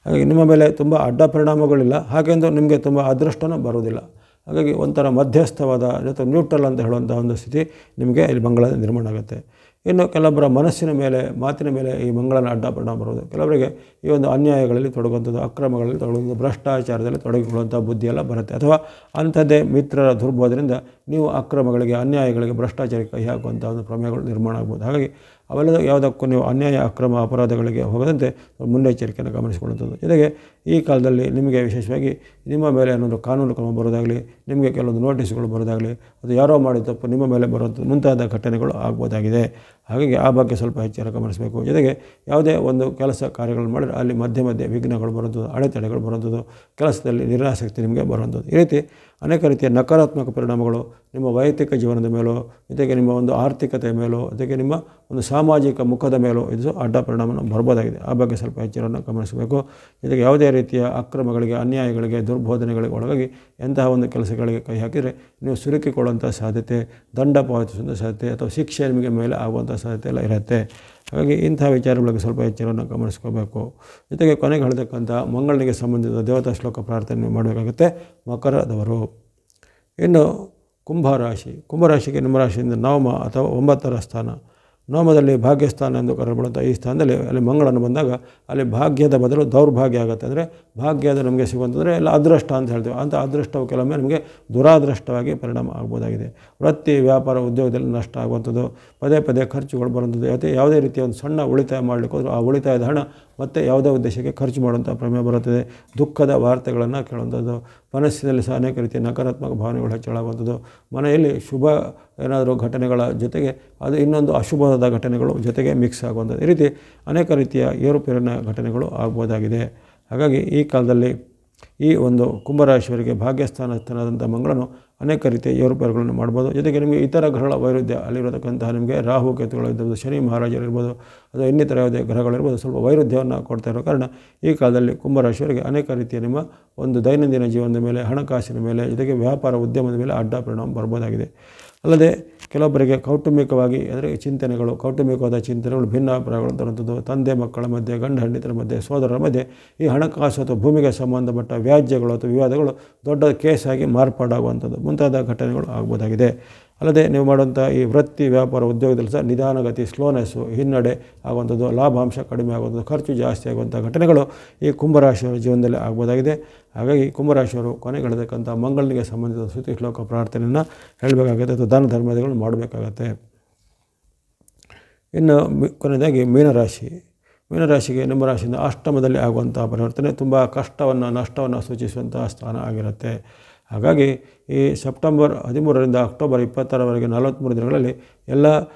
Speaker 1: ಹಾಗಾಗಿ ನಿಮ್ಮ ಮೇಲೆ ತುಂಬ ಅಡ್ಡ ಪರಿಣಾಮಗಳಿಲ್ಲ, ಹಾಗೆಂದು ನಿಮಗೆ ತುಂಬ ಅದೃಷ್ಟನೂ ಬರೋದಿಲ್ಲ. ಹಾಗಾಗಿ ಒಂಥರ ಮಧ್ಯಸ್ಥವಾದ ಅಥವಾ ನ್ಯೂಟ್ರಲ್ ಅಂತ ಹೇಳುವಂಥ ಒಂದು ಸ್ಥಿತಿ ನಿಮಗೆ ಇಲ್ಲಿ ಮಂಗಳ ನಿರ್ಮಾಣ ಆಗುತ್ತೆ. ಇನ್ನು ಕೆಲವೊಬ್ಬರ ಮನಸ್ಸಿನ ಮೇಲೆ, ಮಾತಿನ ಮೇಲೆ ಈ ಮಂಗಳನ ಅಡ್ಡ ಪರಿಣಾಮ ಬರೋದು. ಕೆಲವರಿಗೆ ಈ ಒಂದು ಅನ್ಯಾಯಗಳಲ್ಲಿ ತೊಡಗುವಂಥದ್ದು, ಅಕ್ರಮಗಳಲ್ಲಿ ತೊಡಗುವಂಥದ್ದು, ಭ್ರಷ್ಟಾಚಾರದಲ್ಲಿ ತೊಡಗಿಕೊಳ್ಳುವಂಥ ಬುದ್ಧಿಯೆಲ್ಲ ಬರುತ್ತೆ. ಅಥವಾ ಅಂಥದ್ದೇ ಮಿತ್ರರ ದುರ್ಬೋಧದಿಂದ ನೀವು ಅಕ್ರಮಗಳಿಗೆ, ಅನ್ಯಾಯಗಳಿಗೆ, ಭ್ರಷ್ಟಾಚಾರಕ್ಕೆ ಕೈ ಹಾಕುವಂಥ ಒಂದು ಪ್ರಮೇಯಗಳು ನಿರ್ಮಾಣ ಆಗ್ಬೋದು. ಹಾಗಾಗಿ ಅವೆಲ್ಲ ಯಾವುದಕ್ಕೂ ನೀವು ಅನ್ಯಾಯ, ಅಕ್ರಮ, ಅಪರಾಧಗಳಿಗೆ ಹೋಗದಂತೆ ಮುನ್ನೆಚ್ಚರಿಕೆಯನ್ನು ಗಮನಿಸಿಕೊಳ್ಳುವಂಥದ್ದು. ಜೊತೆಗೆ ಈ ಕಾಲದಲ್ಲಿ ನಿಮಗೆ ವಿಶೇಷವಾಗಿ ನಿಮ್ಮ ಮೇಲೆ ಏನಾದರೂ ಕಾನೂನು ಕ್ರಮ ಬರೋದಾಗಲಿ, ನಿಮಗೆ ಕೆಲವೊಂದು ನೋಟಿಸ್ಗಳು ಬರೋದಾಗಲಿ, ಅದು ಯಾರೋ ಮಾಡಿದ ತಪ್ಪು ನಿಮ್ಮ ಮೇಲೆ ಬರುವಂಥದ್ದು ಮುಂತಾದ ಘಟನೆಗಳು ಆಗ್ಬೋದಾಗಿದೆ. ಹಾಗಾಗಿ ಆ ಬಗ್ಗೆ ಸ್ವಲ್ಪ ಎಚ್ಚರ ಗಮನಿಸಬೇಕು. ಜೊತೆಗೆ ಯಾವುದೇ ಒಂದು ಕೆಲಸ ಕಾರ್ಯಗಳನ್ನು ಮಾಡಿದರೆ ಅಲ್ಲಿ ಮಧ್ಯೆ ವಿಘ್ನಗಳು ಬರುವಂಥದ್ದು, ಅಡೆತಡೆಗಳು ಬರುವಂಥದ್ದು, ಕೆಲಸದಲ್ಲಿ ನಿರಾಸಕ್ತಿ ನಿಮಗೆ ಬರುವಂಥದ್ದು, ಈ ರೀತಿ ಅನೇಕ ರೀತಿಯ ನಕಾರಾತ್ಮಕ ಪರಿಣಾಮಗಳು ನಿಮ್ಮ ವೈಯಕ್ತಿಕ ಜೀವನದ ಮೇಲೂ, ಜೊತೆಗೆ ನಿಮ್ಮ ಒಂದು ಆರ್ಥಿಕತೆಯ ಮೇಲೂ, ಜೊತೆಗೆ ನಿಮ್ಮ ಒಂದು ಸಾಮಾಜಿಕ ಮುಖದ ಮೇಲೂ ಇದು ಅಡ್ಡ ಪರಿಣಾಮವನ್ನು ಬರ್ಬೋದಾಗಿದೆ. ಆ ಬಗ್ಗೆ ಸ್ವಲ್ಪ ಎಚ್ಚರವನ್ನು ಗಮನಿಸಬೇಕು. ಜೊತೆಗೆ ಯಾವುದೇ ರೀತಿಯ ಅಕ್ರಮಗಳಿಗೆ, ಅನ್ಯಾಯಗಳಿಗೆ, ದುರ್ಬೋಧನೆಗಳಿಗೆ ಒಳಗಾಗಿ ಎಂತಹ ಒಂದು ಕೆಲಸಗಳಿಗೆ ಕೈ ಹಾಕಿದರೆ ನೀವು ಸಿಲುಕಿಕೊಳ್ಳುವಂಥ ಸಾಧ್ಯತೆ, ದಂಡ ಪಾವತಿಸುವಂಥ ಸಾಧ್ಯತೆ ಅಥವಾ ಶಿಕ್ಷೆ ನಿಮಗೆ ಮೇಲೆ ಆಗುವಂಥ ಸಾಧ್ಯತೆ ಎಲ್ಲ ಇರುತ್ತೆ. ಹಾಗಾಗಿ ಇಂಥ ವಿಚಾರಗಳಿಗೆ ಸ್ವಲ್ಪ ಎಚ್ಚರವನ್ನು ಗಮನಿಸ್ಕೋಬೇಕು. ಜೊತೆಗೆ ಕೊನೆಗೆ ಹೇಳ್ತಕ್ಕಂಥ ಮಂಗಳನಿಗೆ ಸಂಬಂಧಿಸಿದ ದೇವತಾ ಶ್ಲೋಕ ಪ್ರಾರ್ಥನೆ ಮಾಡಬೇಕಾಗುತ್ತೆ ಮಕರದವರು. ಇನ್ನು ಕುಂಭರಾಶಿಗೆ ನಿಮ್ಮ ರಾಶಿಯಿಂದ ನವಮ ಅಥವಾ 9ರ ಸ್ಥಾನ. ನವಮದಲ್ಲಿ ಭಾಗ್ಯಸ್ಥಾನ ಎಂದು ಕರೆಯಲ್ಪಡುವಂಥ ಈ ಸ್ಥಾನದಲ್ಲಿ ಅಲ್ಲಿ ಮಂಗಳನು ಬಂದಾಗ ಅಲ್ಲಿ ಭಾಗ್ಯದ ಬದಲು ದೌರ್ಭಾಗ್ಯ ಆಗುತ್ತೆ. ಅಂದರೆ ಭಾಗ್ಯದ ನಮಗೆ ಸಿಗುವಂತಂದರೆ ಎಲ್ಲ ಅದೃಷ್ಟ ಅಂತ ಹೇಳ್ತೀವಿ. ಅಂಥ ಅದೃಷ್ಟವು ಕೆಲವೊಮ್ಮೆ ನಮಗೆ ದುರಾದೃಷ್ಟವಾಗಿ ಪರಿಣಾಮ ಆಗ್ಬೋದಾಗಿದೆ. ವೃತ್ತಿ ವ್ಯಾಪಾರ ಉದ್ಯೋಗದಲ್ಲಿ ನಷ್ಟ ಆಗುವಂಥದ್ದು, ಪದೇ ಪದೇ ಖರ್ಚುಗಳು ಬರುವಂಥದ್ದು, ಯಾವುದೇ ರೀತಿಯ ಒಂದು ಸಣ್ಣ ಉಳಿತಾಯ ಮಾಡಲಿಕ್ಕೆ ಹೋದರೂ ಆ ಉಳಿತಾಯದ ಹಣ ಮತ್ತು ಯಾವುದೇ ಉದ್ದೇಶಕ್ಕೆ ಖರ್ಚು ಮಾಡುವಂಥ ಪ್ರಮೇಯ ಬರುತ್ತದೆ. ದುಃಖದ ವಾರ್ತೆಗಳನ್ನು ಕೇಳುವಂಥದ್ದು, ಮನಸ್ಸಿನಲ್ಲಿ ಸಹ ಅನೇಕ ರೀತಿಯ ನಕಾರಾತ್ಮಕ ಭಾವನೆಗಳು ಹೆಚ್ಚಳಾಗುವಂಥದ್ದು, ಮನೆಯಲ್ಲಿ ಶುಭ ಏನಾದರೂ ಘಟನೆಗಳ ಜೊತೆಗೆ ಅದು ಇನ್ನೊಂದು ಅಶುಭವಾದ ಘಟನೆಗಳು ಜೊತೆಗೆ ಮಿಕ್ಸ್ ಆಗುವಂಥದ್ದು, ಈ ರೀತಿ ಅನೇಕ ರೀತಿಯ ಏರುಪೇರಿನ ಘಟನೆಗಳು ಆಗ್ಬೋದಾಗಿದೆ. ಹಾಗಾಗಿ ಈ ಕಾಲದಲ್ಲಿ ಈ ಒಂದು ಕುಂಭರಾಶಿಯವರಿಗೆ ಭಾಗ್ಯಸ್ಥಾನಸ್ಥನಾದಂಥ ಮಂಗಳನು ಅನೇಕ ರೀತಿಯ ಏರುಪೇರುಗಳನ್ನು ಮಾಡ್ಬೋದು. ಜೊತೆಗೆ ನಿಮಗೆ ಇತರ ಗ್ರಹಗಳ ವೈರುಧ್ಯ ಅಲ್ಲಿರತಕ್ಕಂತಹ ನಿಮಗೆ ರಾಹು ಕೇತುಗಳಿರ್ಬೋದು, ಶನಿ ಮಹಾರಾಜರಿರ್ಬೋದು, ಅಥವಾ ಇನ್ನಿತರ ಯಾವುದೇ ಗ್ರಹಗಳಿರ್ಬೋದು, ಸ್ವಲ್ಪ ವೈರುಧ್ಯವನ್ನು ಕೊಡ್ತಾ ಇರೋ ಕಾರಣ ಈ ಕಾಲದಲ್ಲಿ ಕುಂಭರಾಶಿಯವರಿಗೆ ಅನೇಕ ರೀತಿಯ ನಿಮ್ಮ ಒಂದು ದೈನಂದಿನ ಜೀವನದ ಮೇಲೆ, ಹಣಕಾಸಿನ ಮೇಲೆ, ಜೊತೆಗೆ ವ್ಯಾಪಾರ ಉದ್ಯಮದ ಮೇಲೆ ಅಡ್ಡ ಪರಿಣಾಮ ಬರ್ಬೋದಾಗಿದೆ. ಅಲ್ಲದೆ ಕೆಲವೊಬ್ಬರಿಗೆ ಕೌಟುಂಬಿಕವಾಗಿ ಅಂದರೆ ಕೌಟುಂಬಿಕವಾದ ಚಿಂತನೆಗಳು, ಭಿನ್ನಾಭಿಪ್ರಾಯಗಳು ತರುವಂಥದ್ದು, ತಂದೆ ಮಕ್ಕಳ ಮಧ್ಯೆ, ಗಂಡ ಹೆಂಡತಿರ ಮಧ್ಯೆ, ಸೋದರರ ಮಧ್ಯೆ ಈ ಹಣಕಾಸು ಅಥವಾ ಭೂಮಿಗೆ ಸಂಬಂಧಪಟ್ಟ ವ್ಯಾಜ್ಯಗಳು ಅಥವಾ ವಿವಾದಗಳು ದೊಡ್ಡ ಕೇಸಾಗಿ ಮಾರ್ಪಾಡಾಗುವಂಥದ್ದು ಮುಂತಾದ ಘಟನೆಗಳು ಆಗ್ಬೋದಾಗಿದೆ. ಅಲ್ಲದೆ ನೀವು ಮಾಡುವಂಥ ಈ ವೃತ್ತಿ ವ್ಯಾಪಾರ ಉದ್ಯೋಗದಲ್ಲಿ ಸಹ ನಿಧಾನಗತಿ, ಸ್ಲೋನೆಸ್ಸು, ಹಿನ್ನಡೆ ಆಗುವಂಥದ್ದು, ಲಾಭಾಂಶ ಕಡಿಮೆ ಆಗುವಂಥದ್ದು, ಖರ್ಚು ಜಾಸ್ತಿ ಆಗುವಂಥ ಘಟನೆಗಳು ಈ ಕುಂಭರಾಶಿಯವರ ಜೀವನದಲ್ಲಿ ಆಗ್ಬೋದಾಗಿದೆ. ಹಾಗಾಗಿ ಕುಂಭರಾಶಿಯವರು ಕೊನೆಗೆಳೆದಕ್ಕಂಥ ಮಂಗಳನಿಗೆ ಸಂಬಂಧಿಸಿದ ಸ್ತುತಿ ಶ್ಲೋಕ ಪ್ರಾರ್ಥನೆಯನ್ನು ಹೇಳಬೇಕಾಗುತ್ತೆ ಅಥವಾ ದಾನ ಧರ್ಮಾದಿಗಳನ್ನು ಮಾಡಬೇಕಾಗತ್ತೆ. ಇನ್ನು ಕೊನೆಯದಾಗಿ ಮೀನರಾಶಿಗೆ ನಿಮ್ಮ ರಾಶಿಯಿಂದ ಅಷ್ಟಮದಲ್ಲಿ ಆಗುವಂಥ ಪರಿವರ್ತನೆ ತುಂಬ ಕಷ್ಟವನ್ನು, ನಷ್ಟವನ್ನು ಸೂಚಿಸುವಂಥ ಸ್ಥಾನ ಆಗಿರುತ್ತೆ. ಹಾಗಾಗಿ ಈ ಸೆಪ್ಟೆಂಬರ್ 13ರಿಂದ ಅಕ್ಟೋಬರ್ 20ರವರೆಗೆ 43 ದಿನಗಳಲ್ಲಿ ಎಲ್ಲ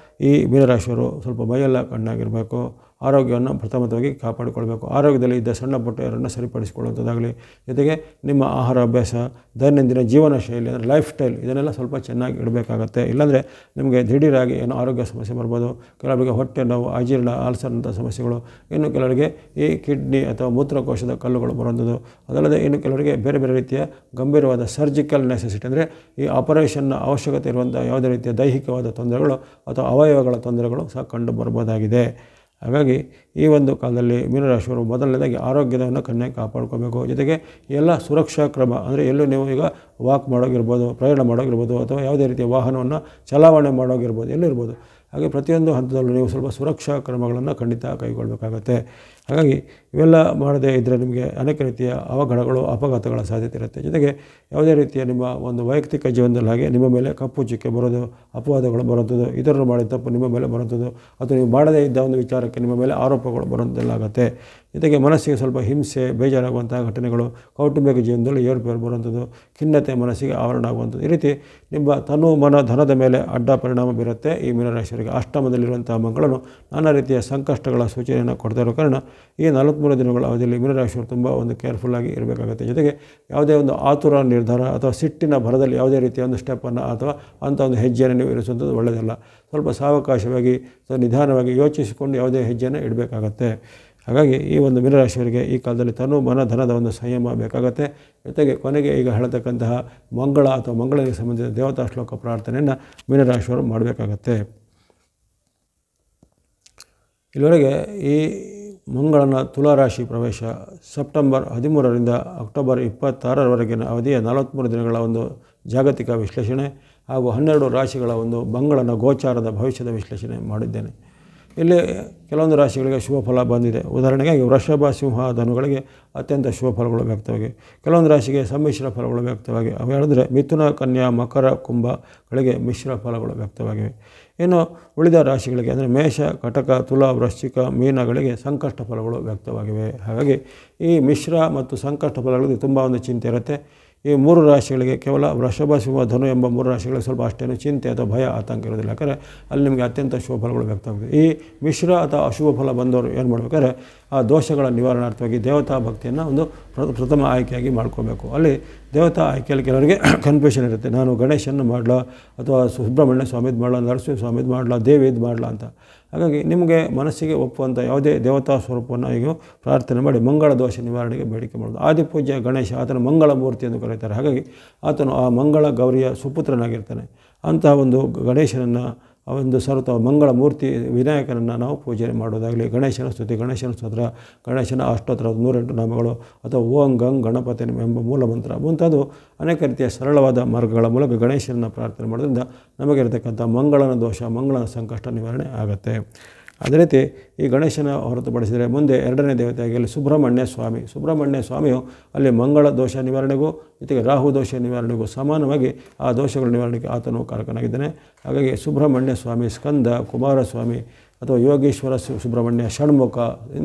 Speaker 1: ಈ ಮೀನರಾಶಿಯವರು ಸ್ವಲ್ಪ ಮೈಯೆಲ್ಲ ಕಣ್ಣಾಗಿರಬೇಕು. ಆರೋಗ್ಯವನ್ನು ಪ್ರಥಮವಾಗಿ ಕಾಪಾಡಿಕೊಳ್ಬೇಕು. ಆರೋಗ್ಯದಲ್ಲಿ ಇದ್ದ ಸಣ್ಣ ಪುಟ್ಟ ಎರಡನ್ನು ಸರಿಪಡಿಸಿಕೊಳ್ಳುವಂಥದ್ದಾಗಲಿ, ಜೊತೆಗೆ ನಿಮ್ಮ ಆಹಾರ ಅಭ್ಯಾಸ, ದೈನಂದಿನ ಜೀವನ ಶೈಲಿ ಅಂದರೆ ಲೈಫ್ ಸ್ಟೈಲ್ ಇದನ್ನೆಲ್ಲ ಸ್ವಲ್ಪ ಚೆನ್ನಾಗಿ ಇಡಬೇಕಾಗತ್ತೆ. ಇಲ್ಲಾಂದರೆ ನಿಮಗೆ ದಿಢೀರಾಗಿ ಏನೋ ಆರೋಗ್ಯ ಸಮಸ್ಯೆ ಬರ್ಬೋದು. ಕೆಲವರಿಗೆ ಹೊಟ್ಟೆ ನೋವು, ಅಜೀರ್ಣ, ಆಲ್ಸರ್ ಅಂಥ ಸಮಸ್ಯೆಗಳು, ಇನ್ನು ಕೆಲವರಿಗೆ ಈ ಕಿಡ್ನಿ ಅಥವಾ ಮೂತ್ರಕೋಶದ ಕಲ್ಲುಗಳು ಬರುವಂಥದ್ದು, ಅದಲ್ಲದೆ ಇನ್ನು ಕೆಲವರಿಗೆ ಬೇರೆ ಬೇರೆ ರೀತಿಯ ಗಂಭೀರವಾದ ಸರ್ಜಿಕಲ್ ನೆಸೆಸಿಟಿ ಅಂದರೆ ಈ ಆಪರೇಷನ್ನ ಅವಶ್ಯಕತೆ ಇರುವಂಥ ಯಾವುದೇ ರೀತಿಯ ದೈಹಿಕವಾದ ತೊಂದರೆಗಳು ಅಥವಾ ಅವಯವಗಳ ತೊಂದರೆಗಳು ಸಹ ಕಂಡು ಬರ್ಬೋದಾಗಿದೆ. ಹಾಗಾಗಿ ಈ ಒಂದು ಕಾಲದಲ್ಲಿ ಮೀನರಾಶಿಯವರು ಮೊದಲನೇದಾಗಿ ಆರೋಗ್ಯವನ್ನು ಕಣ್ಣಾಗಿ ಕಾಪಾಡ್ಕೋಬೇಕು. ಜೊತೆಗೆ ಎಲ್ಲ ಸುರಕ್ಷಾ ಕ್ರಮ ಅಂದರೆ ಎಲ್ಲೂ ನೀವು ಈಗ ವಾಕ್ ಮಾಡೋಗಿರ್ಬೋದು, ಪ್ರಯಾಣ ಮಾಡೋಗಿರ್ಬೋದು, ಅಥವಾ ಯಾವುದೇ ರೀತಿಯ ವಾಹನವನ್ನು ಚಲಾವಣೆ ಮಾಡೋಗಿರ್ಬೋದು, ಎಲ್ಲಿರ್ಬೋದು. ಹಾಗೆ ಪ್ರತಿಯೊಂದು ಹಂತದಲ್ಲೂ ನೀವು ಸ್ವಲ್ಪ ಸುರಕ್ಷಾ ಕ್ರಮಗಳನ್ನು ಖಂಡಿತ ಕೈಗೊಳ್ಳಬೇಕಾಗತ್ತೆ. ಹಾಗಾಗಿ ಇವೆಲ್ಲ ಮಾಡದೇ ಇದ್ದರೆ ನಿಮಗೆ ಅನೇಕ ರೀತಿಯ ಅವಘಡಗಳು, ಅಪಘಾತಗಳ ಸಾಧ್ಯತೆ ಇರುತ್ತೆ. ಜೊತೆಗೆ ಯಾವುದೇ ರೀತಿಯ ನಿಮ್ಮ ಒಂದು ವೈಯಕ್ತಿಕ ಜೀವನದಲ್ಲಿ ಹಾಗೆ ನಿಮ್ಮ ಮೇಲೆ ಕಪ್ಪು ಚುಕ್ಕೆ ಬರೋದು, ಅಪವಾದಗಳು ಬರುವಂಥದ್ದು, ಇತರರು ಮಾಡಿದ ತಪ್ಪು ನಿಮ್ಮ ಮೇಲೆ ಬರುವಂಥದ್ದು, ಅಥವಾ ನೀವು ಮಾಡದೇ ಇದ್ದ ಒಂದು ವಿಚಾರಕ್ಕೆ ನಿಮ್ಮ ಮೇಲೆ ಆರೋಪಗಳು ಬರುವಂಥದ್ದೆಲ್ಲ ಆಗುತ್ತೆ. ಜೊತೆಗೆ ಮನಸ್ಸಿಗೆ ಸ್ವಲ್ಪ ಹಿಂಸೆ, ಬೇಜಾರಾಗುವಂಥ ಘಟನೆಗಳು, ಕೌಟುಂಬಿಕ ಜೀವನದಲ್ಲಿ ಏರುಪೇರು ಬರುವಂಥದ್ದು, ಖಿನ್ನತೆ ಮನಸ್ಸಿಗೆ ಆವರಣ ಆಗುವಂಥದ್ದು, ಈ ರೀತಿ ನಿಮ್ಮ ತನು ಮನ ಧನದ ಮೇಲೆ ಅಡ್ಡ ಪರಿಣಾಮ ಬೀರುತ್ತೆ. ಈ ಮೀನರಾಶಿಯವರಿಗೆ ಅಷ್ಟಮದಲ್ಲಿರುವಂಥ ಮಂಗಳನು ನಾನಾ ರೀತಿಯ ಸಂಕಷ್ಟಗಳ ಸೂಚನೆಯನ್ನು ಕೊಡ್ತಾ ಇರೋ ಕಾರಣ ಈ 43 ದಿನಗಳ ಅವಧಿಯಲ್ಲಿ ಮೀನರಾಶಿಯವರು ತುಂಬ ಒಂದು ಕೇರ್ಫುಲ್ಲಾಗಿ ಇರಬೇಕಾಗುತ್ತೆ. ಜೊತೆಗೆ ಯಾವುದೇ ಒಂದು ಆತುರ ನಿರ್ಧಾರ ಅಥವಾ ಸಿಟ್ಟಿನ ಭರದಲ್ಲಿ ಯಾವುದೇ ರೀತಿಯ ಒಂದು ಸ್ಟೆಪ್ಪನ್ನು ಅಥವಾ ಅಂಥ ಒಂದು ಹೆಜ್ಜೆಯನ್ನು ನೀವು ಇರಿಸುವಂಥದ್ದು ಒಳ್ಳೆಯದಲ್ಲ. ಸ್ವಲ್ಪ ಸಾವಕಾಶವಾಗಿ ನಿಧಾನವಾಗಿ ಯೋಚಿಸಿಕೊಂಡು ಯಾವುದೇ ಹೆಜ್ಜೆಯನ್ನು ಇಡಬೇಕಾಗತ್ತೆ. ಹಾಗಾಗಿ ಈ ಒಂದು ಮೀನರಾಶಿಯವರಿಗೆ ಈ ಕಾಲದಲ್ಲಿ ತನು ಮನ ಧನದ ಒಂದು ಸಂಯಮ ಬೇಕಾಗುತ್ತೆ. ಜೊತೆಗೆ ಕೊನೆಗೆ ಈಗ ಹೇಳತಕ್ಕಂತಹ ಮಂಗಳ ಅಥವಾ ಮಂಗಳನಿಗೆ ಸಂಬಂಧಿಸಿದ ದೇವತಾ ಶ್ಲೋಕ ಪ್ರಾರ್ಥನೆಯನ್ನು ಮೀನರಾಶಿಯವರು ಮಾಡಬೇಕಾಗತ್ತೆ. ಇಲ್ಲಿವರೆಗೆ ಈ ಮಂಗಳನ ತುಲಾರಾಶಿ ಪ್ರವೇಶ ಸೆಪ್ಟೆಂಬರ್ 13ರಿಂದ ಅಕ್ಟೋಬರ್ 26ರವರೆಗಿನ ಅವಧಿಯ 43 ದಿನಗಳ ಒಂದು ಜಾಗತಿಕ ವಿಶ್ಲೇಷಣೆ ಹಾಗೂ 12 ರಾಶಿಗಳ ಒಂದು ಮಂಗಳನ ಗೋಚಾರದ ಭವಿಷ್ಯದ ವಿಶ್ಲೇಷಣೆ ಮಾಡಿದ್ದೇನೆ. ಇಲ್ಲಿ ಕೆಲವೊಂದು ರಾಶಿಗಳಿಗೆ ಶುಭ ಫಲ ಬಂದಿದೆ. ಉದಾಹರಣೆಗೆ ವೃಷಭ, ಸಿಂಹ, ಧನುಗಳಿಗೆ ಅತ್ಯಂತ ಶುಭ ಫಲಗಳು ವ್ಯಕ್ತವಾಗಿವೆ. ಕೆಲವೊಂದು ರಾಶಿಗೆ ಸಮ್ಮಿಶ್ರ ಫಲಗಳು ವ್ಯಕ್ತವಾಗಿವೆ. ಅವು ಹೇಳಿದ್ರೆ ಮಿಥುನ, ಕನ್ಯಾ, ಮಕರ, ಕುಂಭಗಳಿಗೆ ಮಿಶ್ರ ಫಲಗಳು ವ್ಯಕ್ತವಾಗಿವೆ. ಇನ್ನು ಉಳಿದ ರಾಶಿಗಳಿಗೆ ಅಂದರೆ ಮೇಷ, ಕಟಕ, ತುಲಾ, ವೃಶ್ಚಿಕ, ಮೀನಗಳಿಗೆ ಸಂಕಷ್ಟ ಫಲಗಳು ವ್ಯಕ್ತವಾಗಿವೆ. ಹಾಗಾಗಿ ಈ ಮಿಶ್ರ ಮತ್ತು ಸಂಕಷ್ಟ ಫಲಗಳಿಗೆ ತುಂಬ ಒಂದು ಚಿಂತೆ ಇರುತ್ತೆ. ಈ 3 ರಾಶಿಗಳಿಗೆ ಕೇವಲ ವೃಷಭ, ಸಿಂಹ, ಧನು ಎಂಬ 3 ರಾಶಿಗಳಿಗೆ ಸ್ವಲ್ಪ ಅಷ್ಟೇನು ಚಿಂತೆ ಅಥವಾ ಭಯ, ಆತಂಕ ಇರೋದಿಲ್ಲ. ಯಾಕಂದರೆ ಅಲ್ಲಿ ನಿಮಗೆ ಅತ್ಯಂತ ಶುಭ ಫಲಗಳು ವ್ಯಕ್ತವಾಗಿದೆ. ಈ ಮಿಶ್ರ ಅಥವಾ ಅಶುಭ ಫಲ ಬಂದವರು ಏನು ಮಾಡಬೇಕಾದ್ರೆ ಆ ದೋಷಗಳ ನಿವಾರಣಾರ್ಥವಾಗಿ ದೇವತಾ ಭಕ್ತಿಯನ್ನು ಒಂದು ಪ್ರಥಮ ಆಯ್ಕೆಯಾಗಿ ಮಾಡ್ಕೋಬೇಕು. ಅಲ್ಲಿ ದೇವತಾ ಆಯ್ಕೆಯಲ್ಲಿ ಕೆಲವರಿಗೆ ಕನ್ಫ್ಯೂಷನ್ ಇರುತ್ತೆ. ನಾನು ಗಣೇಶನ್ನು ಮಾಡಲಾ ಅಥವಾ ಸುಬ್ರಹ್ಮಣ್ಯ ಸ್ವಾಮಿದು ಮಾಡಲಾ, ನರಸಿಂಹ ಸ್ವಾಮಿದು ಮಾಡಲಾ, ದೇವಿದು ಮಾಡಲಾ ಅಂತ. ಹಾಗಾಗಿ ನಿಮಗೆ ಮನಸ್ಸಿಗೆ ಒಪ್ಪುವಂಥ ಯಾವುದೇ ದೇವತಾ ಸ್ವರೂಪವನ್ನು ಈಗ ಪ್ರಾರ್ಥನೆ ಮಾಡಿ ಮಂಗಳ ದೋಷ ನಿವಾರಣೆಗೆ ಬೇಡಿಕೆ ಮಾಡೋದು. ಆದಿಪೂಜ್ಯ ಗಣೇಶ ಆತನ ಮಂಗಳ ಮೂರ್ತಿ ಎಂದು ಕರೀತಾರೆ. ಹಾಗಾಗಿ ಆತನು ಆ ಮಂಗಳ ಗೌರಿಯ ಸುಪುತ್ರನಾಗಿರ್ತಾನೆ. ಅಂತಹ ಒಂದು ಗಣೇಶನನ್ನು ಆ ಒಂದು ಸರ್ವ ಮಂಗಳ ಮೂರ್ತಿ ವಿನಾಯಕನನ್ನು ನಾವು ಪೂಜೆ ಮಾಡೋದಾಗಲಿ, ಗಣೇಶನ ಸ್ತುತಿ, ಗಣೇಶನ ಸ್ತೋತ್ರ, ಗಣೇಶನ ಅಷ್ಟೋತ್ತರ 108 ನಾಮಗಳು ಅಥವಾ ಓಂ ಗಂ ಗಣಪತಿ ಎಂಬ ಮೂಲ ಮಂತ್ರ ಮುಂತಾದ ಅನೇಕ ರೀತಿಯ ಸರಳವಾದ ಮಾರ್ಗಗಳ ಮೂಲಕ ಗಣೇಶನನ್ನು ಪ್ರಾರ್ಥನೆ ಮಾಡೋದ್ರಿಂದ ನಮಗಿರತಕ್ಕಂಥ ಮಂಗಳನ ದೋಷ, ಮಂಗಳನ ಸಂಕಷ್ಟ ನಿವಾರಣೆ ಆಗುತ್ತೆ. ಅದೇ ರೀತಿ ಈ ಗಣೇಶನ ಹೊರತುಪಡಿಸಿದರೆ ಮುಂದೆ ಎರಡನೇ ದೇವತೆಯಾಗಿ ಅಲ್ಲಿ ಸುಬ್ರಹ್ಮಣ್ಯ ಸ್ವಾಮಿಯು ಅಲ್ಲಿ ಮಂಗಳ ದೋಷ ನಿವಾರಣೆಗೂ ಜೊತೆಗೆ ರಾಹು ದೋಷ ನಿವಾರಣೆಗೂ ಸಮಾನವಾಗಿ ಆ ದೋಷಗಳ ನಿವಾರಣೆಗೆ ಆತನು ಕಾರಕನಾಗಿದ್ದಾನೆ. ಹಾಗಾಗಿ ಸುಬ್ರಹ್ಮಣ್ಯ ಸ್ವಾಮಿ, ಸ್ಕಂದ, ಕುಮಾರಸ್ವಾಮಿ ಅಥವಾ ಯೋಗೇಶ್ವರ ಸುಬ್ರಹ್ಮಣ್ಯ, ಷಣ್ಮುಖ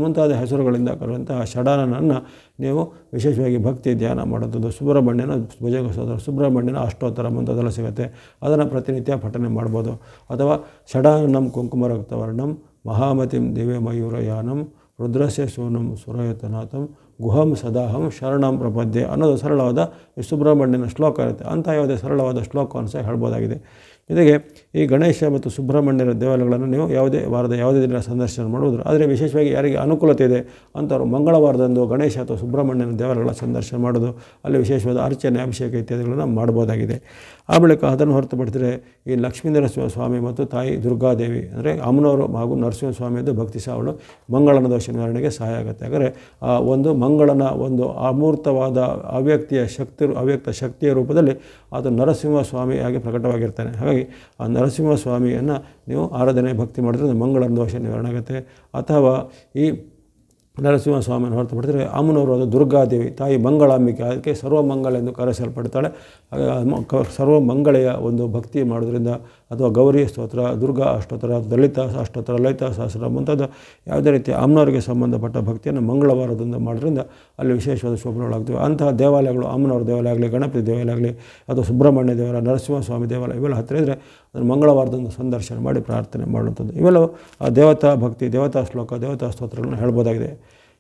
Speaker 1: ಮುಂತಾದ ಹೆಸರುಗಳಿಂದ ಕರುವಂತಹ ಷಡಾನನನ್ನು ನೀವು ವಿಶೇಷವಾಗಿ ಭಕ್ತಿ ಧ್ಯಾನ ಮಾಡುವಂಥದ್ದು. ಸುಬ್ರಹ್ಮಣ್ಯನ ಭುಜಂಗ ಸ್ತೋತ್ರ, ಸುಬ್ರಹ್ಮಣ್ಯನ ಅಷ್ಟೋತ್ತರ ಮುಂತಾದೆಲ್ಲ ಸಿಗುತ್ತೆ, ಅದನ್ನು ಪ್ರತಿನಿತ್ಯ ಪಠನೆ ಮಾಡ್ಬೋದು. ಅಥವಾ ಷಡಾನನಂ ಕುಂಕುಮ ರಕ್ತವರ್ಣಂ ಮಹಾಮತಿಂ ದಿವ್ಯ ಮಯೂರಯಾನಂ ರುದ್ರಸ್ಯ ಸೂನಂ ಸುರಯತನಾಥಂ ಗುಹಂ ಸದಾಹಂ ಶರಣಂ ಪ್ರಪದ್ಯೆ ಅನ್ನೋದು ಸರಳವಾದ ಈ ಸುಬ್ರಹ್ಮಣ್ಯನ ಶ್ಲೋಕ ಇರುತ್ತೆ. ಅಂಥ ಯಾವುದೇ ಸರಳವಾದ ಶ್ಲೋಕವನ್ನು ಸಹ ಹೇಳ್ಬೋದಾಗಿದೆ. ಜೊತೆಗೆ ಈ ಗಣೇಶ ಮತ್ತು ಸುಬ್ರಹ್ಮಣ್ಯರ ದೇವಾಲಯಗಳನ್ನು ನೀವು ಯಾವುದೇ ವಾರದ ಯಾವುದೇ ದಿನ ಸಂದರ್ಶನ ಮಾಡುವುದು. ಆದರೆ ವಿಶೇಷವಾಗಿ ಯಾರಿಗೆ ಅನುಕೂಲತೆ ಇದೆ ಅಂಥವ್ರು ಮಂಗಳವಾರದಂದು ಗಣೇಶ ಅಥವಾ ಸುಬ್ರಹ್ಮಣ್ಯನ ದೇವಾಲಯಗಳ ಸಂದರ್ಶನ ಮಾಡೋದು, ಅಲ್ಲಿ ವಿಶೇಷವಾದ ಅರ್ಚನೆ, ಅಭಿಷೇಕ ಇತ್ಯಾದಿಗಳನ್ನು ಮಾಡ್ಬೋದಾಗಿದೆ. ಆ ಬಳಿಕ ಅದನ್ನು ಹೊರತುಪಡಿಸಿದರೆ ಈ ಲಕ್ಷ್ಮೀನರಸಿಂಹ ಸ್ವಾಮಿ ಮತ್ತು ತಾಯಿ ದುರ್ಗಾದೇವಿ ಅಂದರೆ ಅಮ್ಮನವರು ಹಾಗೂ ನರಸಿಂಹಸ್ವಾಮಿಯದ್ದು ಭಕ್ತಿ ಸಹ ಅವಳು ಮಂಗಳನ ದೋಷ ನಿವಾರಣೆಗೆ ಸಹಾಯ ಆಗುತ್ತೆ. ಹಾಗಾದರೆ ಆ ಒಂದು ಮಂಗಳನ ಒಂದು ಅಮೂರ್ತವಾದ ಅವ್ಯಕ್ತ ಶಕ್ತಿಯ ರೂಪದಲ್ಲಿ ಅದು ನರಸಿಂಹಸ್ವಾಮಿಯಾಗಿ ಪ್ರಕಟವಾಗಿರ್ತಾನೆ. ಹಾಗಾಗಿ ಆ ನರಸಿಂಹಸ್ವಾಮಿಯನ್ನು ನೀವು ಆರಾಧನೆ ಭಕ್ತಿ ಮಾಡಿದ್ರೆ ಮಂಗಳನ ದೋಷ ನಿವಾರಣೆ ಆಗುತ್ತೆ. ಅಥವಾ ಈ ನರಸಿಂಹಸ್ವಾಮಿಯನ್ನು ಹೊರತುಪಡಿಸಿದರೆ ಅಮ್ಮನವರು ಅದು ದುರ್ಗಾದೇವಿ, ತಾಯಿ ಮಂಗಳಾಂಬಿಕೆ, ಅದಕ್ಕೆ ಸರ್ವಮಂಗಳ ಎಂದು ಕರೆಸಲ್ಪಡ್ತಾಳೆ. ಸರ್ವಮಂಗಳೆಯ ಒಂದು ಭಕ್ತಿ ಮಾಡೋದ್ರಿಂದ ಅಥವಾ ಗೌರಿ ಸ್ತೋತ್ರ, ದುರ್ಗಾ ಅಷ್ಟೋತ್ತರ, ದಲಿತ ಅಷ್ಟೋತ್ತರ, ಲಲಿತಾ ಸಹಸ್ರ ಮುಂತಾದ ಯಾವುದೇ ರೀತಿಯ ಅಮ್ಮನವರಿಗೆ ಸಂಬಂಧಪಟ್ಟ ಭಕ್ತಿಯನ್ನು ಮಂಗಳವಾರದಿಂದ ಮಾಡೋದ್ರಿಂದ ಅಲ್ಲಿ ವಿಶೇಷವಾದ ಶೋಭನಗಳಾಗ್ತವೆ. ಅಂತಹ ದೇವಾಲಯಗಳು ಅಮ್ಮನವರ ದೇವಾಲಯ ಆಗಲಿ, ಗಣಪತಿ ದೇವಾಲಯ ಆಗಲಿ ಅಥವಾ ಸುಬ್ರಹ್ಮಣ್ಯ ದೇವಾಲಯ, ನರಸಿಂಹಸ್ವಾಮಿ ದೇವಾಲಯ ಇವೆಲ್ಲ ಹತ್ತಿರ ಇದ್ದರೆ ಅದನ್ನು ಮಂಗಳವಾರದಂದು ಸಂದರ್ಶನ ಮಾಡಿ ಪ್ರಾರ್ಥನೆ ಮಾಡುವಂಥದ್ದು. ಇವೆಲ್ಲವೂ ಆ ದೇವತಾ ಭಕ್ತಿ, ದೇವತಾ ಶ್ಲೋಕ, ದೇವತಾ ಸ್ತೋತ್ರಗಳನ್ನು ಹೇಳ್ಬೋದಾಗಿದೆ.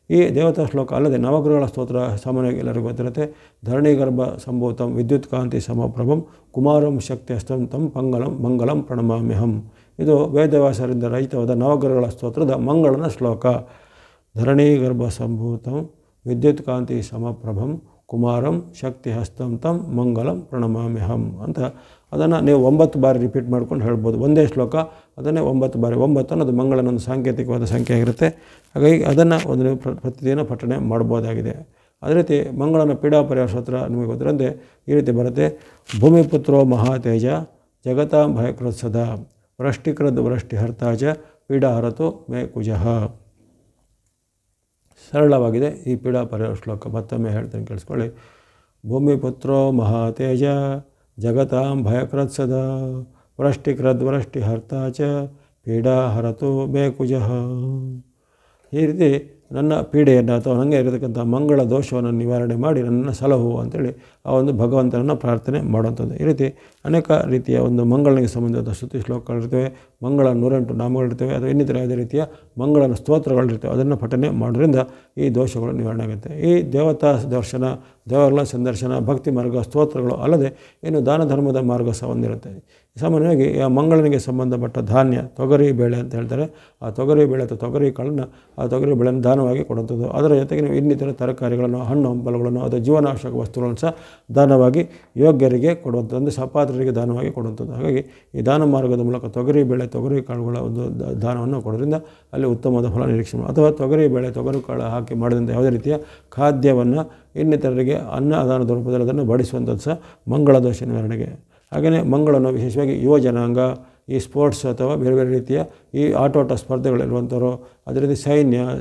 Speaker 1: ಈ ದೇವತಾ ಶ್ಲೋಕ ಅಲ್ಲದೆ ನವಗ್ರಹಗಳ ಸ್ತೋತ್ರ ಸಾಮಾನ್ಯವಾಗಿ ಎಲ್ಲರಿಗೂ ಗೊತ್ತಿರುತ್ತೆ. ಧರಣಿಗರ್ಭ ಸಂಭೂತಂ ವಿದ್ಯುತ್ ಕಾಂತಿ ಸಮಪ್ರಭಂ ಕುಮಾರಂ ಶಕ್ತಿಹಸ್ತಂ ತಂ ಮಂಗಲಂ ಪ್ರಣಮಾಮ್ಯಹಂ. ಇದು ವೇದವ್ಯಾಸರಿಂದ ರಚಿತವಾದ ನವಗ್ರಹಗಳ ಸ್ತೋತ್ರದ ಮಂಗಳನ ಶ್ಲೋಕ. ಧರಣಿಗರ್ಭ ಸಂಭೂತಂ ವಿದ್ಯುತ್ ಕಾಂತಿ ಸಮಪ್ರಭಂ ಕುಮಾರಂ ಶಕ್ತಿಹಸ್ತಂ ತಂ ಮಂಗಲಂ ಪ್ರಣಮಾಮ್ಯಹಂ ಅಂತ ಅದನ್ನು ನೀವು 9 ಬಾರಿ ರಿಪೀಟ್ ಮಾಡ್ಕೊಂಡು ಹೇಳ್ಬೋದು. ಒಂದೇ ಶ್ಲೋಕ ಅದನ್ನೇ 9 ಬಾರಿ. 9 ಅನ್ನೋದು ಮಂಗಳನೊಂದು ಸಾಂಕೇತಿಕವಾದ ಸಂಖ್ಯೆ ಆಗಿರುತ್ತೆ. ಹಾಗಾಗಿ ಅದನ್ನು ಒಂದು ನೀವು ಪ್ರತಿದಿನ ಪಠಣೆ ಮಾಡ್ಬೋದಾಗಿದೆ. ಅದೇ ರೀತಿ ಮಂಗಳನ ಪೀಡಾ ಪರಿಹಾರ ಸ್ತೋತ್ರ ನಿಮಗೆ ಗೊತ್ತಿರಂತೆ ಈ ರೀತಿ ಬರುತ್ತೆ. ಭೂಮಿಪುತ್ರೋ ಮಹಾತೇಜ ಜಗತಾಂ ಭಯಕೃತ್ ಸದಾ ವೃಷ್ಟಿಕೃದ್ ವೃಷ್ಟಿಹರ್ತಾಜ ಪೀಡಾಹರತು ಮೇ ಕುಜಃ. ಸರಳವಾಗಿದೆ ಈ ಪೀಡಾ ಪರಿಹಾರ ಶ್ಲೋಕ. ಮತ್ತೊಮ್ಮೆ ಹೇಳ್ತೇನೆ, ಕೇಳಿಸ್ಕೊಳ್ಳಿ. ಭೂಮಿಪುತ್ರೋ ಮಹಾತೇಜ ಜಗತಾಂ ಭಯಕೃತ್ ಸದಾ ವೃಷ್ಟಿಕೃದ್ ವೃಷ್ಟಿಹರ್ತಾಚ ಪೀಡಾಹರತು ಮೇ ಕುಜಃ. ಈ ರೀತಿ ನನ್ನ ಪೀಡೆಯನ್ನು ಅಥವಾ ನನಗೆ ಇರತಕ್ಕಂಥ ಮಂಗಳ ದೋಷವನ್ನು ನಿವಾರಣೆ ಮಾಡಿ ನನ್ನನ್ನು ಸಲಹು ಅಂತೇಳಿ ಆ ಒಂದು ಭಗವಂತನನ್ನು ಪ್ರಾರ್ಥನೆ ಮಾಡುವಂಥದ್ದು. ಈ ರೀತಿ ಅನೇಕ ರೀತಿಯ ಒಂದು ಮಂಗಳನಿಗೆ ಸಂಬಂಧಿಸಿದ ಸ್ತುತಿ ಶ್ಲೋಕಗಳಿರ್ತವೆ, ಮಂಗಳ 108 ನಾಮಗಳಿರ್ತವೆ, ಅಥವಾ ಇನ್ನಿತರ ಯಾವುದೇ ರೀತಿಯ ಮಂಗಳನ ಸ್ತೋತ್ರಗಳಿರ್ತವೆ. ಅದನ್ನು ಪಠನೆ ಮಾಡೋದ್ರಿಂದ ಈ ದೋಷಗಳು ನಿವಾರಣೆ ಆಗುತ್ತೆ. ಈ ದೇವತಾ ದರ್ಶನ, ದೇವರ ಸಂದರ್ಶನ, ಭಕ್ತಿ ಮಾರ್ಗ, ಸ್ತೋತ್ರಗಳು ಅಲ್ಲದೆ ಇನ್ನು ದಾನ ಧರ್ಮದ ಮಾರ್ಗ ಸಹ ಹೊಂದಿರುತ್ತೆ. ಸಾಮಾನ್ಯವಾಗಿ ಆ ಮಂಗಳನಿಗೆ ಸಂಬಂಧಪಟ್ಟ ಧಾನ್ಯ, ತೊಗರಿ ಬೇಳೆ ಅಂತ ಹೇಳ್ತಾರೆ. ಆ ತೊಗರಿ ಬೇಳೆ ಅಥವಾ ತೊಗರಿ ಕಾಳನ್ನು ಆ ತೊಗರಿ ಬೇಳೆಯನ್ನು ದಾನವಾಗಿ ಕೊಡುವಂಥದ್ದು. ಅದರ ಜೊತೆಗೆ ನೀವು ಇನ್ನಿತರ ತರಕಾರಿಗಳನ್ನು, ಹಣ್ಣು ಹಂಪಲುಗಳನ್ನು ಅಥವಾ ಜೀವನಾವಶ್ಯಕ ವಸ್ತುಗಳನ್ನು ಸಹ ದಾನವಾಗಿ ಯೋಗ್ಯರಿಗೆ ಕೊಡುವಂಥದ್ದು, ಅಂದರೆ ಸಪಾತ್ರರಿಗೆ ದಾನವಾಗಿ ಕೊಡುವಂಥದ್ದು. ಹಾಗಾಗಿ ಈ ದಾನ ಮಾರ್ಗದ ಮೂಲಕ ತೊಗರಿ ಬೇಳೆ, ತೊಗರಿ ಕಾಳುಗಳ ಒಂದು ದಾನವನ್ನು ಕೊಡೋದ್ರಿಂದ ಅಲ್ಲಿ ಉತ್ತಮವಾದ ಫಲ ನಿರೀಕ್ಷೆ ಮಾಡಿ, ಅಥವಾ ತೊಗರಿ ಬೇಳೆ, ತೊಗರಿ ಕಾಳು ಹಾಕಿ ಮಾಡಿದಂಥ ಯಾವುದೇ ರೀತಿಯ ಖಾದ್ಯವನ್ನು ಇನ್ನಿತರರಿಗೆ ಅನ್ನದಾನದ ರೂಪದಲ್ಲಿ ಅದನ್ನು ಬಡಿಸುವಂಥದ್ದು ಸಹ ಮಂಗಳ ದೋಷ ನಿವಾರಣೆಗೆ. ಹಾಗೆಯೇ ಮಂಗಳನು ವಿಶೇಷವಾಗಿ ಯುವ ಜನಾಂಗ, ಈ ಸ್ಪೋರ್ಟ್ಸ್ ಅಥವಾ ಬೇರೆ ಬೇರೆ ರೀತಿಯ ಈ ಆಟೋಟ ಸ್ಪರ್ಧೆಗಳಿರುವಂಥವರು, ಅದೇ ರೀತಿ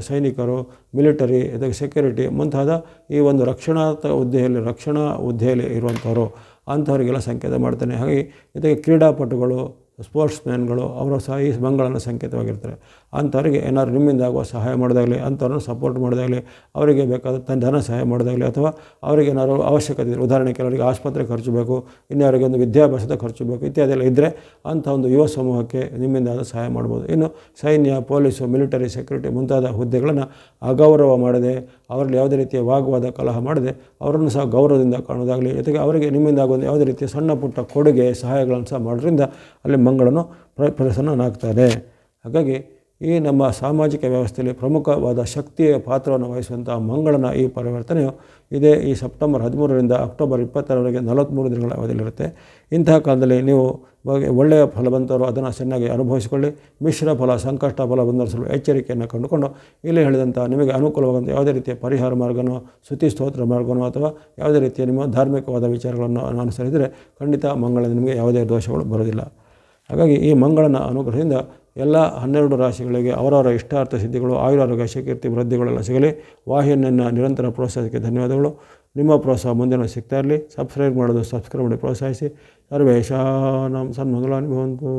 Speaker 1: ಸೈನಿಕರು, ಮಿಲಿಟರಿ, ಅಥವಾ ಸೆಕ್ಯೂರಿಟಿ ಮುಂತಾದ ಈ ಒಂದು ರಕ್ಷಣಾ ಹುದ್ದೆಯಲ್ಲಿ ಇರುವಂಥವರು ಅಂಥವರಿಗೆಲ್ಲ ಸಂಕೇತ ಮಾಡ್ತಾನೆ. ಹಾಗೆ ಜೊತೆಗೆ ಕ್ರೀಡಾಪಟುಗಳು, ಸ್ಪೋರ್ಟ್ಸ್ ಮ್ಯಾನ್ಗಳು ಅವರು ಸಹ ಈ ಮಂಗಳನ ಸಂಕೇತವಾಗಿರ್ತಾರೆ. ಅಂಥವರಿಗೆ ಏನಾದ್ರು ನಿಮ್ಮಿಂದ ಆಗುವ ಸಹಾಯ ಮಾಡೋದಾಗಲಿ, ಅಂಥವ್ರನ್ನ ಸಪೋರ್ಟ್ ಮಾಡೋದಾಗಲಿ, ಅವರಿಗೆ ಬೇಕಾದ ಧನ ಸಹಾಯ ಮಾಡೋದಾಗಲಿ, ಅಥವಾ ಅವರಿಗೆ ಏನಾದ್ರು ಅವಶ್ಯಕತೆ ಇದೆ, ಉದಾಹರಣೆ ಕೆಲವರಿಗೆ ಆಸ್ಪತ್ರೆ ಖರ್ಚು ಬೇಕು, ಇನ್ನವರಿಗೆ ಒಂದು ವಿದ್ಯಾಭ್ಯಾಸದ ಖರ್ಚು ಬೇಕು ಇತ್ಯಾದಿಯೆಲ್ಲ ಇದ್ದರೆ ಅಂಥ ಒಂದು ಯುವ ಸಮೂಹಕ್ಕೆ ನಿಮ್ಮಿಂದ ಸಹಾಯ ಮಾಡ್ಬೋದು. ಇನ್ನು ಸೈನ್ಯ, ಪೊಲೀಸು, ಮಿಲಿಟರಿ, ಸೆಕ್ಯೂರಿಟಿ ಮುಂತಾದ ಹುದ್ದೆಗಳನ್ನು ಅಗೌರವ ಮಾಡದೆ, ಅವರಲ್ಲಿ ಯಾವುದೇ ರೀತಿಯ ವಾಗ್ವಾದ ಕಲಹ ಮಾಡದೆ ಅವರನ್ನು ಸಹ ಗೌರವದಿಂದ ಕಾಣೋದಾಗಲಿ, ಜೊತೆಗೆ ಅವರಿಗೆ ನಿಮ್ಮಿಂದ ಆಗುವ ಯಾವುದೇ ರೀತಿಯ ಸಣ್ಣ ಪುಟ್ಟ ಕೊಡುಗೆ, ಸಹಾಯಗಳನ್ನು ಸಹ ಮಾಡೋದ್ರಿಂದ ಅಲ್ಲಿ ಮಂಗಳನು ಪ್ರಸನ್ನನಾಗ್ತಾನೆ. ಹಾಗಾಗಿ ಈ ನಮ್ಮ ಸಾಮಾಜಿಕ ವ್ಯವಸ್ಥೆಯಲ್ಲಿ ಪ್ರಮುಖವಾದ ಶಕ್ತಿಯ ಪಾತ್ರವನ್ನು ವಹಿಸುವಂಥ ಮಂಗಳನ ಈ ಪರಿವರ್ತನೆಯು ಇದೇ ಈ ಸೆಪ್ಟೆಂಬರ್ 13ರಿಂದ ಅಕ್ಟೋಬರ್ 20ರವರೆಗೆ 43 ದಿನಗಳ ಅವಧಿಯಲ್ಲಿರುತ್ತೆ. ಇಂತಹ ಕಾಲದಲ್ಲಿ ನೀವು ಒಳ್ಳೆಯ ಫಲ ಬಂದವರು ಅದನ್ನು ಚೆನ್ನಾಗಿ ಅನುಭವಿಸಿಕೊಳ್ಳಿ. ಮಿಶ್ರ ಫಲ, ಸಂಕಷ್ಟ ಫಲ ಬಂದರೂ ಸ್ವಲ್ಪ ಎಚ್ಚರಿಕೆಯನ್ನು ಕಂಡುಕೊಂಡು ಇಲ್ಲಿ ಹೇಳಿದಂಥ ನಿಮಗೆ ಅನುಕೂಲವಾದಂಥ ಯಾವುದೇ ರೀತಿಯ ಪರಿಹಾರ ಮಾರ್ಗನೋ, ಸ್ತುತಿ ಸ್ತೋತ್ರ ಮಾರ್ಗನೋ ಅಥವಾ ಯಾವುದೇ ರೀತಿಯ ನಿಮ್ಮ ಧಾರ್ಮಿಕವಾದ ವಿಚಾರಗಳನ್ನು ಅನುಸರಿಸಿದರೆ ಖಂಡಿತ ಮಂಗಳದಿಂದ ನಿಮಗೆ ಯಾವುದೇ ದೋಷಗಳು ಬರೋದಿಲ್ಲ. ಹಾಗಾಗಿ ಈ ಮಂಗಳನ ಅನುಗ್ರಹದಿಂದ ಎಲ್ಲ 12 ರಾಶಿಗಳಿಗೆ ಅವರವರ ಇಷ್ಟಾರ್ಥ ಸಿದ್ಧಿಗಳು, ಆಯುರಾರೋಗ್ಯ, ಕೀರ್ತಿ ವೃದ್ಧಿಗಳೆಲ್ಲ ಸಿಗಲಿ. ವಾಹಿನಿಯನ್ನು ನಿರಂತರ ಪ್ರೋತ್ಸಾಹಕ್ಕೆ ಧನ್ಯವಾದಗಳು. ನಿಮ್ಮ ಪ್ರೋತ್ಸಾಹ ಮುಂದಿನ ಸಿಗ್ತಾ ಇರಲಿ. ಸಬ್ಸ್ಕ್ರೈಬ್ ಮಾಡೋದು ಸಬ್ಸ್ಕ್ರೈಬ್ ಮಾಡಿ ಪ್ರೋತ್ಸಾಹಿಸಿ. ಸರ್ವೇಷಾಂ ಸನ್ಮಂಗಲಾನಿ ಭವಂತು.